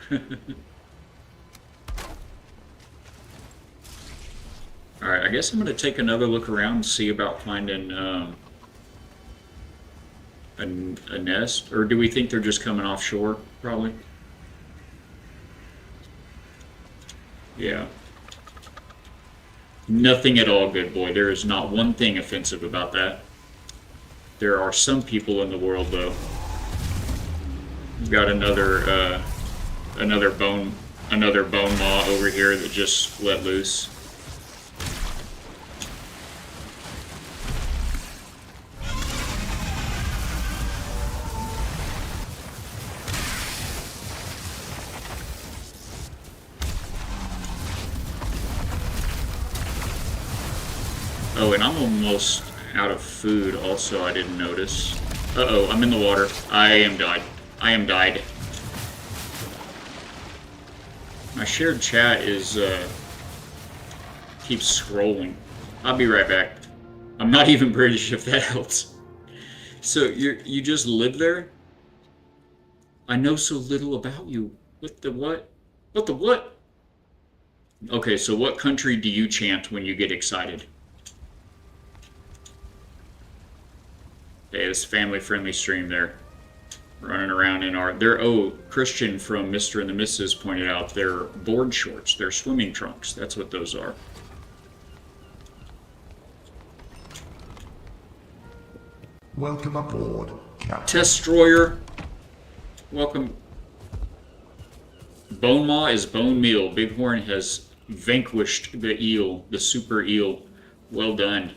All right, I guess I'm going to take another look around and see about finding a nest. Or do we think they're just coming offshore? Probably. Yeah. Nothing at all, good boy. There is not one thing offensive about that. There are some people in the world, though. We've got another bone maw over here that just let loose. Oh, and I'm almost out of food also, I didn't notice. Uh-oh, I'm in the water. I am died. I am died. My shared chat is, keeps scrolling. I'll be right back. I'm not even British, if that helps. So, you just live there? I know so little about you. What the what? What the what? Okay, so what country do you chant when you get excited? Okay, it's a family-friendly stream there. Running around in our... Christian from Mr. and the Missus pointed out they're board shorts. They're swimming trunks. That's what those are. Welcome aboard, Captain. Destroyer. Welcome. Bone Maw is bone meal. Bighorn has vanquished the eel, the super eel. Well done.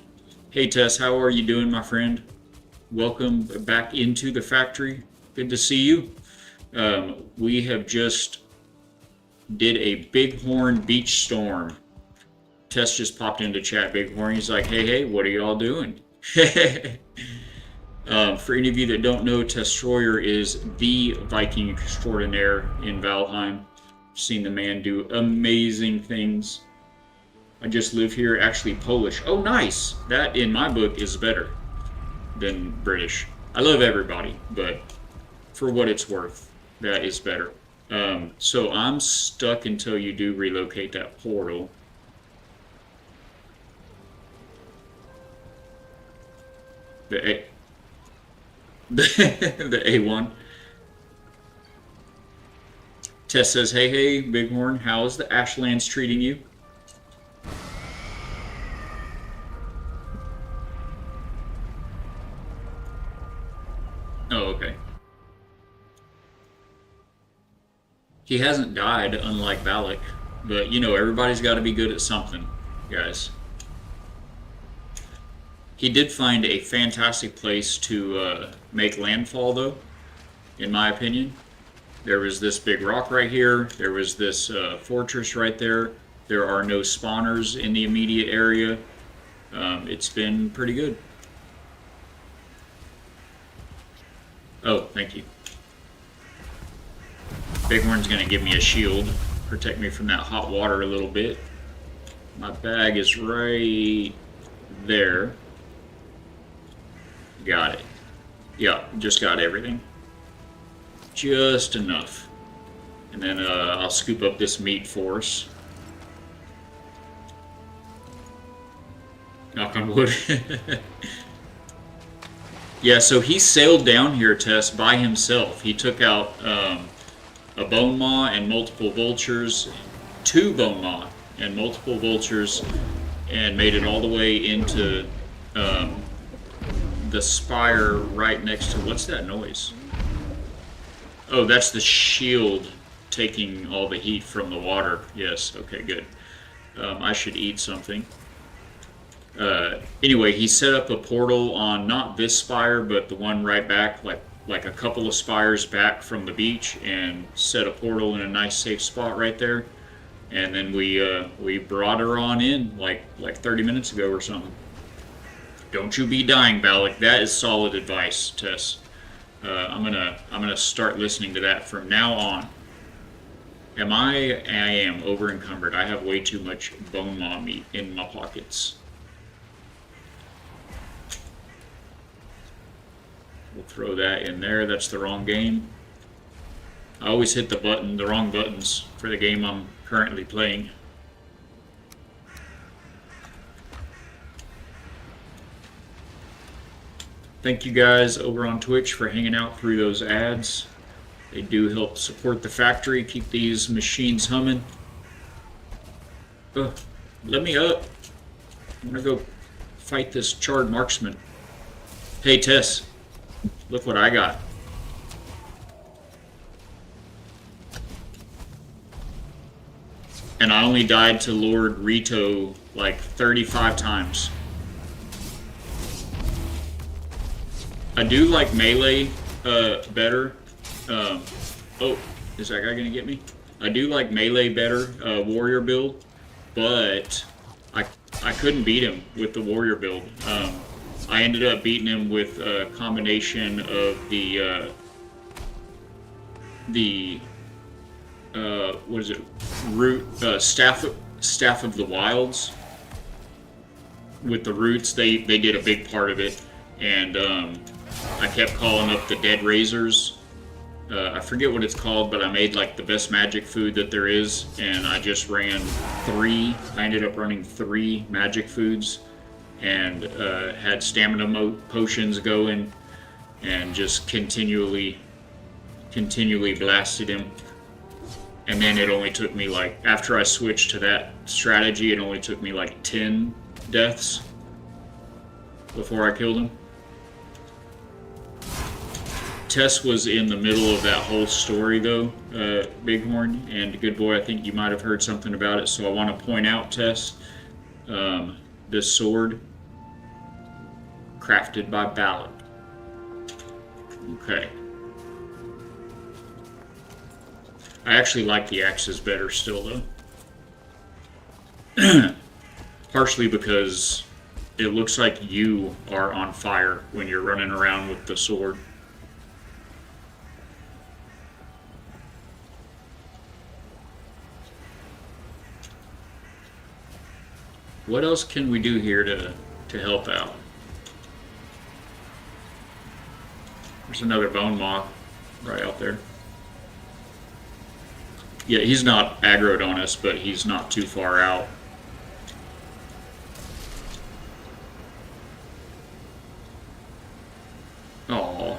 Hey Tess, how are you doing, my friend? Welcome back into the factory. Good to see you. We have just did a Bighorn beach storm. Tess just popped into chat, Bighorn. He's like, hey, what are y'all doing? For any of you that don't know, Destroyer is the Viking extraordinaire in Valheim. Seen the man do amazing things. I just live here, actually Polish. Oh, nice! That, in my book, is better than British. I love everybody, but for what it's worth, that is better. So I'm stuck until you do relocate that portal. The A1. Tess says, hey, Bighorn, how is the Ashlands treating you? Oh, okay. He hasn't died, unlike Valak, but you know, everybody's got to be good at something, guys. He did find a fantastic place to make landfall, though, in my opinion. There was this big rock right here. There was this fortress right there. There are no spawners in the immediate area. It's been pretty good. Oh, thank you. Bighorn's gonna give me a shield, protect me from that hot water a little bit. My bag is right there. Got it. Yeah, just got everything. Just enough. And then I'll scoop up this meat for us. Knock on wood. Yeah, so he sailed down here, Tess, by himself. He took out a bone maw and multiple vultures, 2 bone maw and multiple vultures, and made it all the way into the spire right next to... What's that noise? Oh, that's the shield taking all the heat from the water. Yes, okay, good. I should eat something. Anyway, he set up a portal on not this spire, but the one right back, like a couple of spires back from the beach, and set a portal in a nice safe spot right there. And then we brought her on in like 30 minutes ago or something. Don't you be dying, Balak. That is solid advice, Tess. I'm gonna start listening to that from now on. Am I? I am over encumbered. I have way too much bone maw meat in my pockets. We'll throw that in there. That's the wrong game. I always hit the wrong buttons for the game I'm currently playing. Thank you guys over on Twitch for hanging out through those ads. They do help support the factory, keep these machines humming. Let me up. I'm gonna go fight this charred marksman. Hey Tess, look what I got. And I only died to Lord Rito like 35 times. I do like melee better. Oh, is that guy gonna get me? I do like melee better, warrior build, but I couldn't beat him with the warrior build. I ended up beating him with a combination of the what is it? Staff of the Wilds. With the roots, they did a big part of it, and I kept calling up the Dead Razors. I forget what it's called, but I made like the best magic food that there is, and I just ran 3. I ended up running 3 magic foods, and had stamina potions going, and just continually blasted him. And then it only took me like, after I switched to that strategy, it only took me like 10 deaths before I killed him. Tess was in the middle of that whole story though, Bighorn, and Good Boy, I think you might have heard something about it, so I want to point out, Tess, this sword, crafted by Balak. Okay. I actually like the axes better still though. Partially because it looks like you are on fire when you're running around with the sword. What else can we do here to help out? There's another bone moth right out there. Yeah, he's not aggroed on us, but he's not too far out. Aww.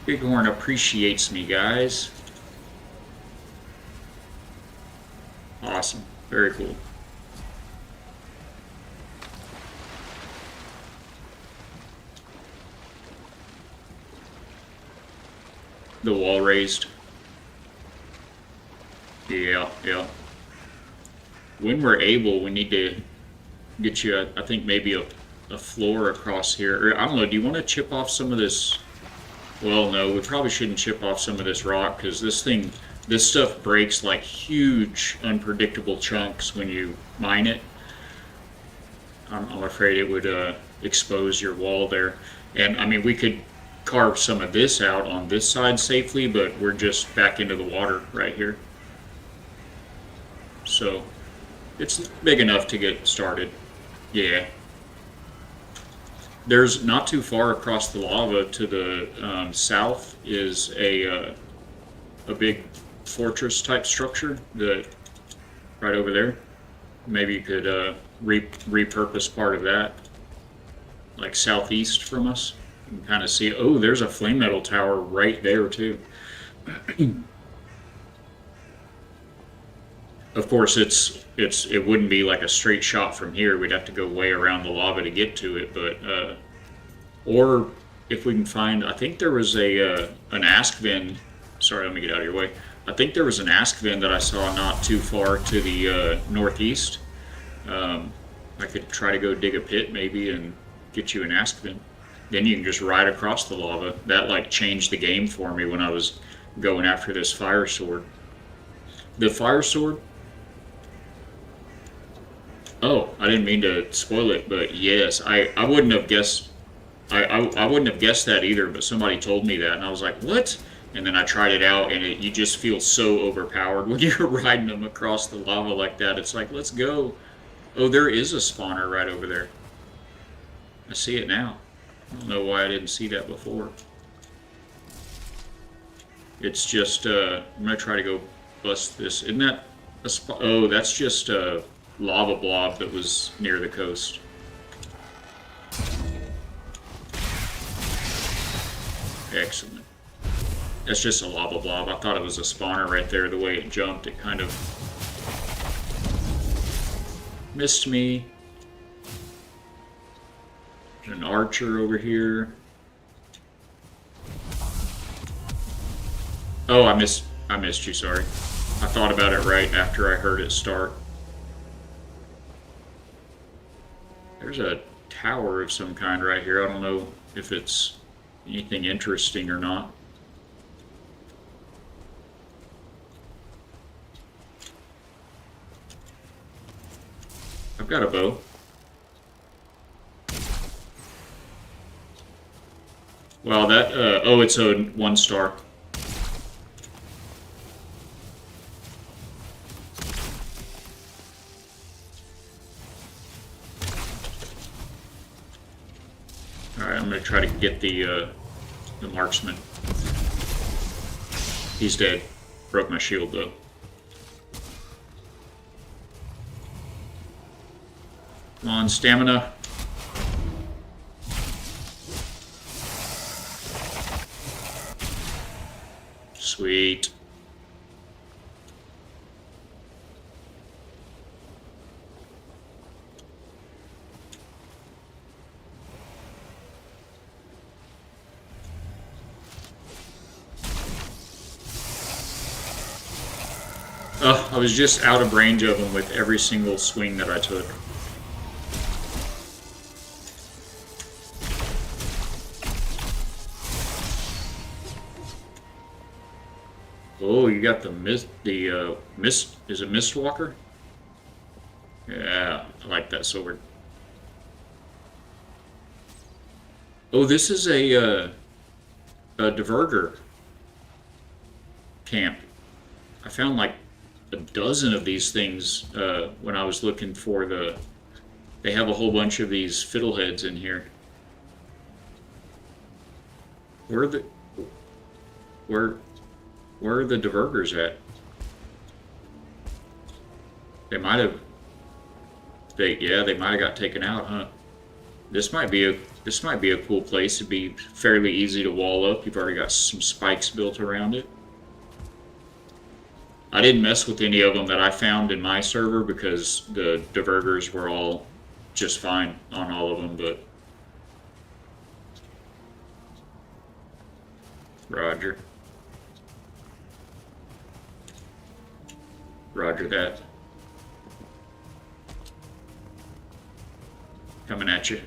Bighorn appreciates me, guys. Awesome. Very cool. The wall raised. Yeah. When we're able, we need to get you, I think, maybe a floor across here. Or, I don't know, do you want to chip off some of this? Well, no, we probably shouldn't chip off some of this rock, because this stuff breaks like huge, unpredictable chunks when you mine it. I'm afraid it would expose your wall there. And, I mean, we could carve some of this out on this side safely, but we're just back into the water right here. So it's big enough to get started. Yeah. There's not too far across the lava to the south is a big fortress type structure that right over there. Maybe you could repurpose part of that, like southeast from us. You can kind of see, oh, there's a flame metal tower right there too. Of course, it wouldn't be like a straight shot from here. We'd have to go way around the lava to get to it. But or if we can find, I think there was an Askven. Sorry, let me get out of your way. I think there was an Askven that I saw not too far to the northeast. I could try to go dig a pit maybe and get you an Askven. Then you can just ride across the lava. That like changed the game for me when I was going after this fire sword. The fire sword, Oh, I didn't mean to spoil it, but yes, I wouldn't have guessed. I wouldn't have guessed that either, but somebody told me that, and I was like, what? And then I tried it out, and you just feel so overpowered when you're riding them across the lava like that. It's like, let's go. Oh, there is a spawner right over there. I see it now. I don't know why I didn't see that before. It's just, I'm gonna try to go bust this. Isn't that a spot? Oh, that's just a lava blob that was near the coast. Excellent. That's just a lava blob. I thought it was a spawner right there. The way it jumped, it kind of missed me. There's an archer over here. Oh, I missed you, sorry. I thought about it right after I heard it start. There's a tower of some kind right here. I don't know if it's anything interesting or not. I've got a bow. Wow, that, oh, it's a 1 star. Alright, I'm gonna try to get the marksman. He's dead. Broke my shield though. Come on, stamina. Sweet. I was just out of range of him with every single swing that I took. Oh, you got the mist. Is it Mistwalker? Yeah, I like that sword. Oh, this is a diverger camp. I found like a dozen of these things when I was looking for the. They have a whole bunch of these fiddleheads in here. Where are the where are the divergers at? They might have. They might have got taken out, huh? This might be a cool place. It'd be fairly easy to wall up. You've already got some spikes built around it. I didn't mess with any of them that I found in my server because the divergers were all just fine on all of them, but Roger. Roger that. Coming at you.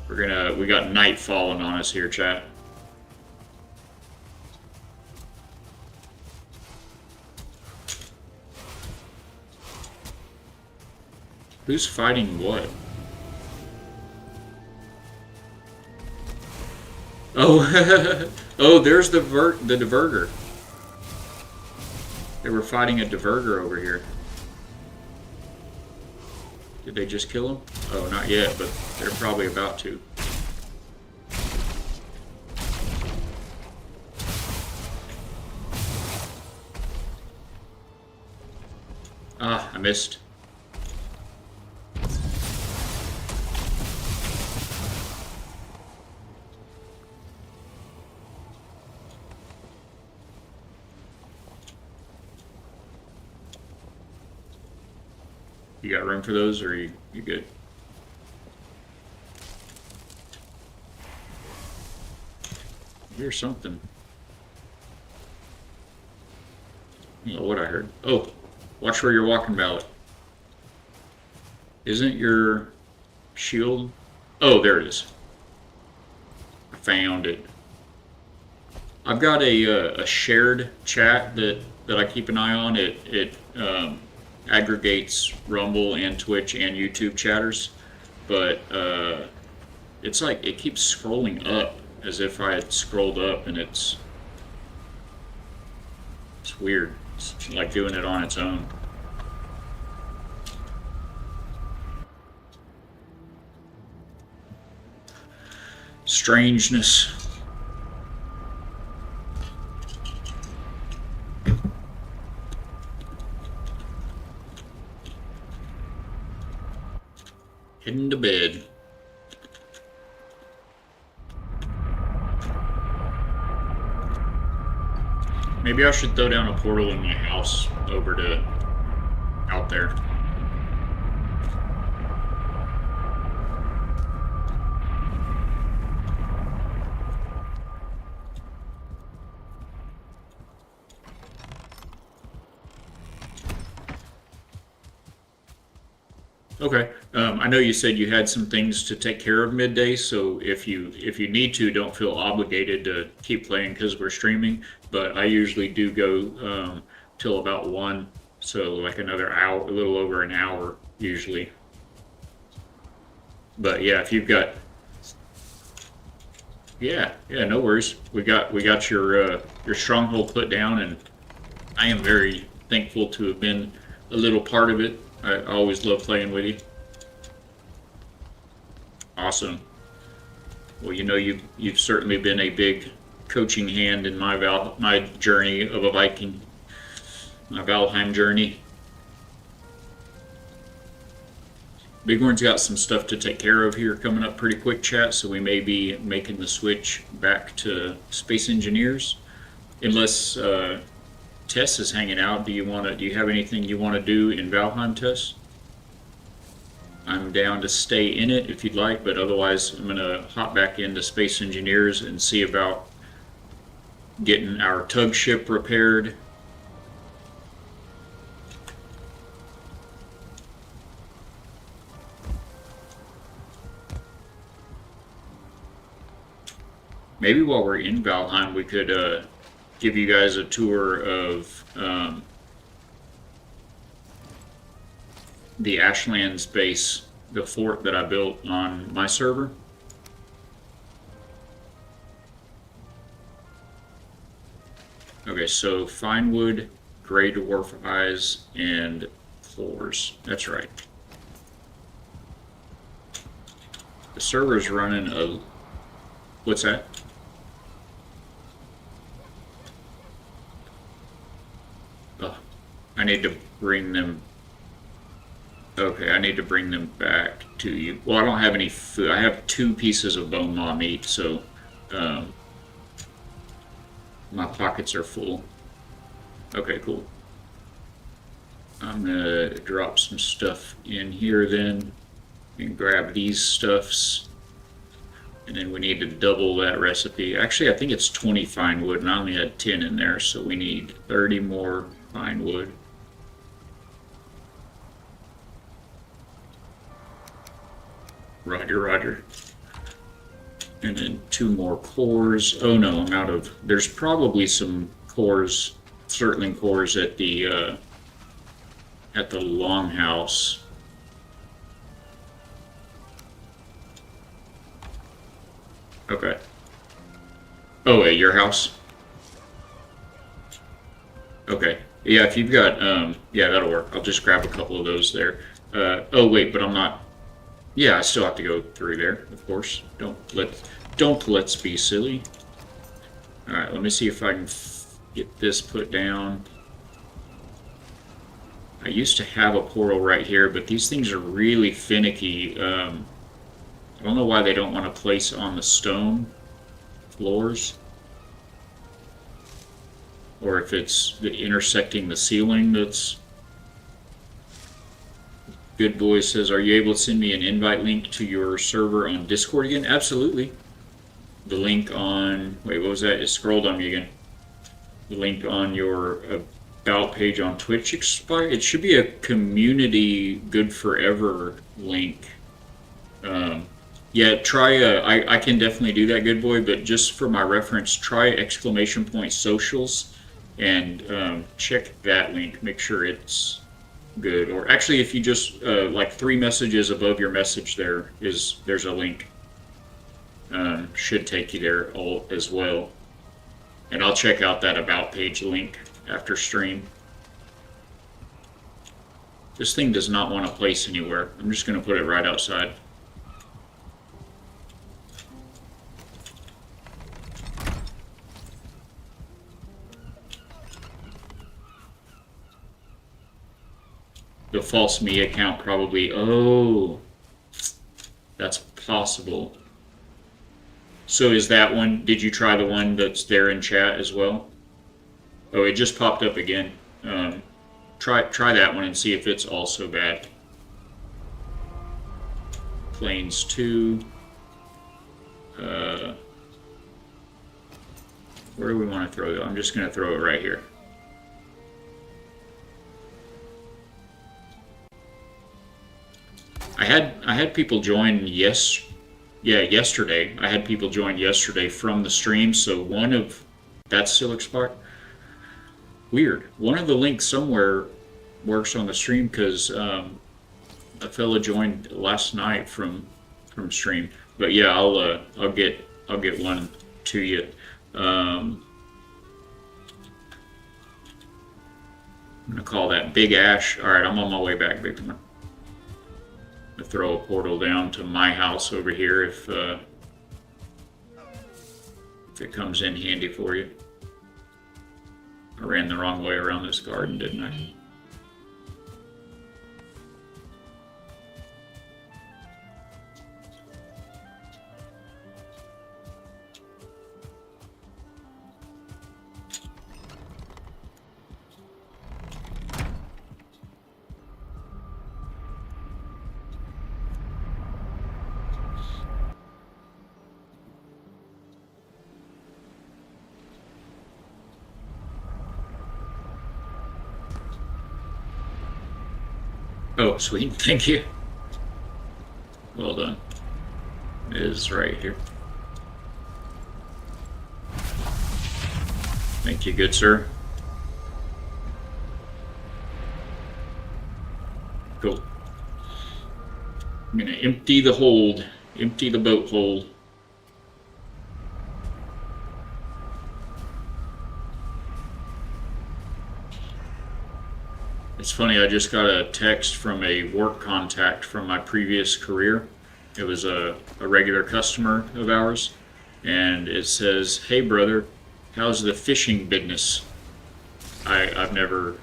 We got night falling on us here, chat. Who's fighting what? Oh, oh, there's the diverger. They were fighting a diverger over here. Did they just kill him? Oh, not yet, but they're probably about to. Ah, I missed. You got room for those, or you good? I hear something. I don't know what I heard. Oh, watch where you're walking, Ballot. Isn't your shield? Oh, there it is. I found it. I've got a shared chat that that I keep an eye on. It aggregates Rumble and Twitch and YouTube chatters, but it's like it keeps scrolling up as if I had scrolled up, and it's weird. It's like doing it on its own. Strangeness. Heading to bed. Maybe I should throw down a portal in my house over to out there. Okay. I know you said you had some things to take care of midday, so if you need to, don't feel obligated to keep playing because we're streaming. But I usually do go till about 1, so like another hour, a little over an hour usually. But yeah, if you've got, yeah, no worries. We got your stronghold put down, and I am very thankful to have been a little part of it. I always love playing with you. Awesome. Well, you know, you've certainly been a big coaching hand in my journey of a Viking, my Valheim journey. Bighorn's got some stuff to take care of here coming up pretty quick, chat, so we may be making the switch back to Space Engineers. Unless Tess is hanging out, do you have anything you want to do in Valheim, Tess? I'm down to stay in it if you'd like, but otherwise I'm gonna hop back into Space Engineers and see about getting our tug ship repaired. Maybe while we're in Valheim, we could give you guys a tour of the Ashlands base, the fort that I built on my server. Okay, so fine wood, gray dwarf eyes, and floors. That's right. The server's running a... What's that? Oh, I need to bring them... Okay, I need to bring them back to you. Well, I don't have any food. I have 2 pieces of bone maw meat, so my pockets are full. Okay, cool. I'm gonna drop some stuff in here then and grab these stuffs. And then we need to double that recipe. Actually, I think it's 20 fine wood, and I only had 10 in there, so we need 30 more fine wood. Roger, roger. And then 2 more cores. Oh no, I'm out of... There's probably some cores, Surtling cores at the longhouse. Okay. Oh, at your house? Okay. Yeah, if you've got, yeah, that'll work. I'll just grab a couple of those there. Oh wait, but I'm not... Yeah, I still have to go through there, of course. Let's be silly. Alright, let me see if I can get this put down. I used to have a portal right here, but these things are really finicky. I don't know why they don't want to place on the stone floors. Or if it's intersecting the ceiling that's... Good Boy says, are you able to send me an invite link to your server on Discord again? Absolutely. The link on... Wait, what was that? It scrolled on me again. The link on your about page on Twitch expired. It should be a community good forever link. Yeah, try... I can definitely do that, Good Boy, but just for my reference, try !socials and check that link. Make sure it's good. Or actually, if you just like 3 messages above your message, there's a link. Should take you there all as well. And I'll check out that about page link after stream. This thing does not want to place anywhere. I'm just going to put it right outside. The false me account probably. Oh, that's possible. So is that one? Did you try the one that's there in chat as well? Oh, it just popped up again. Try that one and see if it's also bad. Planes 2. Where do we want to throw it? I'm just going to throw it right here. I had people join yesterday. I had people join yesterday from the stream, so that's still expired. Weird. One of the links somewhere works on the stream because a fella joined last night from stream. But yeah, I'll get one to you. I'm gonna call that Big Ash. All right, I'm on my way back, big one. I'm gonna throw a portal down to my house over here if it comes in handy for you. I ran the wrong way around this garden, didn't I? Oh, sweet. Thank you. Well done. It is right here. Thank you, good sir. Cool. I'm gonna empty the hold. Empty the boat hold. It's funny, I just got a text from a work contact from my previous career. It was a regular customer of ours, and it says, "Hey brother, how's the fishing business?" I've never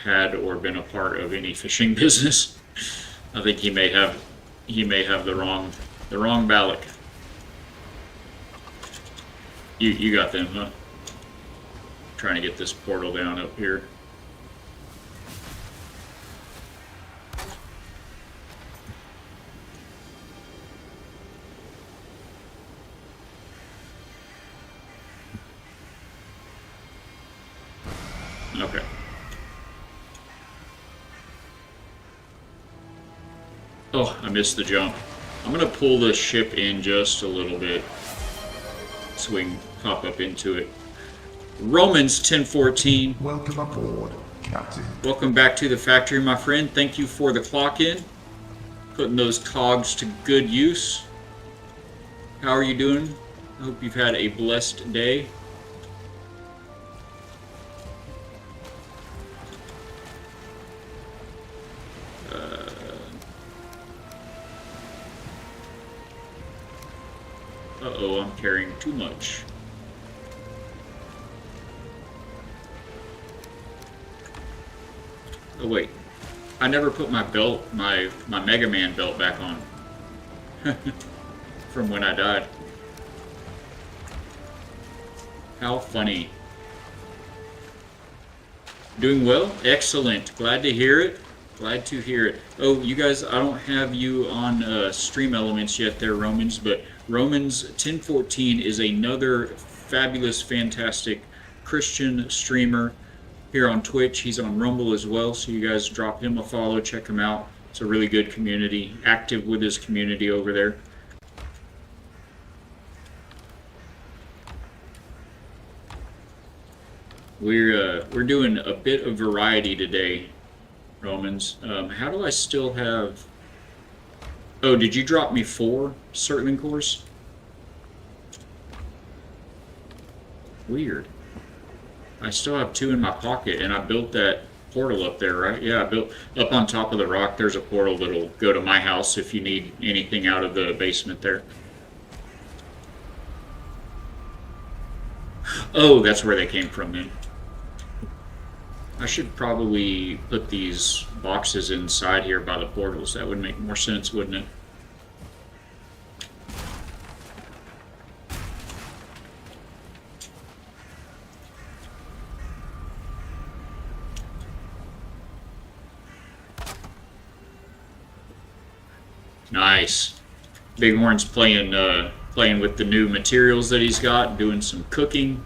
had or been a part of any fishing business. I think he may have the wrong Balak. You got them, huh? Trying to get this portal down up here. Okay. Oh, I missed the jump. I'm gonna pull the ship in just a little bit so we can pop up into it. Romans 10:14. Welcome aboard, Captain. Welcome back to the factory, my friend. Thank you for the clock in. Putting those cogs to good use. How are you doing? I hope you've had a blessed day. Uh-oh, I'm carrying too much. Oh wait, I never put my belt, my Mega Man belt back on from when I died. How funny. Doing well? Excellent. Glad to hear it. Glad to hear it. Oh, you guys, I don't have you on Stream Elements yet there, Romans, but Romans 10:14 is another fabulous, fantastic Christian streamer here on Twitch. He's on Rumble as well, so you guys drop him a follow, check him out. It's a really good community, active with his community over there. We're doing a bit of variety today, Romans. How do I still have? Oh, did you drop me 4 circling cores? Weird. I still have 2 in my pocket, and I built that portal up there, right? Yeah, I built up on top of the rock. There's a portal that'll go to my house if you need anything out of the basement there. Oh, that's where they came from then. I should probably put these boxes inside here by the portals. That would make more sense, wouldn't it? Nice. Bighorn's playing with the new materials that he's got, doing some cooking.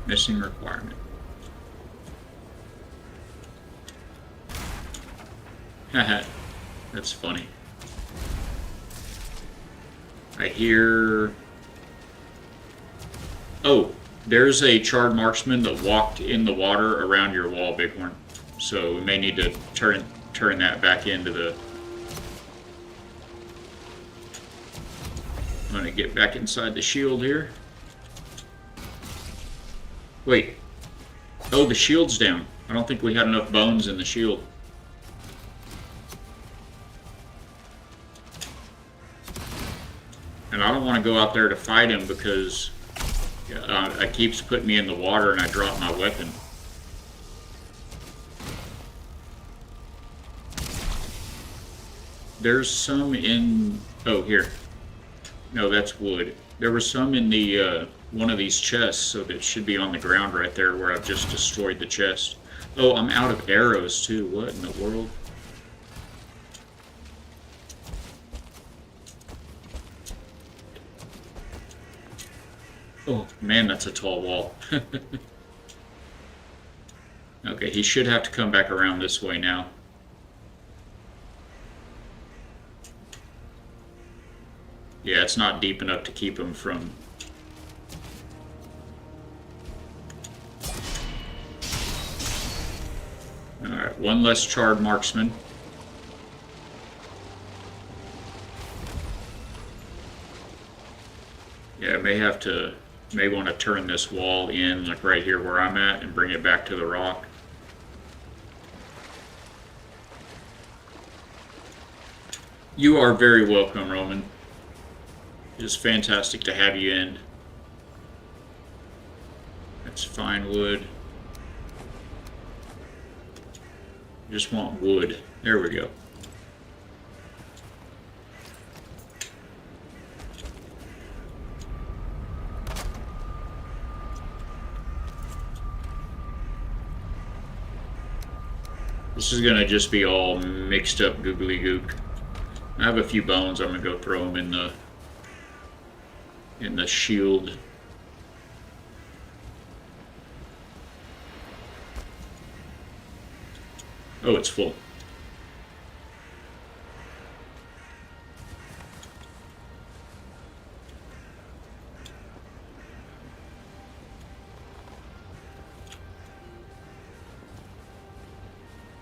Missing requirement. Haha, that's funny. I hear... Oh, there's a charred marksman that walked in the water around your wall, Bighorn. So we may need to turn that back into the... I'm gonna get back inside the shield here. Wait. Oh, the shield's down. I don't think we had enough bones in the shield. And I don't want to go out there to fight him because it keeps putting me in the water and I drop my weapon. There's some in... Oh, here. No, that's wood. There was some in the one of these chests, so that should be on the ground right there where I've just destroyed the chest. Oh, I'm out of arrows too. What in the world? Oh, man, that's a tall wall. Okay, he should have to come back around this way now. Yeah, it's not deep enough to keep him from... Alright, one less charred marksman. Yeah, may want to turn this wall in, like right here where I'm at, and bring it back to the rock. You are very welcome, Roman. It is fantastic to have you in. That's fine wood. Just want wood. There we go. This is gonna just be all mixed up googly gook. I have a few bones. I'm gonna go throw them in the shield. Oh, it's full.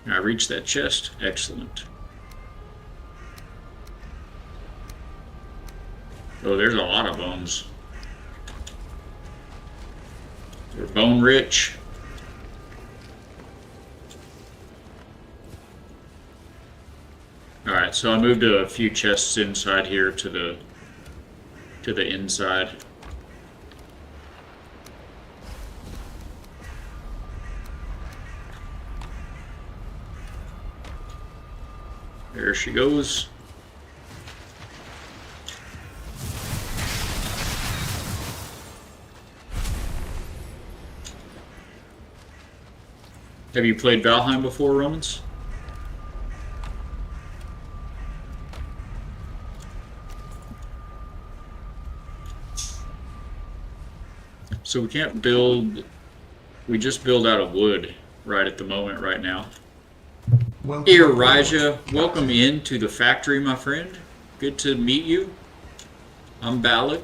I reached that chest. Excellent. Oh, there's a lot of bones. They're bone rich. Alright, so I moved a few chests inside here to the inside. There she goes. Have you played Valheim before, Romans? So we can't build, we just build out of wood, right at the moment right now. Welcome Here, aboard, Raja, welcome Captain. in to the factory, my friend. Good to meet you. I'm Balak.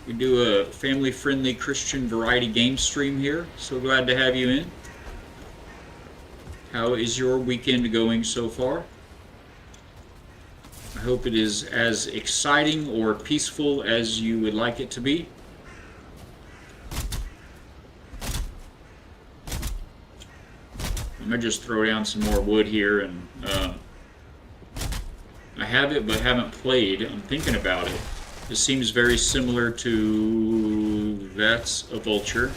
We do a family-friendly Christian variety game stream here. So glad to have you in. How is your weekend going so far? I hope it is as exciting or peaceful as you would like it to be. I'm gonna just throw down some more wood here, and I have it but haven't played. I'm thinking about it. This seems very similar to... that's a vulture.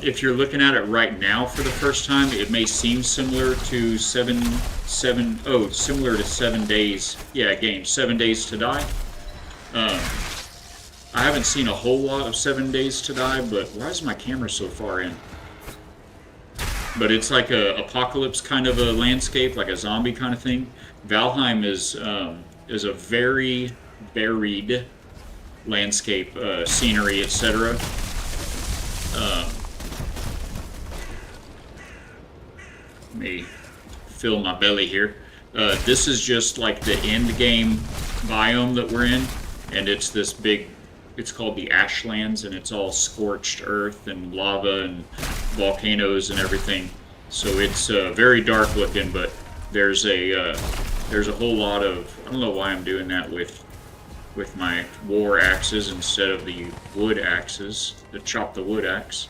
If you're looking at it right now for the first time, it may seem similar to similar to 7 Days. Yeah, game 7 Days to Die. I haven't seen a whole lot of 7 Days to Die, but why is my camera so far in? But it's like a apocalypse kind of a landscape, like a zombie kind of thing. Valheim is a very varied landscape, scenery, etc. Let me fill my belly here. This is just like the end game biome that we're in, and it's this big, it's called the Ashlands, and it's all scorched earth and lava and volcanoes and everything. So it's very dark looking, but there's a whole lot of... I don't know why I'm doing that with my war axes instead of the wood axes, the chop the wood axe.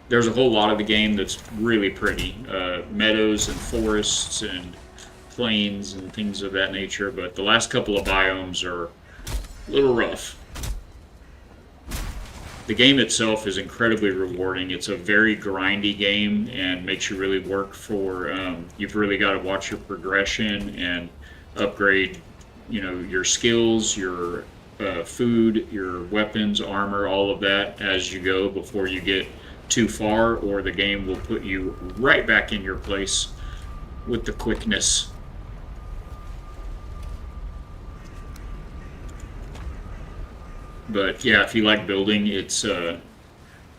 There's a whole lot of the game that's really pretty. Meadows and forests and plains and things of that nature, but the last couple of biomes are a little rough. The game itself is incredibly rewarding. It's a very grindy game and makes you really work for... you've really got to watch your progression and upgrade, your skills, your food, your weapons, armor, all of that as you go before you get too far, or the game will put you right back in your place with the quickness. But yeah, if you like building, it's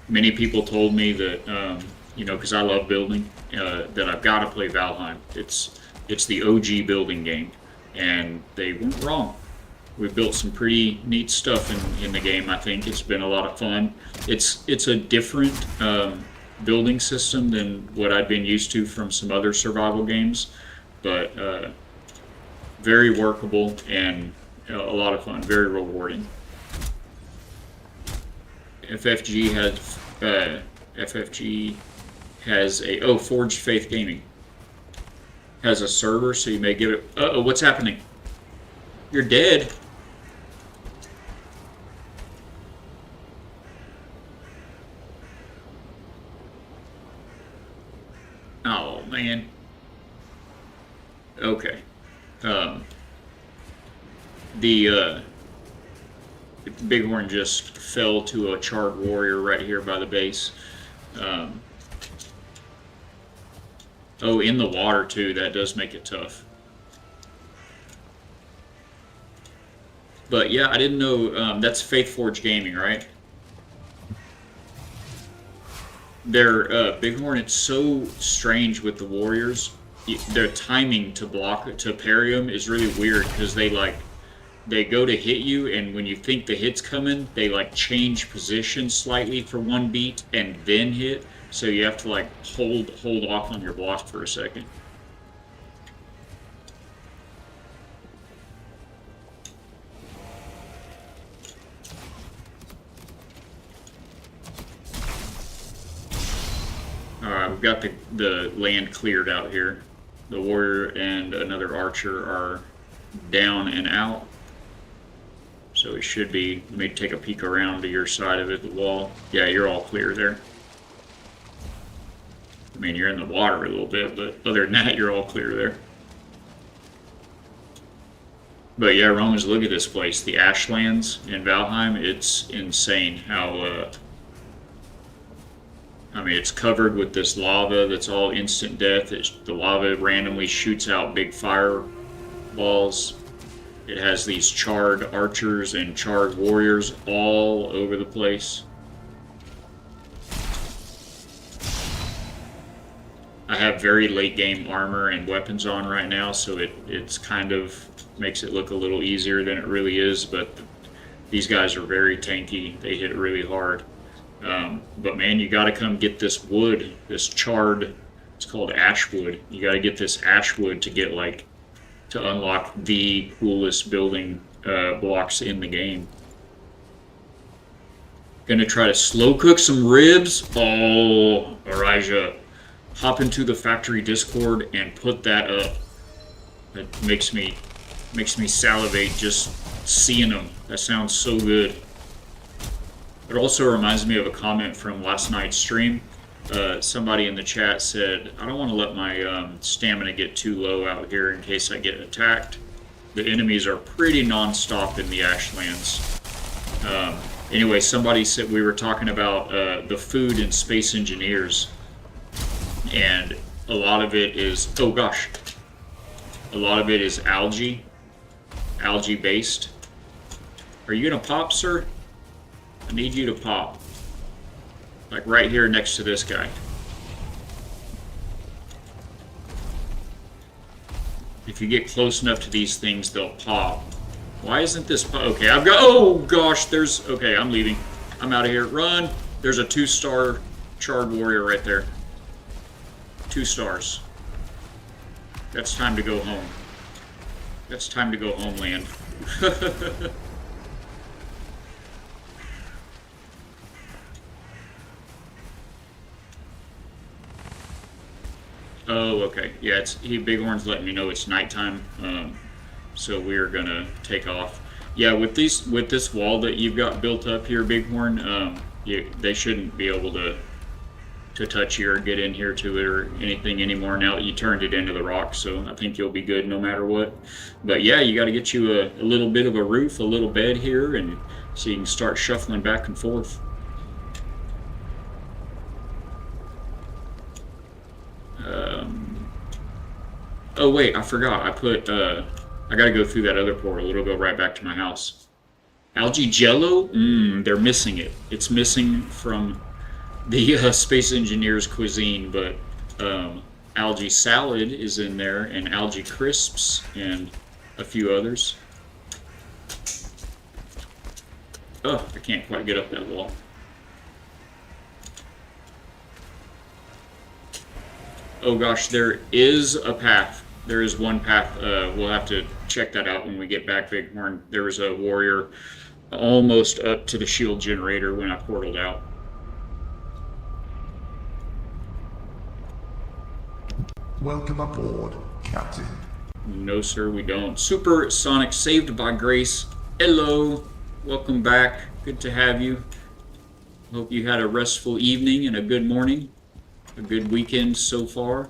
many people told me that because I love building, that I've got to play Valheim. It's the OG building game, and they weren't wrong. We built some pretty neat stuff in the game. I think it's been a lot of fun. It's a different building system than what I'd been used to from some other survival games, but very workable and a lot of fun. Very rewarding. FFG has a Forged Faith Gaming has a server, so you may give it... what's happening? You're dead. Oh man. Okay. The Bighorn just fell to a charred warrior right here by the base. In the water too, that does make it tough. But yeah, I didn't know, that's Faith Forge Gaming, right? Their Bighorn, it's so strange with the warriors. Their timing to parry them is really weird, because they go to hit you, and when you think the hit's coming, they change position slightly for one beat and then hit. So you have to hold off on your block for a second. Alright, we've got the land cleared out here. The warrior and another archer are down and out. So it should be... Let me take a peek around to your side of it, the wall. Yeah, you're all clear there. I mean, you're in the water a little bit, but other than that, you're all clear there. But yeah, Romans, look at this place. The Ashlands in Valheim, it's insane how... I mean, it's covered with this lava that's all instant death. The lava randomly shoots out big fireballs. It has these charred archers and charred warriors all over the place. I have very late game armor and weapons on right now, so it's kind of makes it look a little easier than it really is, but these guys are very tanky. They hit really hard. But man, you got to come get this wood, this charred, it's called ashwood. You got to get this ashwood to get like, to unlock the coolest building blocks in the game. Gonna try to slow cook some ribs. Oh, Arija, hop into the factory Discord and put that up. It makes me salivate just seeing them. That sounds so good. It also reminds me of a comment from last night's stream. Somebody in the chat said, I don't want to let my stamina get too low out here in case I get attacked. The enemies are pretty non-stop in the Ashlands. Anyway, somebody said we were talking about the food in Space Engineers, and a lot of it is, oh gosh, a lot of it is algae based. Are you gonna pop, sir? I need you to pop. Like right here next to this guy. If you get close enough to these things, they'll pop. Why isn't this okay, I've got, oh gosh, there's, okay, I'm leaving. I'm out of here, run. There's a 2-star charred warrior right there. 2 stars. That's time to go home. That's time to go homeland. Oh, okay. Yeah, Bighorn's letting me know it's nighttime, so we're gonna take off. Yeah, with this wall that you've got built up here, Bighorn, they shouldn't be able to touch you or get in here to it or anything anymore now that you turned it into the rock, so I think you'll be good no matter what. But yeah, you got to get you a little bit of a roof, a little bed here, and so you can start shuffling back and forth. Oh wait, I forgot. I gotta go through that other portal. It'll go right back to my house. Algae jello? They're missing it. It's missing from the Space Engineers cuisine, but algae salad is in there, and algae crisps, and a few others. Oh, I can't quite get up that wall. Oh gosh, there is a path. There is one path. We'll have to check that out when we get back, Bighorn. There was a warrior almost up to the shield generator when I portaled out. Welcome aboard, Captain. No, sir, we don't. Supersonic saved by grace. Hello. Welcome back. Good to have you. Hope you had a restful evening and a good morning. A good weekend so far.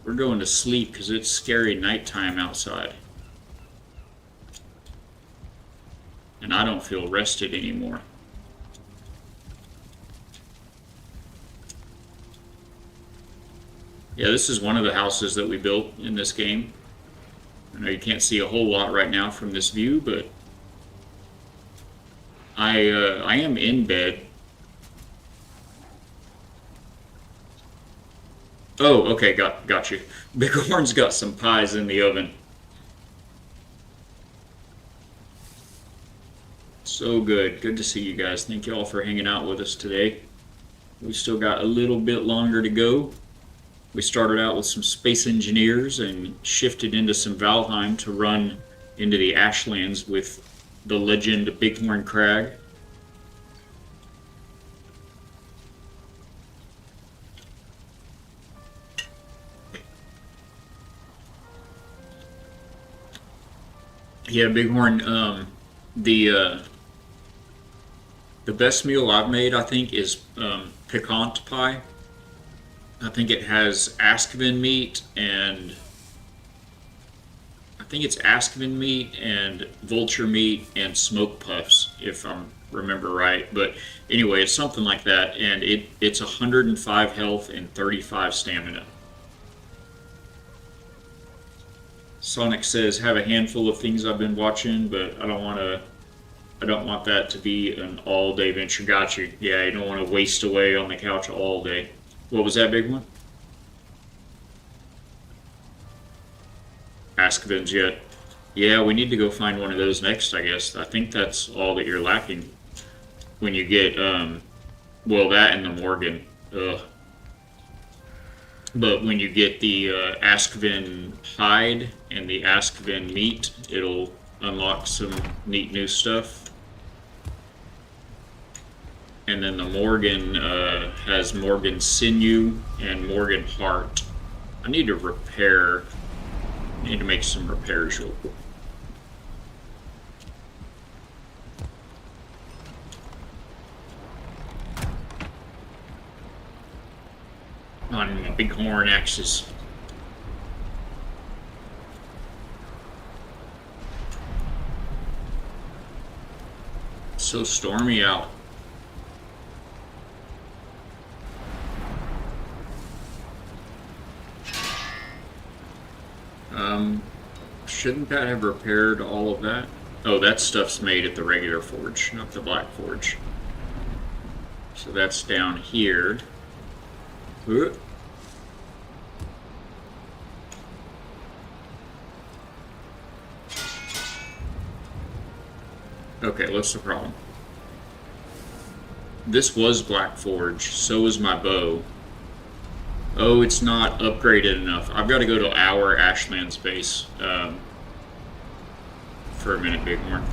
We're going to sleep because it's scary nighttime outside. And I don't feel rested anymore. Yeah, this is one of the houses that we built in this game. I know you can't see a whole lot right now from this view, but I am in bed. Oh, okay, got you. Bighorn's got some pies in the oven. So good. Good to see you guys. Thank you all for hanging out with us today. We still got a little bit longer to go. We started out with some Space Engineers and shifted into some Valheim to run into the Ashlands with the legend Bighorn Crag. Yeah, Bighorn, the best meal I've made, I think, is piquant pie. I think it has Askvin meat and vulture meat and smoke puffs, if I remember right. But anyway, it's something like that, and it's 105 health and 35 stamina. Sonic says, have a handful of things I've been watching, but I don't want that to be an all-day venture. Got you. Yeah, you don't want to waste away on the couch all day. What was that big one? Askvins yet. Yeah, we need to go find one of those next, I guess. I think that's all that you're lacking. When you get, well, that and the Morgan. Ugh. But when you get the Askvin hide and the Askvin meat, it'll unlock some neat new stuff. And then the Morgan has Morgan sinew and Morgan heart. I need to repair. I need to make some repairs real quick. On my big horn axes. So stormy out. Shouldn't that have repaired all of that? Oh, that stuff's made at the regular forge, not the black forge. So that's down here. Ooh. Okay, what's the problem? This was black forge, so was my bow. Oh, it's not upgraded enough. I've got to go to our Ashlands base for a minute, Bighorn.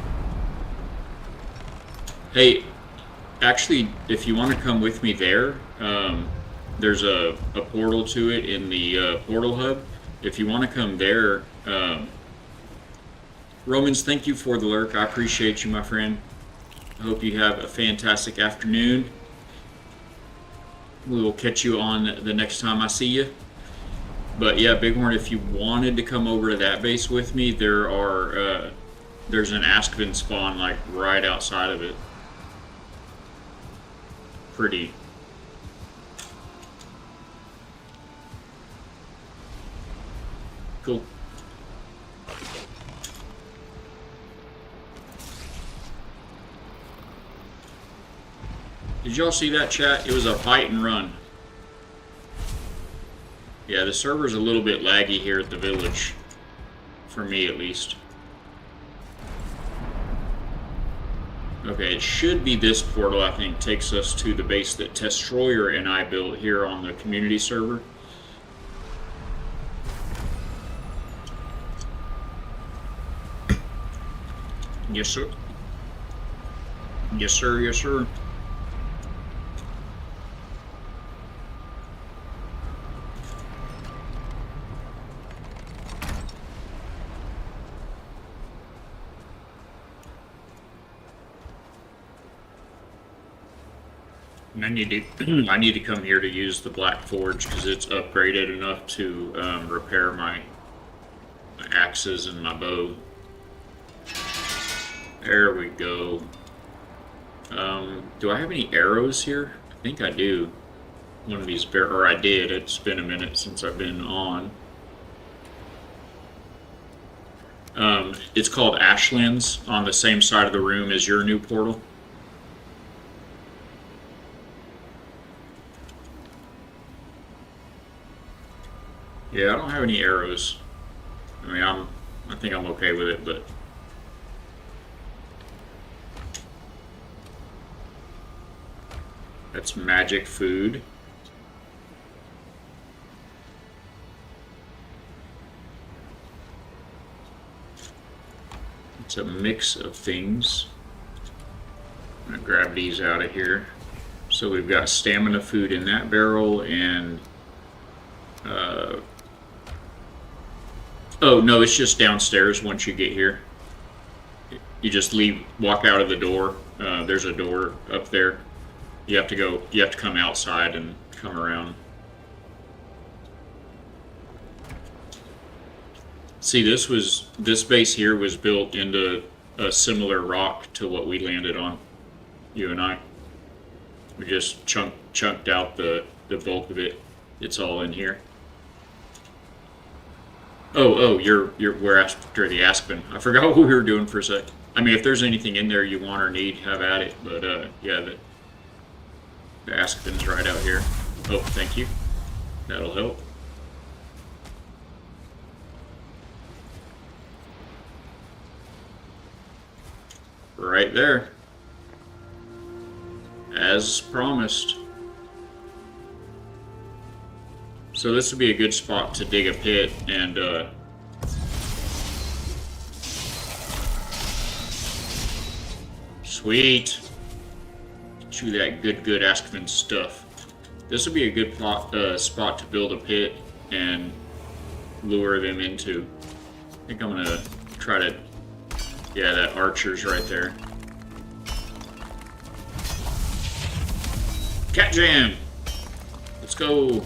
Hey, actually, if you want to come with me there, there's a portal to it in the portal hub. If you want to come there, Romans, thank you for the lurk. I appreciate you, my friend. I hope you have a fantastic afternoon. We will catch you on the next time I see you. But yeah, Bighorn, if you wanted to come over to that base with me, there's an Askvin spawn like right outside of it. Pretty. Cool. Did y'all see that, chat? It was a fight and run. Yeah, the server's a little bit laggy here at the village. For me, at least. Okay, it should be this portal, I think, takes us to the base that Destroyer and I built here on the community server. Yes, sir. Yes, sir. Yes, sir. And I need to come here to use the Black Forge because it's upgraded enough to repair my axes and my bow. There we go. Do I have any arrows here? I think I do. One of these or I did. It's been a minute since I've been on. It's called Ashlands on the same side of the room as your new portal. Yeah, I don't have any arrows. I mean, I think I'm okay with it, but that's magic food. It's a mix of things. I'm gonna grab these out of here. So we've got stamina food in that barrel and oh no, it's just downstairs once you get here. You just walk out of the door. There's a door up there. You have to come outside and come around. See, this base here was built into a similar rock to what we landed on, you and I. We just chunked out the bulk of it. It's all in here. Oh, we're after the Aspen. I forgot what we were doing for a sec. I mean, if there's anything in there you want or need, have at it. But yeah, the Aspen's right out here. Oh, thank you. That'll help. Right there. As promised. So this would be a good spot to dig a pit and sweet. Chew that good Askman stuff. This would be a good spot to build a pit and lure them into. I think I'm gonna try to, yeah, that archer's right there. Cat jam! Let's go!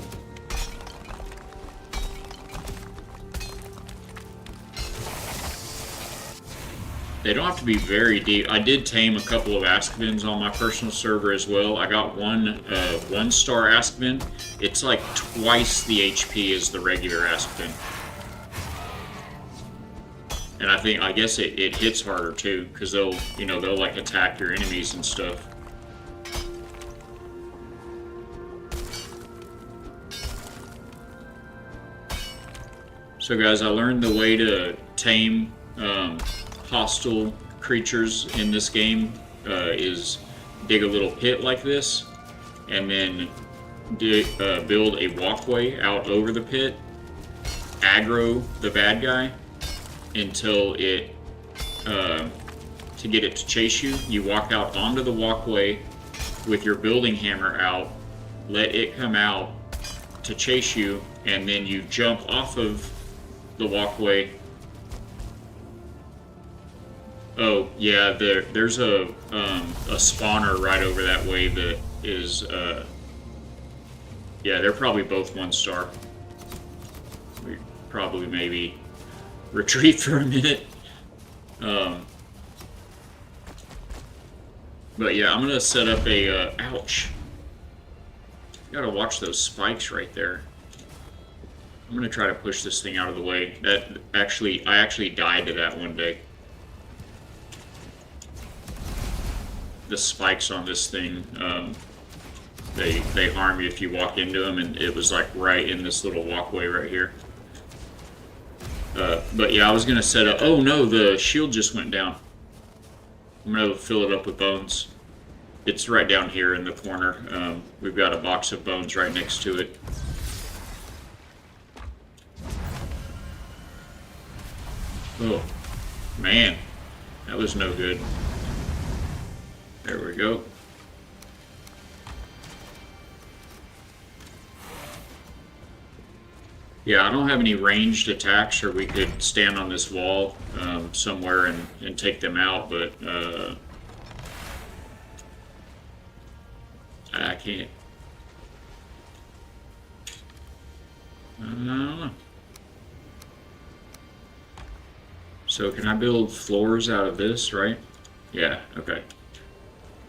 They don't have to be very deep. I did tame a couple of Askvins on my personal server as well. I got one star Askvin. It's like twice the HP as the regular Askvin. And I guess it hits harder too, because they'll like attack your enemies and stuff. So guys, I learned the way to tame hostile creatures in this game is dig a little pit like this, and then build a walkway out over the pit, aggro the bad guy until it, to get it to chase you, you walk out onto the walkway with your building hammer out, let it come out to chase you, and then you jump off of the walkway. Oh yeah, there's a spawner right over that way that is yeah, they're probably both 1 star. We probably maybe retreat for a minute. But yeah, I'm gonna set up a ouch. You gotta watch those spikes right there. I'm gonna try to push this thing out of the way. I actually died to that one day. The spikes on this thing, they harm you if you walk into them, and it was like right in this little walkway right here. But yeah, I was gonna set up. Oh no, the shield just went down. I'm gonna fill it up with bones. It's right down here in the corner. We've got a box of bones right next to it. Oh, man, that was no good. There we go. Yeah, I don't have any ranged attacks, or we could stand on this wall somewhere and take them out, but I can't. I don't know. So can I build floors out of this, right? Yeah, okay.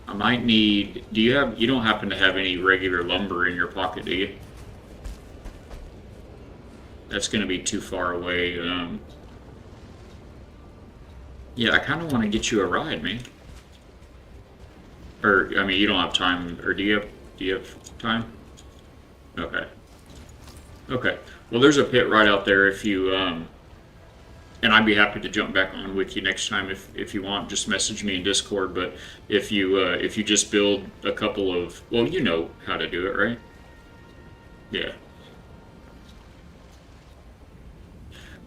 I might need, you don't happen to have any regular lumber in your pocket, do you? That's gonna be too far away. Yeah, I kinda wanna get you a ride, man. Or, I mean, you don't have time, or do you have time? Okay. Okay. Well, there's a pit right out there if you, and I'd be happy to jump back on with you next time if you want. Just message me in Discord. But if you just build a couple of, well, you know how to do it, right? Yeah.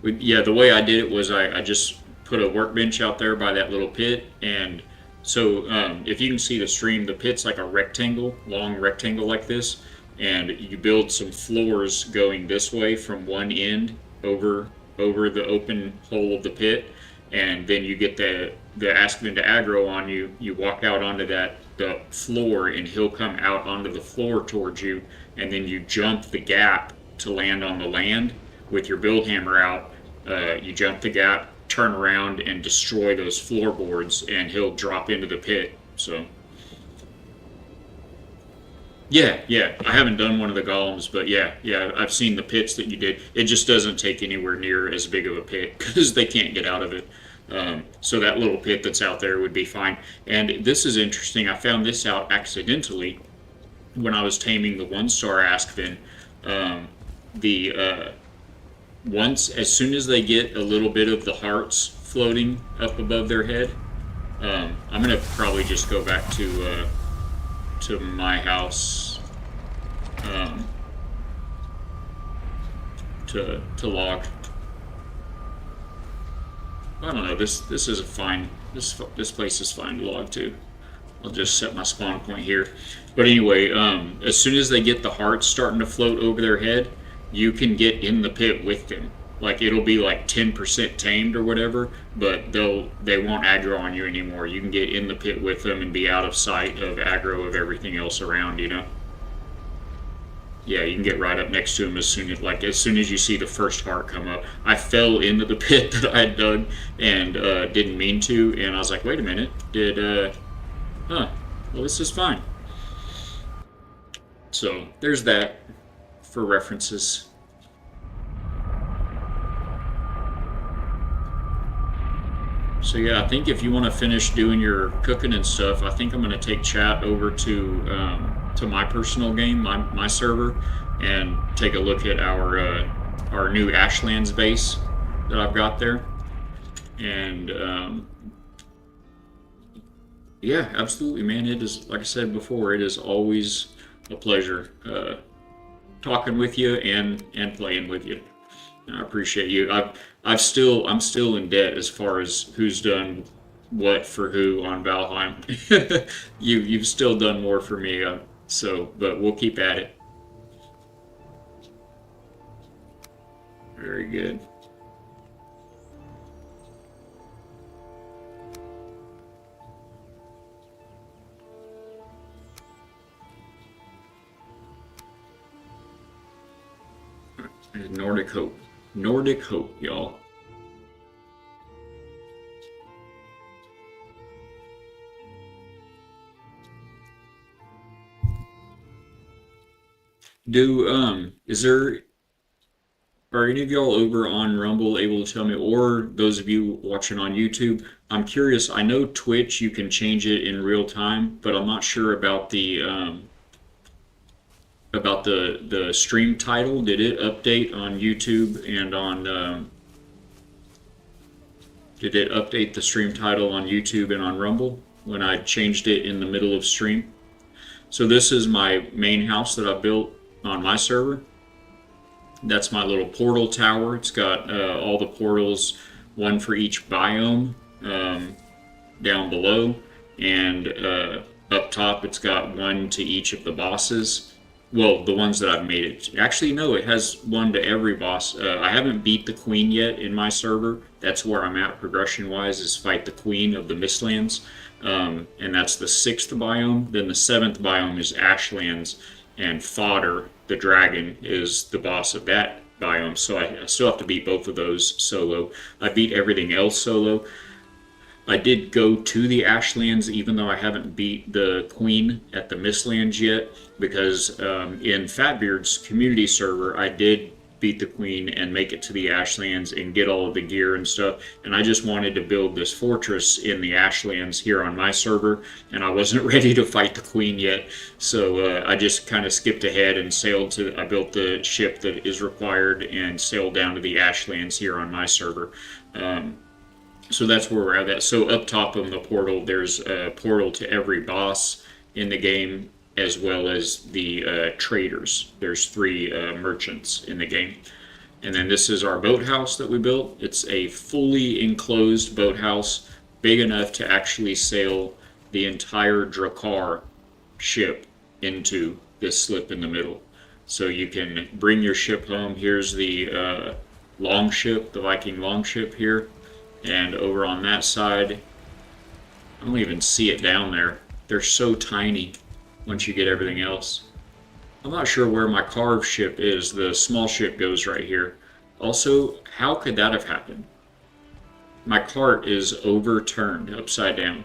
Yeah, the way I did it was I just put a workbench out there by that little pit, and so if you can see the stream, the pit's like a rectangle, long rectangle like this, and you build some floors going this way from one end over the open hole of the pit, and then you get the Askman to aggro on you. You walk out onto the floor, and he'll come out onto the floor towards you, and then you jump the gap to land on the land with your build hammer out. You jump the gap, turn around, and destroy those floorboards, and he'll drop into the pit. So yeah, I haven't done one of the golems, but yeah, I've seen the pits that you did. It just doesn't take anywhere near as big of a pit because they can't get out of it. So that little pit that's out there would be fine. And this is interesting. I found this out accidentally. when I was taming the 1-star Askvin, the as soon as they get a little bit of the hearts floating up above their head, I'm gonna probably just go back to my house to log. I don't know. This is a fine. This place is fine to log to. I'll just set my spawn point here. But anyway, as soon as they get the hearts starting to float over their head, you can get in the pit with them. Like it'll be like 10% tamed or whatever, but they won't aggro on you anymore. You can get in the pit with them and be out of sight of aggro of everything else around, you know. Yeah, you can get right up next to them as soon as you see the first heart come up. I fell into the pit that I had dug and didn't mean to, and I was like, wait a minute, well, this is fine. So there's that for references. So yeah, I think if you want to finish doing your cooking and stuff, I think I'm going to take chat over to my personal game, my server, and take a look at our new Ashlands base that I've got there. And yeah, absolutely, man. It is, like I said before, it is always a pleasure talking with you and playing with you. I appreciate you. I'm still in debt as far as who's done what for who on Valheim. You've still done more for me, but we'll keep at it. Very good. Nordic Hope. Nordic Hope, y'all. Are any of y'all over on Rumble able to tell me, or those of you watching on YouTube? I'm curious. I know Twitch you can change it in real time, but I'm not sure about the stream title. Did it update on YouTube and on did it update the stream title on YouTube and on Rumble when I changed it in the middle of stream? So this is my main house that I built on my server. That's my little portal tower. It's got all the portals, one for each biome down below, and up top it's got one to each of the bosses. Well, the ones that I've made it. Actually, no, it has one to every boss. I haven't beat the queen yet in my server. That's where I'm at progression-wise, is fight the queen of the Mistlands. And that's the 6th biome. Then the 7th biome is Ashlands, and Fodder, the dragon, is the boss of that biome. So I still have to beat both of those solo. I beat everything else solo. I did go to the Ashlands, even though I haven't beat the Queen at the Mistlands yet, because in Fatbeard's community server, I did beat the Queen and make it to the Ashlands and get all of the gear and stuff. And I just wanted to build this fortress in the Ashlands here on my server, and I wasn't ready to fight the Queen yet. So I just kind of skipped ahead and I built the ship that is required and sailed down to the Ashlands here on my server. So that's where we're at. So up top of the portal, there's a portal to every boss in the game, as well as the traders. There's 3 merchants in the game. And then this is our boathouse that we built. It's a fully enclosed boathouse, big enough to actually sail the entire Drakkar ship into this slip in the middle. So you can bring your ship home. Here's the longship, the Viking longship here. And over on that side, I don't even see it down there. They're so tiny once you get everything else. I'm not sure where my carved ship is. The small ship goes right here. Also, how could that have happened? My cart is overturned upside down.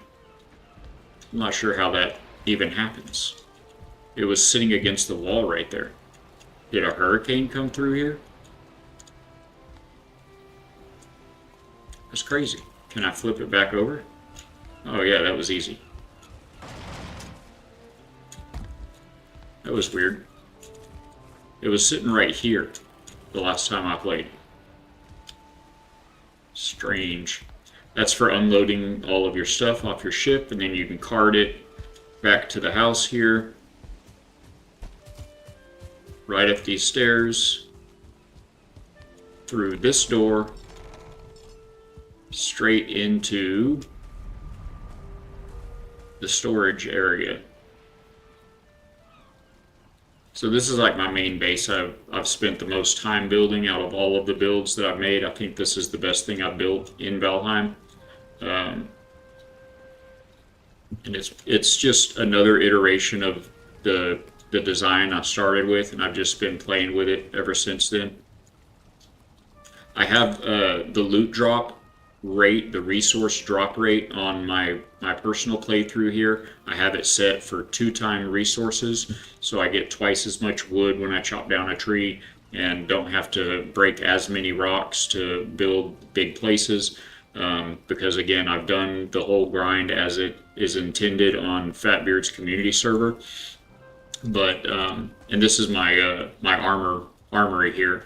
I'm not sure how that even happens. It was sitting against the wall right there. Did a hurricane come through here? That's crazy. Can I flip it back over? Oh yeah, that was easy. That was weird. It was sitting right here the last time I played. Strange. That's for unloading all of your stuff off your ship, and then you can cart it back to the house here. Right up these stairs. Through this door. Straight into the storage area. So this is like my main base. I've spent the most time building out of all of the builds that I've made. I think this is the best thing I've built in Valheim. And it's just another iteration of the design I started with, and I've just been playing with it ever since then. I have the loot drop rate, the resource drop rate on my personal playthrough here. I have it set for 2x resources, so I get twice as much wood when I chop down a tree and don't have to break as many rocks to build big places. Because again, I've done the whole grind as it is intended on Fatbeard's community server. But and this is my my armory here.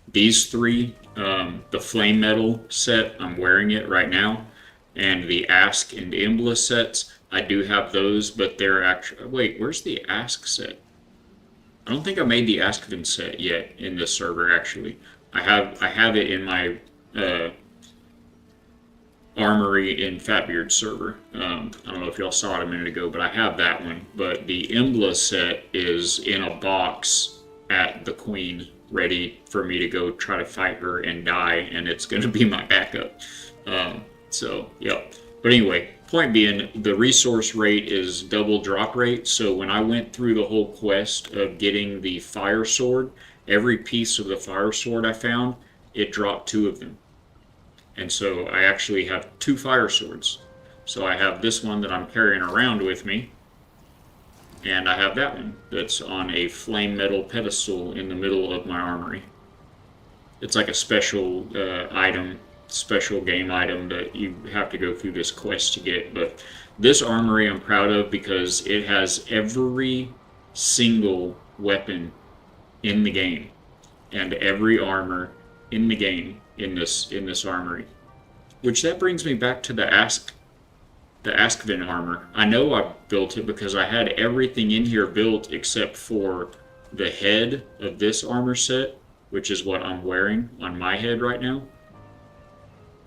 These three, the flame metal set, I'm wearing it right now, and the Ask and Embla sets, I do have those, but they're actually, wait, where's the Ask set? I don't think I made the Askvin set yet in this server. Actually, I have it in my armory in Fatbeard's server. I don't know if y'all saw it a minute ago, but I have that one. But the Embla set is in a box at the Queen, ready for me to go try to fight her and die, and it's going to be my backup. So, yep. But anyway, point being, the resource rate is double drop rate, so when I went through the whole quest of getting the fire sword, every piece of the fire sword I found, it dropped 2 of them. And so I actually have 2 fire swords. So I have this one that I'm carrying around with me, and I have that one that's on a flame metal pedestal in the middle of my armory. It's like a special item, special game item that you have to go through this quest to get. But this armory I'm proud of because it has every single weapon in the game and every armor in the game in this armory. Which that brings me back to the Askvin armor. I know I built it because I had everything in here built except for the head of this armor set, which is what I'm wearing on my head right now.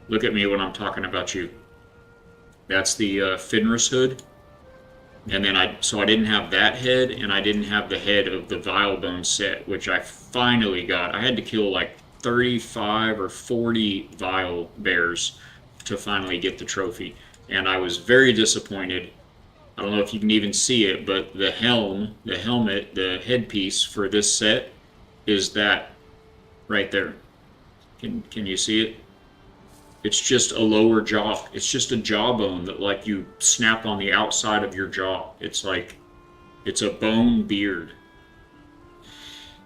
Look at me when I'm talking about you. That's the Fenris hood. And then so I didn't have that head, and I didn't have the head of the Vilebone set, which I finally got. I had to kill like 35 or 40 Vile bears to finally get the trophy. And I was very disappointed. I don't know if you can even see it, but the helmet, the headpiece for this set is that right there. Can you see it? It's just a lower jaw. It's just a jawbone that like you snap on the outside of your jaw. It's like, it's a bone beard.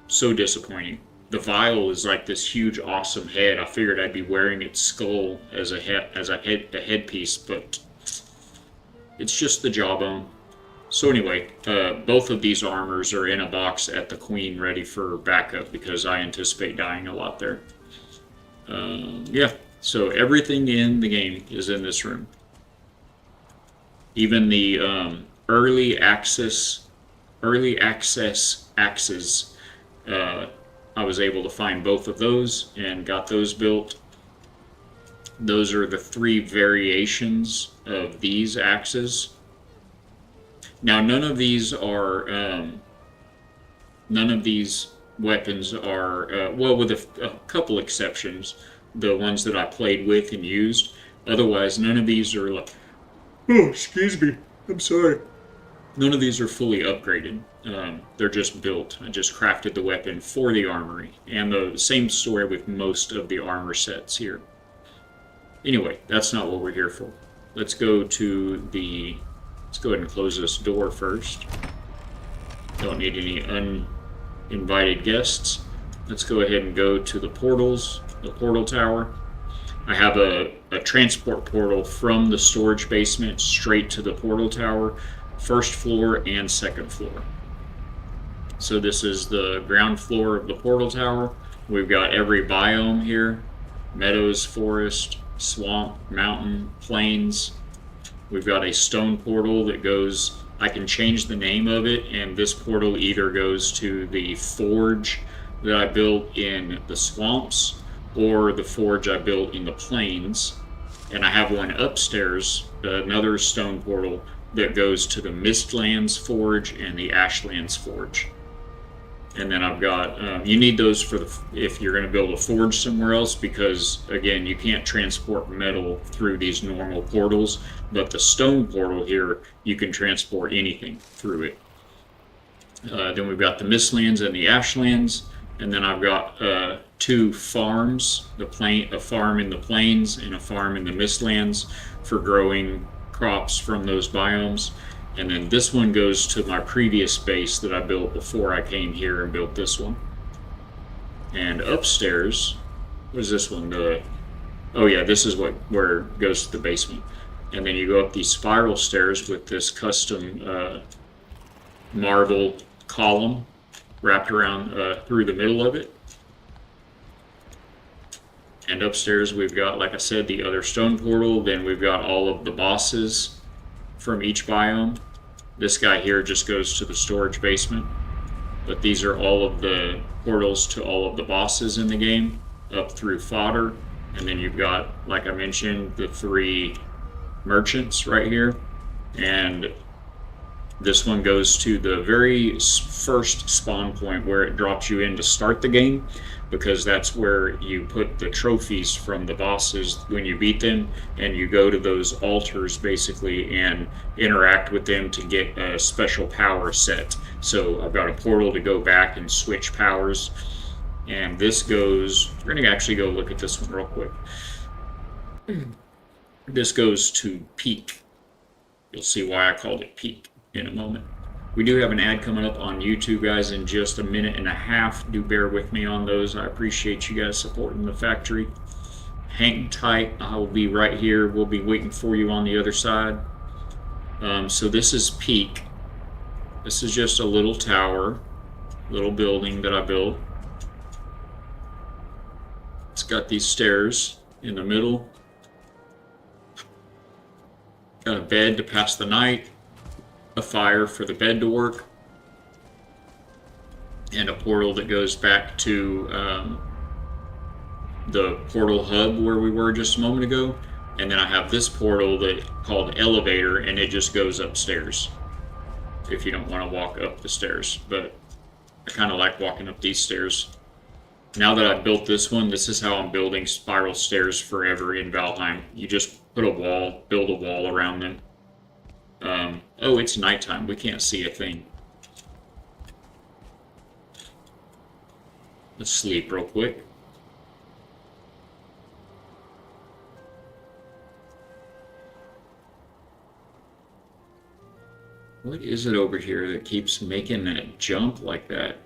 So disappointing. The Vile is like this huge, awesome head. I figured I'd be wearing its skull as a headpiece, but it's just the jawbone. So anyway, both of these armors are in a box at the Queen, ready for backup because I anticipate dying a lot there. Yeah, so everything in the game is in this room. Even the early access axes. I was able to find both of those and got those built. Those are the 3 variations of these axes. Now none of these weapons are, well, with a couple exceptions, the ones that I played with and used. Otherwise, none of these are like, oh, excuse me, I'm sorry. None of these are fully upgraded. They're just built. I just crafted the weapon for the armory. And the same story with most of the armor sets here. Anyway, that's not what we're here for. Let's go ahead and close this door first. Don't need any uninvited guests. Let's go ahead and go to the portals, the portal tower. I have a transport portal from the storage basement straight to the portal tower. First floor and second floor. So this is the ground floor of the portal tower. We've got every biome here: meadows, forest, swamp, mountain, plains. We've got a stone portal that goes, I can change the name of it, and this portal either goes to the forge that I built in the swamps or the forge I built in the plains. And I have one upstairs, another stone portal that goes to the Mistlands forge and the Ashlands forge. And then I've got, you need those for if you're going to build a forge somewhere else, because again, you can't transport metal through these normal portals, but the stone portal here, you can transport anything through it. Then we've got the Mistlands and the Ashlands, and then I've got 2 farms, a farm in the plains and a farm in the Mistlands for growing crops from those biomes. And then this one goes to my previous base that I built before I came here and built this one. And upstairs, what is this one? Oh yeah, this is where it goes to the basement. And then you go up these spiral stairs with this custom marble column wrapped around through the middle of it. And upstairs we've got, like I said, the other stone portal. Then we've got all of the bosses from each biome. This guy here just goes to the storage basement, but these are all of the portals to all of the bosses in the game up through fodder. And then you've got, like I mentioned, the 3 merchants right here, and this one goes to the very first spawn point where it drops you in to start the game, because that's where you put the trophies from the bosses when you beat them, and you go to those altars basically and interact with them to get a special power set. So I've got a portal to go back and switch powers, and this goes, we're going to actually go look at this one real quick. This goes to Peak. You'll see why I called it Peak in a moment. We do have an ad coming up on YouTube, guys, in just a minute and a half. Do bear with me on those. I appreciate you guys supporting the factory. Hang tight. I will be right here. We'll be waiting for you on the other side. So this is Peak. This is just a little tower, little building that I built. It's got these stairs in the middle. Got a bed to pass the night, a fire for the bed to work, and a portal that goes back to the portal hub where we were just a moment ago. And then I have this portal that called Elevator, and it just goes upstairs if you don't want to walk up the stairs. But I kind of like walking up these stairs. Now that I've built this one, this is how I'm building spiral stairs forever in Valheim. You just put a wall, build a wall around them. Oh, it's nighttime. We can't see a thing. Let's sleep real quick. What is it over here that keeps making that jump like that?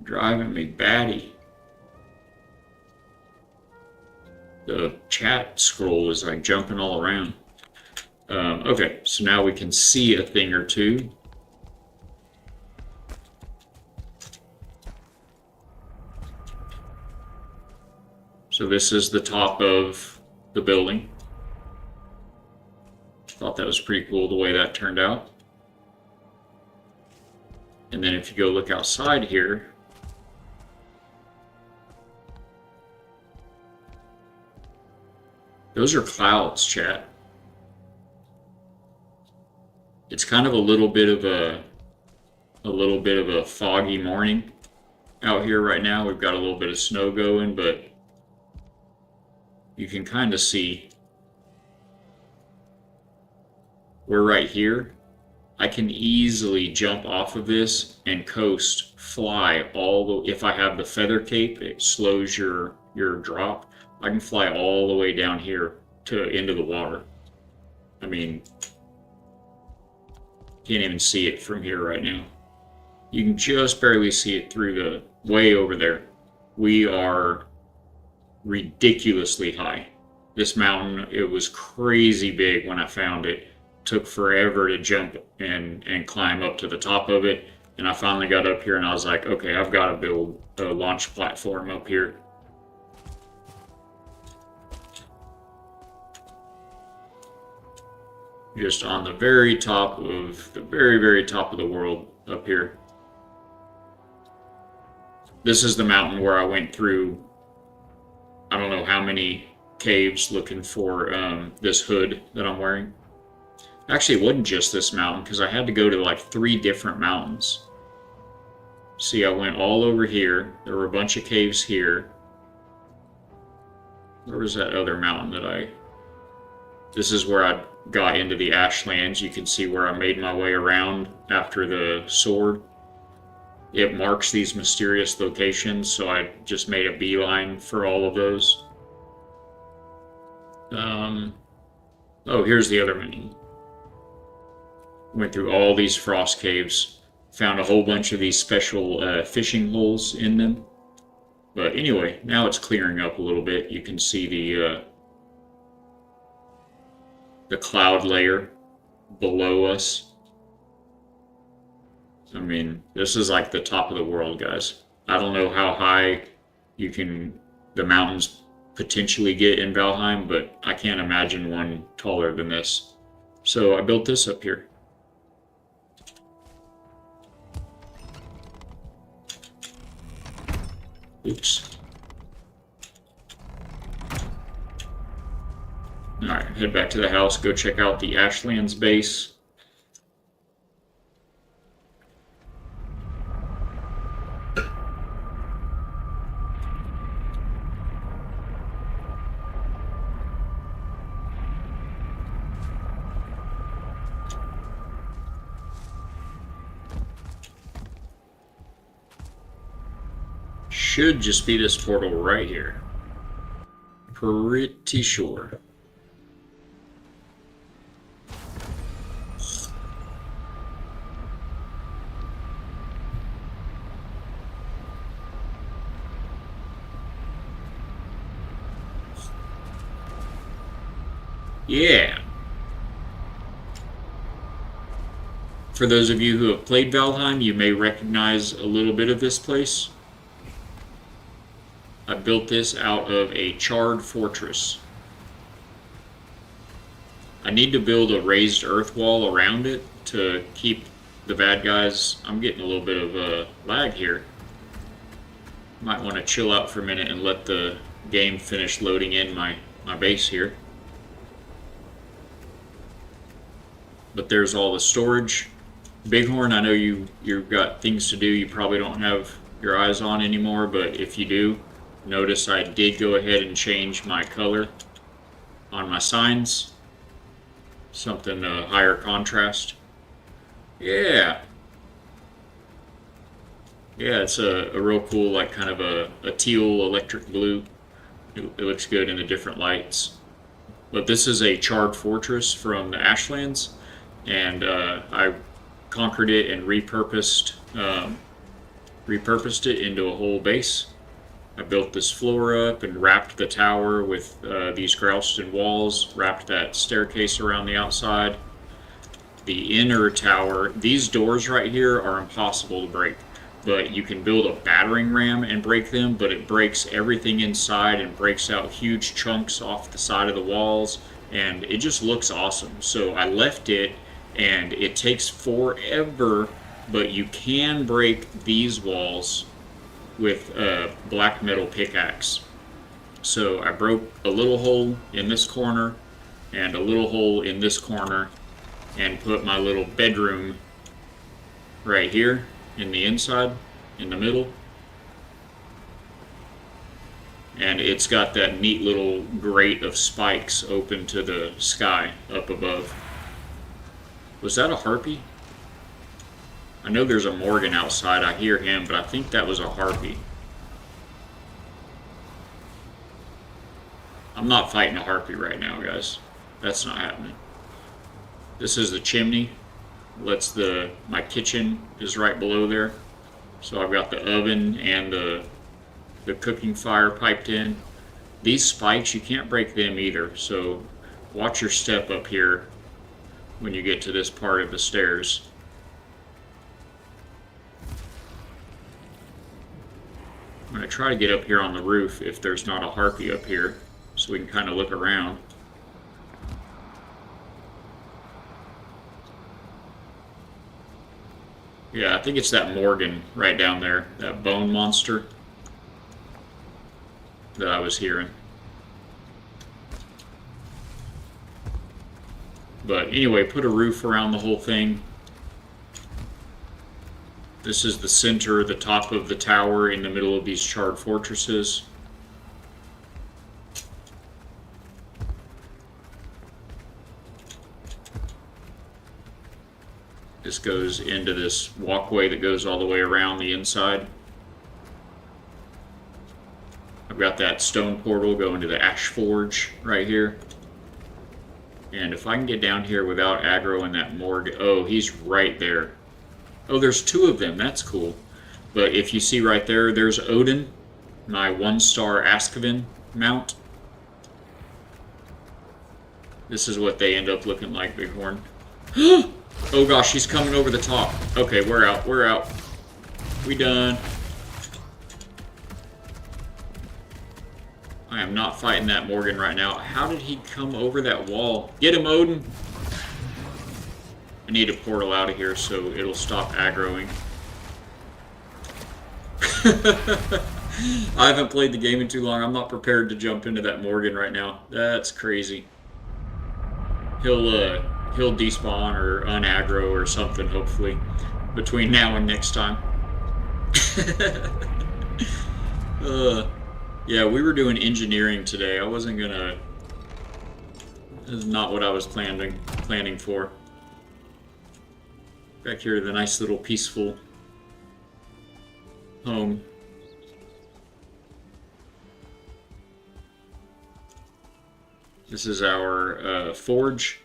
Driving me batty. The chat scroll is like jumping all around. Okay, so now we can see a thing or two. So this is the top of the building. Thought that was pretty cool the way that turned out. And then if you go look outside here, those are clouds, chat. It's kind of a little bit of a foggy morning out here right now. We've got a little bit of snow going, but you can kind of see we're right here. I can easily jump off of this and coast, fly all the, if I have the feather cape, it slows your drop. I can fly all the way down here to into the water. I mean, can't even see it from here right now. You can just barely see it through the way over there. We are ridiculously high. This mountain, it was crazy big when I found it. Took forever to jump and climb up to the top of it. And I finally got up here and I was like, okay, I've got to build a launch platform up here. Just on the very top of the very top of the world up here. This is the mountain where I went through, I don't know how many caves looking for this hood that I'm wearing. Actually, it wasn't just this mountain because I had to go to like 3 different mountains. See, I went all over here. There were a bunch of caves here. Where was that other mountain that I... This is where I got into the Ashlands. You can see where I made my way around after the sword. It marks these mysterious locations, so I just made a beeline for all of those. Oh, here's the other mountain. Went through all these frost caves, found a whole bunch of these special fishing holes in them. But anyway, now it's clearing up a little bit. You can see the cloud layer below us. I mean, this is like the top of the world, guys. I don't know how high the mountains potentially get in Valheim, but I can't imagine one taller than this. So I built this up here. Oops. Alright, head back to the house, go check out the Ashlands base. Should just be this portal right here. Pretty sure. Yeah. For those of you who have played Valheim, you may recognize a little bit of this place. I built this out of a charred fortress. I need to build a raised earth wall around it to keep the bad guys. I'm getting a little bit of a lag here. Might want to chill out for a minute and let the game finish loading in my base here. But there's all the storage. Bighorn, I know you've got things to do you probably don't have your eyes on anymore, but if you do, notice I did go ahead and change my color on my signs. Something higher contrast. Yeah. Yeah, it's a real cool, like kind of a teal electric blue. It looks good in the different lights. But this is a charred fortress from the Ashlands, and I conquered it and repurposed it into a whole base. I built this floor up and wrapped the tower with these groused walls, wrapped that staircase around the outside. The inner tower, these doors right here are impossible to break, but you can build a battering ram and break them, but it breaks everything inside and breaks out huge chunks off the side of the walls, and it just looks awesome. So I left it, and it takes forever, but you can break these walls with a black metal pickaxe. So I broke a little hole in this corner and a little hole in this corner and put my little bedroom right here in the inside, in the middle. And it's got that neat little grate of spikes open to the sky up above. Was that a harpy? I know there's a Morgan outside. I hear him, but I think that was a harpy. I'm not fighting a harpy right now, guys. That's not happening. This is the chimney. My kitchen is right below there. So I've got the oven and the cooking fire piped in. These spikes, you can't break them either. So watch your step up here when you get to this part of the stairs. try to get up here on the roof if there's not a harpy up here, so we can kind of look around. Yeah, I think it's that Morgan right down there, that bone monster that I was hearing. But anyway, put a roof around the whole thing. This is the center, the top of the tower in the middle of these charred fortresses. This goes into this walkway that goes all the way around the inside. I've got that stone portal going to the Ash Forge right here. And if I can get down here without aggro and that morgue, oh, he's right there. Oh, there's two of them, that's cool. But if you see right there, there's Odin, my 1-star Askaven mount. This is what they end up looking like, Bighorn. Oh gosh, he's coming over the top. Okay, we're out, we're out. We done. I am not fighting that Morgan right now. How did he come over that wall? Get him, Odin! I need a portal out of here so it'll stop aggroing. I haven't played the game in too long. I'm not prepared to jump into that Morgan right now. That's crazy. He'll despawn or unaggro or something, hopefully, between now and next time. Yeah, we were doing engineering today. I wasn't gonna... This is not what I was planning for. Back here, the nice little peaceful home. This is our forge.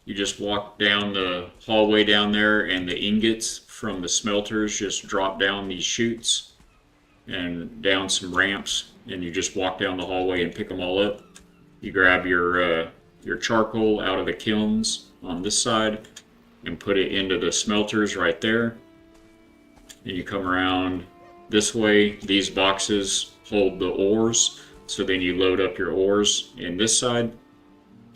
You just walk down the hallway down there, and the ingots from the smelters just drop down these chutes and down some ramps, and you just walk down the hallway and pick them all up. You grab your charcoal out of the kilns on this side and put it into the smelters right there. And you come around this way. These boxes hold the ores, so then you load up your ores in this side.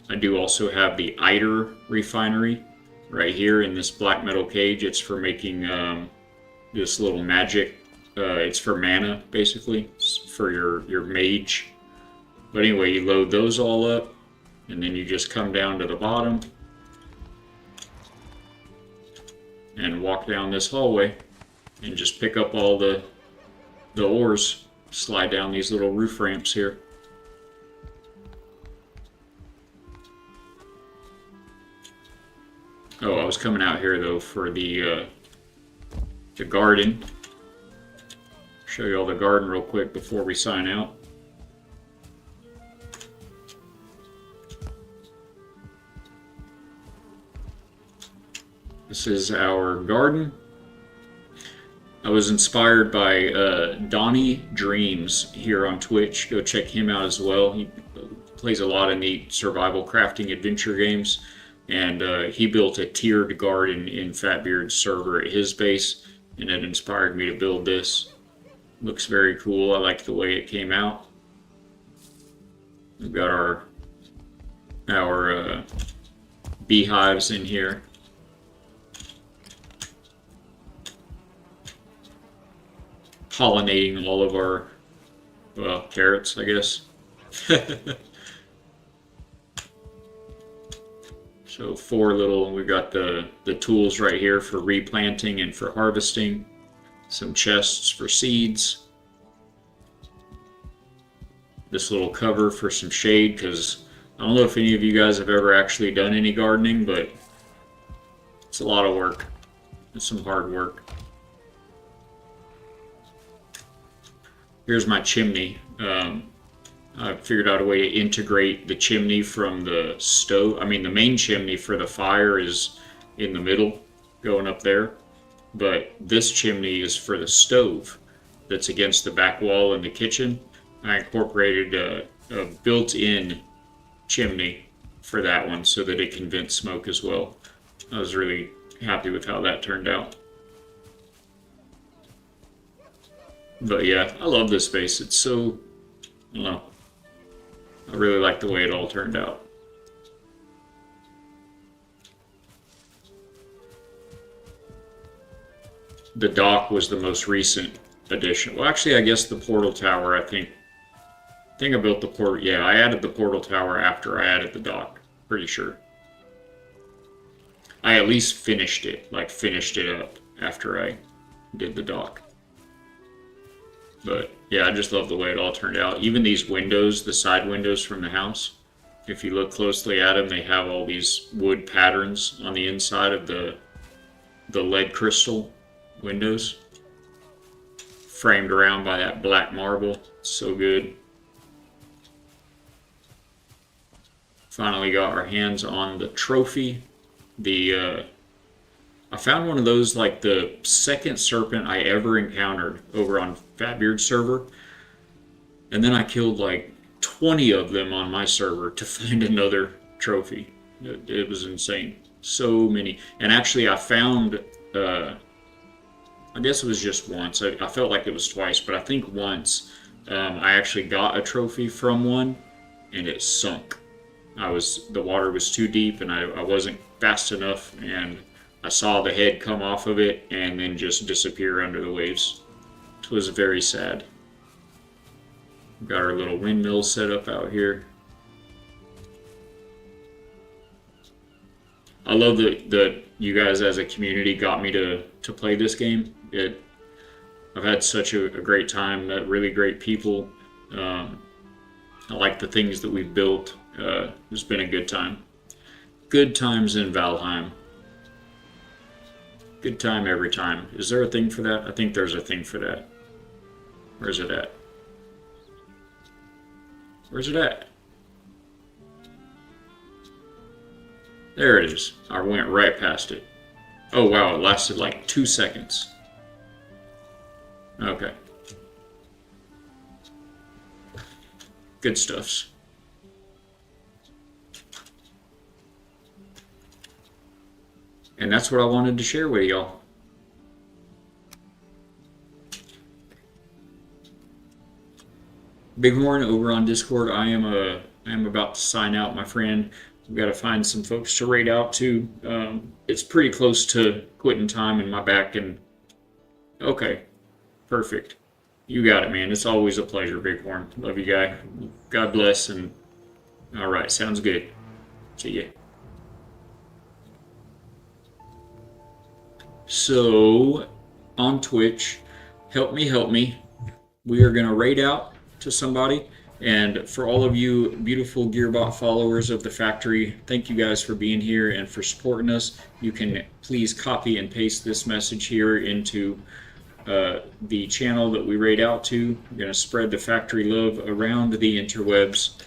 I do also have the Eider refinery right here in this black metal cage. It's for making this little magic. It's for mana, basically. It's for your mage. But anyway, you load those all up, and then you just come down to the bottom and walk down this hallway and just pick up all the ores. Slide down these little roof ramps here. Oh, I was coming out here though for the garden. Show you all the garden real quick before we sign out. This is our garden. I was inspired by Donnie Dreams here on Twitch. Go check him out as well. He plays a lot of neat survival crafting adventure games. And he built a tiered garden in Fatbeard's server at his base. And it inspired me to build this. Looks very cool. I like the way it came out. We've got our beehives in here. Pollinating all of our, well, carrots, I guess. So we've got the tools right here for replanting and for harvesting. Some chests for seeds. This little cover for some shade, because I don't know if any of you guys have ever actually done any gardening, but it's a lot of work. It's some hard work. Here's my chimney. I figured out a way to integrate the chimney from the stove. I mean, the main chimney for the fire is in the middle, going up there. But this chimney is for the stove that's against the back wall in the kitchen. I incorporated a built-in chimney for that one so that it can vent smoke as well. I was really happy with how that turned out. But yeah, I love this space. It's so, I don't know. I really like the way it all turned out. The dock was the most recent addition. Well, actually, I guess the portal tower, I think I built the portal. Yeah, I added the portal tower after I added the dock. Pretty sure. I at least finished it, like finished it up after I did the dock. But yeah, I just love the way it all turned out. Even these windows, the side windows from the house, if you look closely at them, they have all these wood patterns on the inside of the lead crystal windows, framed around by that black marble. So good. Finally got our hands on the trophy. I found one of those, like the second serpent I ever encountered over on Fatbeard's server, and then I killed like 20 of them on my server to find another trophy. It was insane. So many. And actually I found, I guess it was just once. I felt like it was twice, but I think once I actually got a trophy from one and it sunk. The water was too deep and I wasn't fast enough, and I saw the head come off of it and then just disappear under the waves. It was very sad. We've got our little windmill set up out here. I love that you guys as a community got me to play this game. I've had such a great time, met really great people. I like the things that we've built. It's been a good time. Good times in Valheim. Good time every time. Is there a thing for that? I think there's a thing for that. Where's it at? Where's it at? There it is. I went right past it. Oh wow, it lasted like 2 seconds. Okay. Good stuffs. And that's what I wanted to share with y'all. Bighorn over on Discord. I am about to sign out, my friend. We've got to find some folks to raid out to. It's pretty close to quitting time in my back, and okay, perfect. You got it, man. It's always a pleasure, Bighorn. Love you, guy. God bless, and all right, sounds good. See ya. So, on Twitch, help me. We are going to raid out to somebody. And for all of you beautiful Gearbot followers of the factory, thank you guys for being here and for supporting us. You can please copy and paste this message here into the channel that we raid out to. We're going to spread the factory love around the interwebs.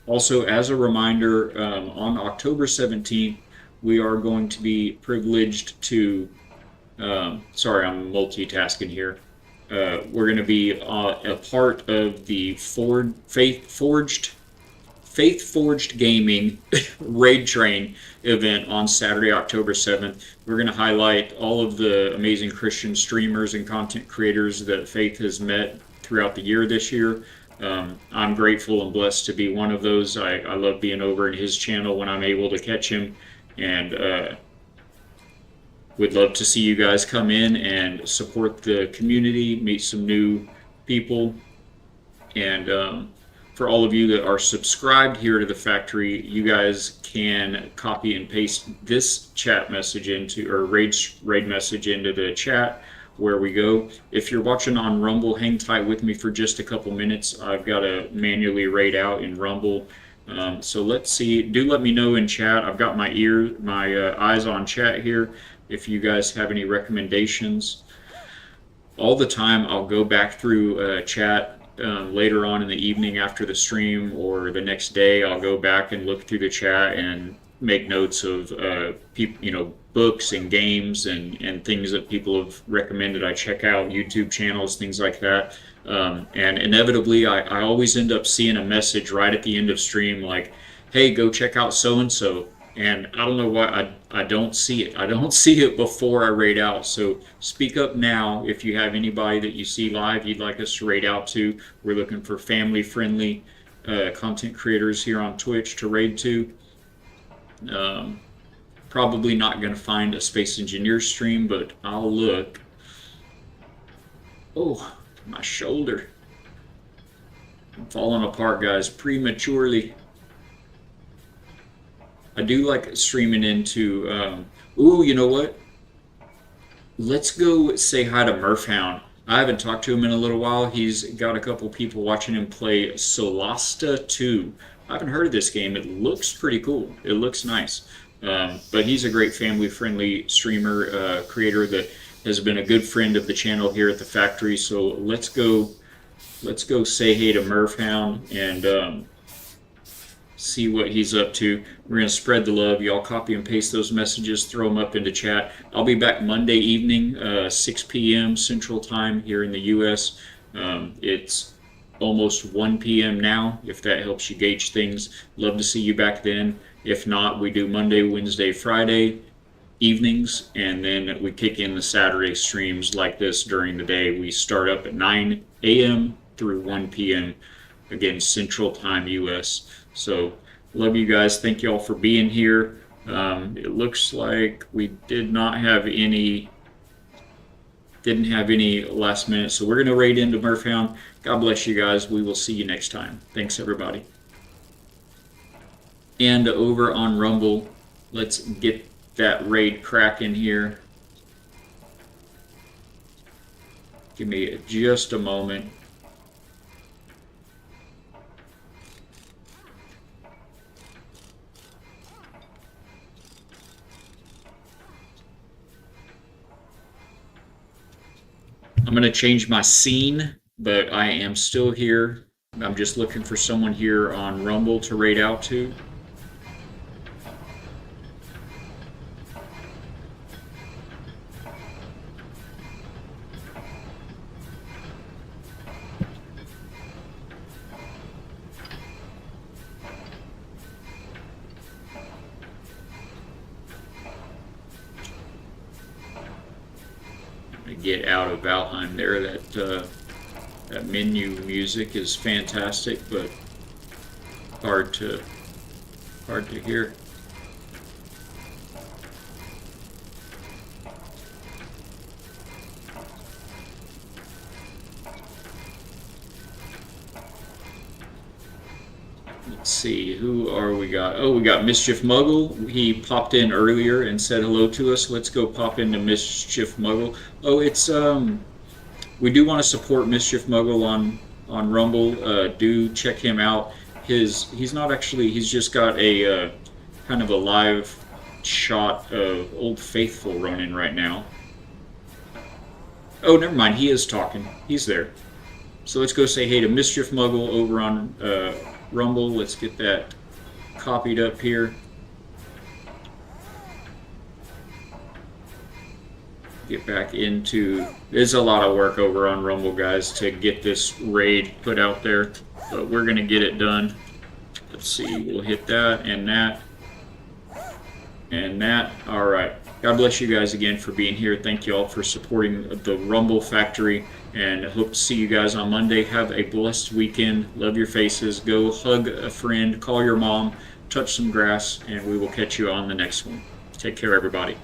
Also, as a reminder, on October 17th, we are going to be privileged to sorry, I'm multitasking here. We're going to be a part of the Faith Forged Gaming Raid Train event on Saturday, October 7th. We're going to highlight all of the amazing Christian streamers and content creators that Faith has met throughout the year this year. I'm grateful and blessed to be one of those. I love being over in his channel when I'm able to catch him, and we'd love to see you guys come in and support the community, meet some new people, and for all of you that are subscribed here to the factory, you guys can copy and paste this chat message into, or raid message into the chat where we go. If you're watching on Rumble, hang tight with me for just a couple minutes. I've got to manually raid out in Rumble. So let's see. Do let me know in chat. I've got my eyes on chat here. If you guys have any recommendations, all the time I'll go back through chat later on in the evening after the stream, or the next day I'll go back and look through the chat and make notes of people, books and games and things that people have recommended I check out, YouTube channels, things like that. And inevitably I always end up seeing a message right at the end of stream like, hey, go check out so and so. and I don't know why I don't see it. I don't see it before I raid out. So speak up now if you have anybody that you see live you'd like us to raid out to. We're looking for family-friendly content creators here on Twitch to raid to. Probably not going to find a Space Engineer stream, but I'll look. Oh, my shoulder. I'm falling apart, guys, prematurely. I do like streaming into, ooh, you know what? Let's go say hi to Murphhound. I haven't talked to him in a little while. He's got a couple people watching him play Solasta 2. I haven't heard of this game. It looks pretty cool. It looks nice. But he's a great family-friendly streamer, creator that has been a good friend of the channel here at the factory. So let's go say hey to Murphhound and see what he's up to. We're going to spread the love. Y'all copy and paste those messages, throw them up into chat. I'll be back Monday evening, 6 p.m. Central Time here in the U.S. It's almost 1 p.m. now, if that helps you gauge things. Love to see you back then. If not, we do Monday, Wednesday, Friday evenings, and then we kick in the Saturday streams like this during the day. We start up at 9 a.m. through 1 p.m. again, Central Time U.S. So, love you guys. Thank you all for being here. It looks like we didn't have any last minute, so we're going to raid into Murphhound. God bless you guys. We will see you next time. Thanks, everybody. And over on Rumble, let's get that raid cracking here. Give me just a moment. I'm going to change my scene, but I am still here. I'm just looking for someone here on Rumble to raid out to. Get out of Valheim there. That menu music is fantastic, but hard to hear. Let's see, who are we got? Oh, we got Mischief Muggle. He popped in earlier and said hello to us. Let's go pop into Mischief Muggle. Oh, it's we do want to support Mischief Muggle on Rumble. Do check him out. He's just got a kind of a live shot of Old Faithful running right now. Oh, never mind. He is talking. He's there. So let's go say hey to Mischief Muggle over on Rumble. Let's get that copied up here. Get back into... There's a lot of work over on Rumble, guys, to get this raid put out there. But we're going to get it done. Let's see. We'll hit that and that. And that. Alright. God bless you guys again for being here. Thank you all for supporting the Rumble Factory. And I hope to see you guys on Monday. Have a blessed weekend. Love your faces. Go hug a friend. Call your mom. Touch some grass. And we will catch you on the next one. Take care, everybody.